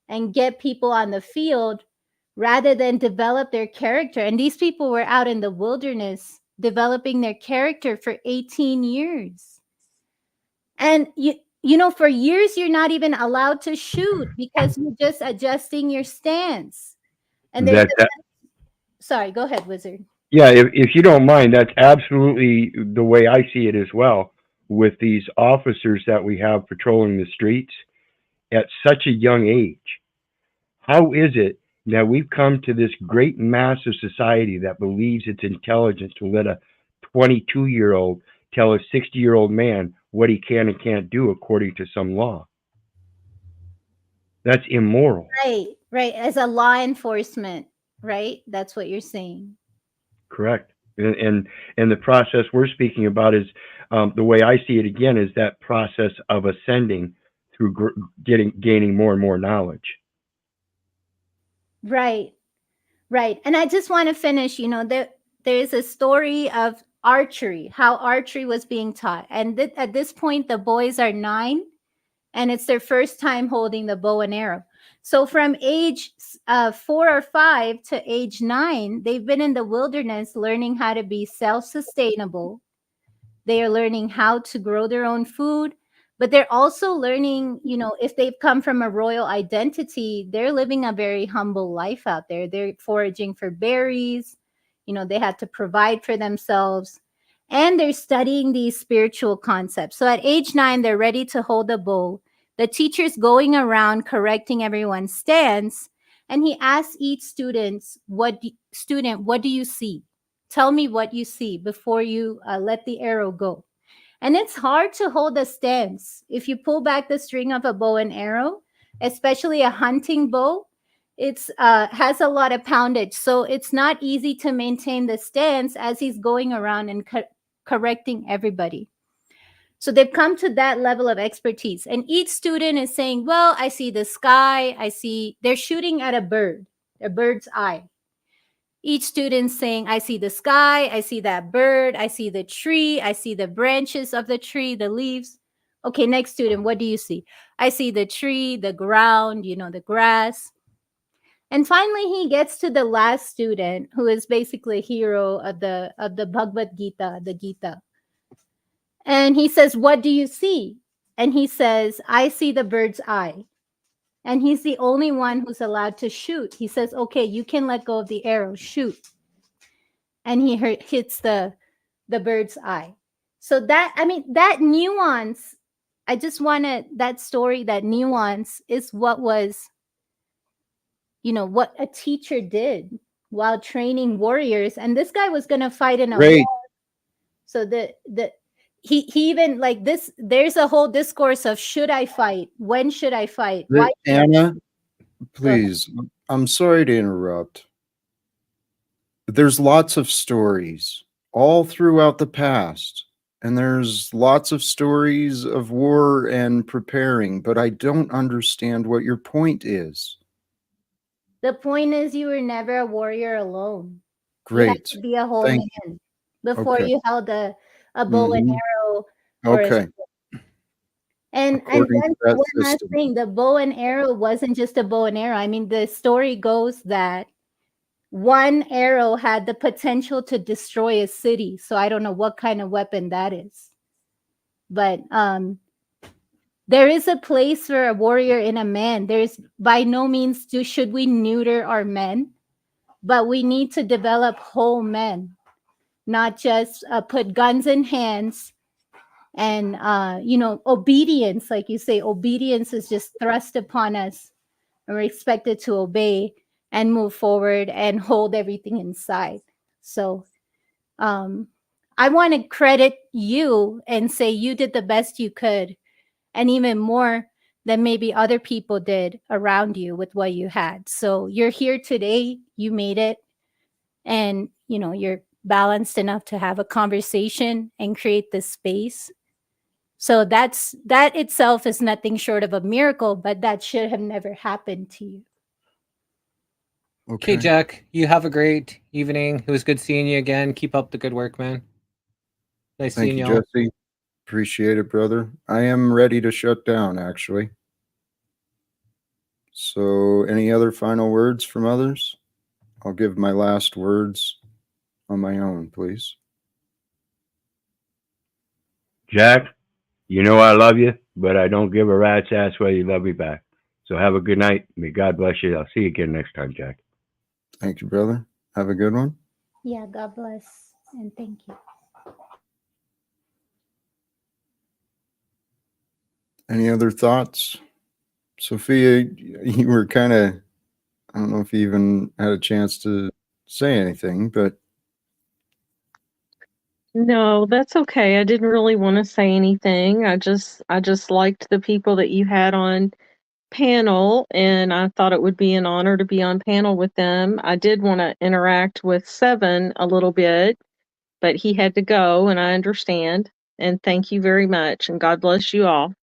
and get people on the field rather than develop their character. And these people were out in the wilderness developing their character for 18 years. And for years, you're not even allowed to shoot because you're just adjusting your stance. And sorry, go ahead, Wizard. Yeah, if you don't mind, that's absolutely the way I see it as well, with these officers that we have patrolling the streets at such a young age. How is it that we've come to this great mass of society that believes it's intelligence to let a 22-year-old tell a 60-year-old man what he can and can't do according to some law? That's immoral. Right. As a law enforcement, right? That's what you're saying. Correct. And the process we're speaking about is, the way I see it again, is that process of ascending through gaining more and more knowledge. Right. And I just want to finish, there is a story of archery, how archery was being taught. And at this point, the boys are 9, and it's their first time holding the bow and arrow. So from age 4 or 5 to age 9, they've been in the wilderness learning how to be self-sustainable. They are learning how to grow their own food, but they're also learning, if they've come from a royal identity, they're living a very humble life out there. They're foraging for berries, they have to provide for themselves, and they're studying these spiritual concepts. So at age 9, they're ready to hold a bow. The teacher's going around correcting everyone's stance, and he asks each student, what do you see? Tell me what you see before you let the arrow go. And it's hard to hold a stance. If you pull back the string of a bow and arrow, especially a hunting bow, it's has a lot of poundage. So it's not easy to maintain the stance as he's going around and correcting everybody. So they've come to that level of expertise. And each student is saying, well, I see the sky. They're shooting at a bird's eye. Each student saying, I see the sky, I see that bird, I see the tree, I see the branches of the tree, the leaves. Okay, next student, what do you see? I see the tree, the ground, the grass. And finally, he gets to the last student, who is basically a hero of the Bhagavad Gita, the Gita. And he says, what do you see? And he says, I see the bird's eye. And he's the only one who's allowed to shoot. He says, okay, you can let go of the arrow, shoot. And he hits the bird's eye. So that nuance, I just wanted that story, that nuance is what was, what a teacher did while training warriors. And this guy was going to fight in a war. So he even like this, there's a whole discourse of, should I fight? When should I fight? Why? Anna, please, I'm sorry to interrupt. There's lots of stories all throughout the past, and there's lots of stories of war and preparing, but I don't understand what your point is. The point is, you were never a warrior alone. Great. You had to be a whole Thank man before you held a bow and arrow. Okay. And then one last thing, the bow and arrow wasn't just a bow and arrow. I mean, the story goes that one arrow had the potential to destroy a city. So I don't know what kind of weapon that is. But there is a place for a warrior in a man. There's by no means should we neuter our men, but we need to develop whole men, not just put guns in hands. And, obedience, like you say, obedience is just thrust upon us, and we're expected to obey and move forward and hold everything inside. So I want to credit you and say you did the best you could, and even more than maybe other people did around you with what you had. So you're here today, you made it, and you're balanced enough to have a conversation and create this space. So that itself is nothing short of a miracle, but that should have never happened to you. Okay, Jack, you have a great evening. It was good seeing you again. Keep up the good work, man. Nice seeing you, Jesse. Appreciate it, brother. I am ready to shut down, actually. So any other final words from others? I'll give my last words on my own, please. Jack, you know I love you, but I don't give a rat's ass whether you love me back. So have a good night. May God bless you. I'll see you again next time, Jack. Thank you, brother. Have a good one. Yeah, God bless, and thank you. Any other thoughts? Sophia, you were kind of, I don't know if you even had a chance to say anything, but. No, that's okay. I didn't really want to say anything. I just liked the people that you had on panel, and I thought it would be an honor to be on panel with them. I did want to interact with Seven a little bit, but he had to go, and I understand. And thank you very much, and God bless you all.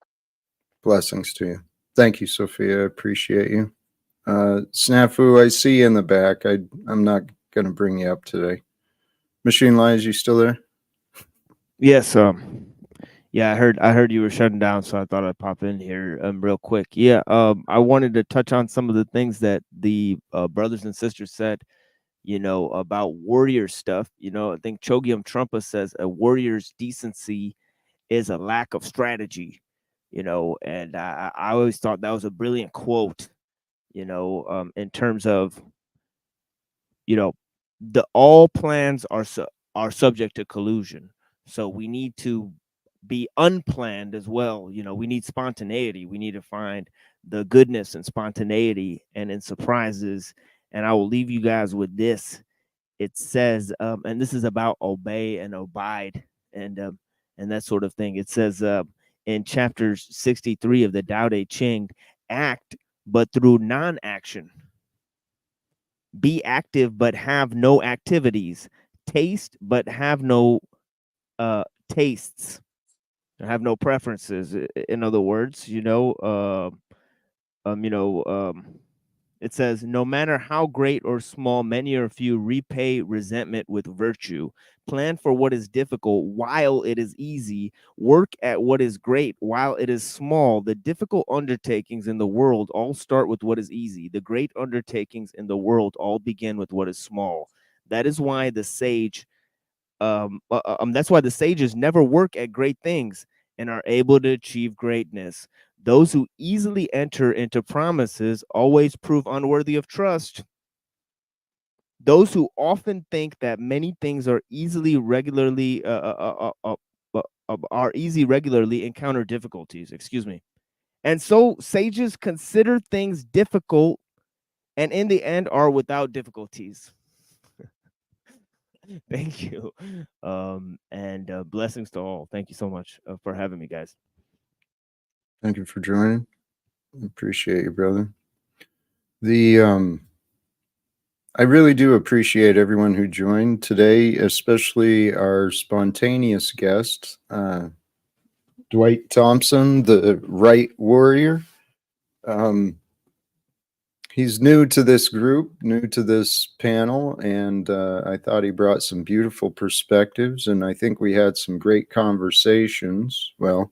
Blessings to you. Thank you, Sophia. I appreciate you. Snafu, I see you in the back. I'm not going to bring you up today. Machine Lies, you still there? Yes. Yeah, I heard you were shutting down, so I thought I'd pop in here real quick. Yeah. I wanted to touch on some of the things that the brothers and sisters said, about warrior stuff. I think Chogyam Trungpa says a warrior's decency is a lack of strategy. And I always thought that was a brilliant quote, in terms of, all plans are subject to collusion. So we need to be unplanned as well. We need spontaneity. We need to find the goodness and spontaneity and in surprises. And I will leave you guys with this. It says, and this is about obey and abide. And and that sort of thing. It says in chapter 63 of the Tao Te Ching, act but through non-action. Be active but have no activities. Taste but have no tastes. Have no preferences. In other words, it says, no matter how great or small, many or few repay resentment with virtue. Plan for what is difficult while it is easy. Work at what is great while it is small. The difficult undertakings in the world all start with what is easy. The great undertakings in the world all begin with what is small. That is why the sage, that's why the sages never work at great things and are able to achieve greatness. Those who easily enter into promises always prove unworthy of trust. Those who often think that many things are regularly encounter difficulties. Excuse me. And so sages consider things difficult and in the end are without difficulties. Thank you. And blessings to all. Thank you so much for having me, guys. Thank you for joining. Appreciate you, brother. I really do appreciate everyone who joined today, especially our spontaneous guest, Dwight Thompson, the Right Warrior. He's new to this group, new to this panel, and I thought he brought some beautiful perspectives, and I think we had some great conversations. Well,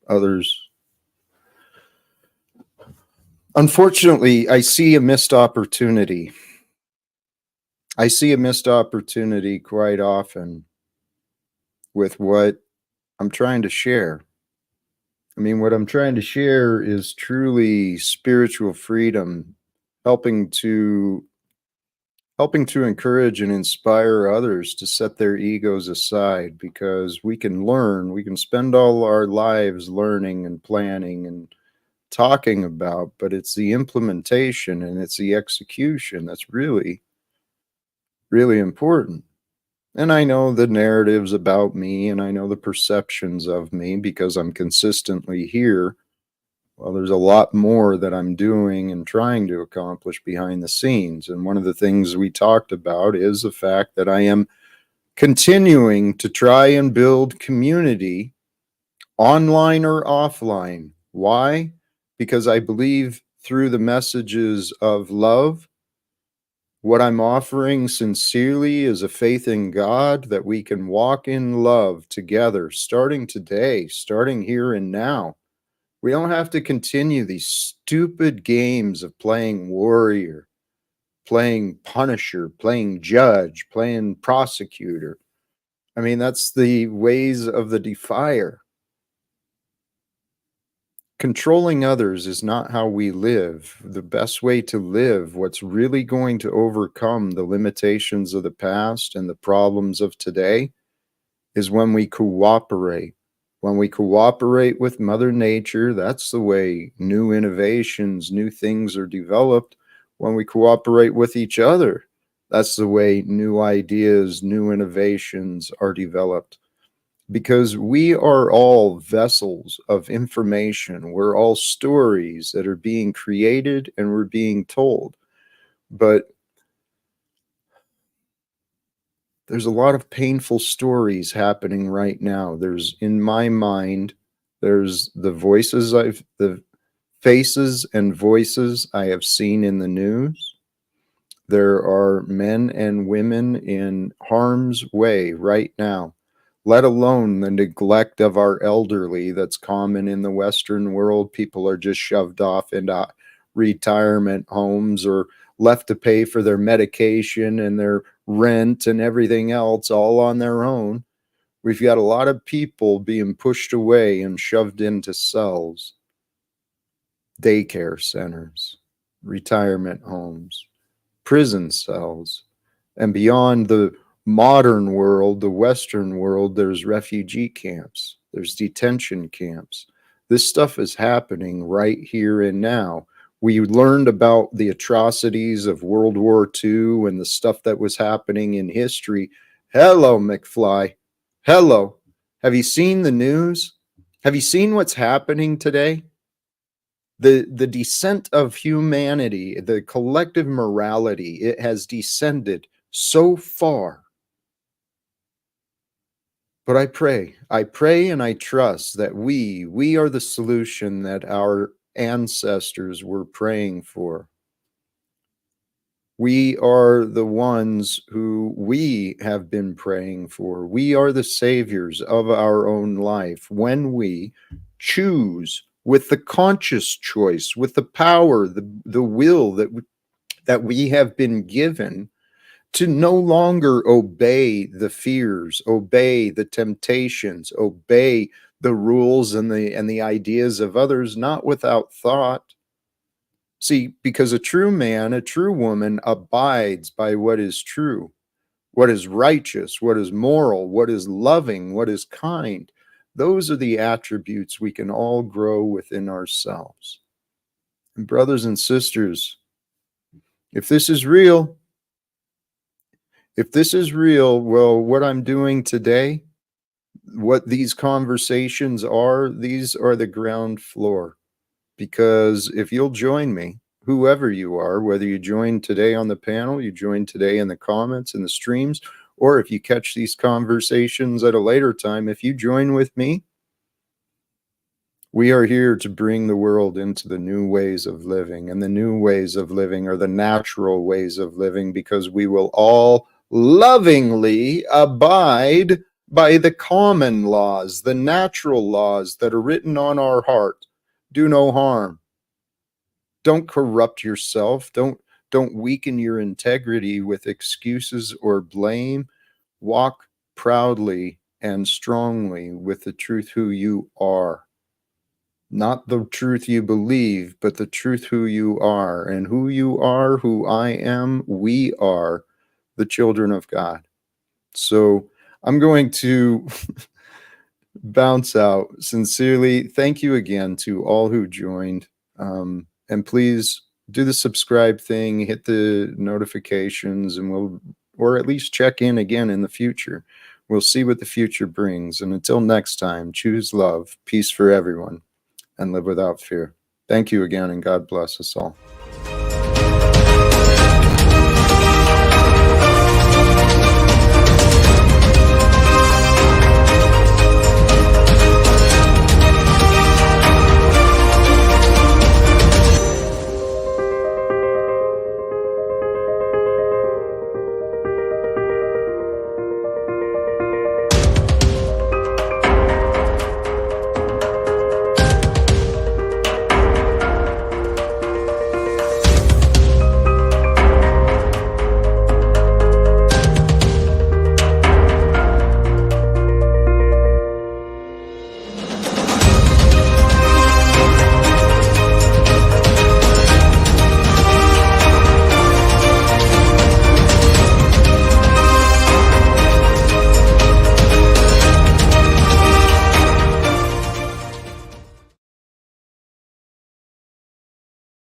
others. Unfortunately, I see a missed opportunity. I see a missed opportunity quite often with what I'm trying to share. I mean, what I'm trying to share is truly spiritual freedom, helping to encourage and inspire others to set their egos aside, because we can spend all our lives learning and planning and talking about, but it's the implementation and it's the execution that's really, really important. And I know the narratives about me and I know the perceptions of me because I'm consistently here. Well, there's a lot more that I'm doing and trying to accomplish behind the scenes. And one of the things we talked about is the fact that I am continuing to try and build community, online or offline. Why? Because I believe through the messages of love, what I'm offering sincerely is a faith in God that we can walk in love together, starting today, starting here and now. We don't have to continue these stupid games of playing warrior, playing punisher, playing judge, playing prosecutor. I mean, that's the ways of the defier. Controlling others is not how we live. The best way to live, what's really going to overcome the limitations of the past and the problems of today, is when we cooperate. When we cooperate with Mother Nature, that's the way new innovations, new things are developed. When we cooperate with each other, that's the way new ideas, new innovations are developed. Because we are all vessels of information. We're all stories that are being created and we're being told. But there's a lot of painful stories happening right now. There's, in my mind, there's the faces and voices I have seen in the news. There are men and women in harm's way right now, let alone the neglect of our elderly that's common in the Western world. People are just shoved off into retirement homes or left to pay for their medication and their rent and everything else all on their own. We've got a lot of people being pushed away and shoved into cells, daycare centers, retirement homes, prison cells, and beyond the modern world, the Western world, there's refugee camps, there's detention camps. This stuff is happening right here and now. We learned about the atrocities of World War II and the stuff that was happening in history. Hello, McFly. Hello. Have you seen the news? Have you seen what's happening today? The descent of humanity, the collective morality, it has descended so far. But I pray and I trust that we are the solution that our ancestors were praying for. We are the ones who we have been praying for. We are the saviors of our own life when we choose with the conscious choice, with the power, the will that we have been given to no longer obey the fears, obey the temptations, obey the rules and the ideas of others, not without thought. See, because a true man, a true woman abides by what is true, what is righteous, what is moral, what is loving, what is kind. Those are the attributes we can all grow within ourselves. And brothers and sisters, if this is real, well, what I'm doing today, what these conversations are, these are the ground floor. Because if you'll join me, whoever you are, whether you join today on the panel, you join today in the comments and the streams, or if you catch these conversations at a later time, if you join with me, we are here to bring the world into the new ways of living. And the new ways of living are the natural ways of living, because we will all lovingly abide by the common laws, the natural laws that are written on our heart. Do no harm. Don't corrupt yourself. Don't weaken your integrity with excuses or blame. Walk proudly and strongly with the truth who you are. Not the truth you believe, but the truth who you are. And who you are, who I am, we are the children of God. So I'm going to bounce out. Sincerely, thank you again to all who joined. And please do the subscribe thing, hit the notifications, and or at least check in again in the future. We'll see what the future brings. And until next time, choose love, peace for everyone, and live without fear. Thank you again, and God bless us all.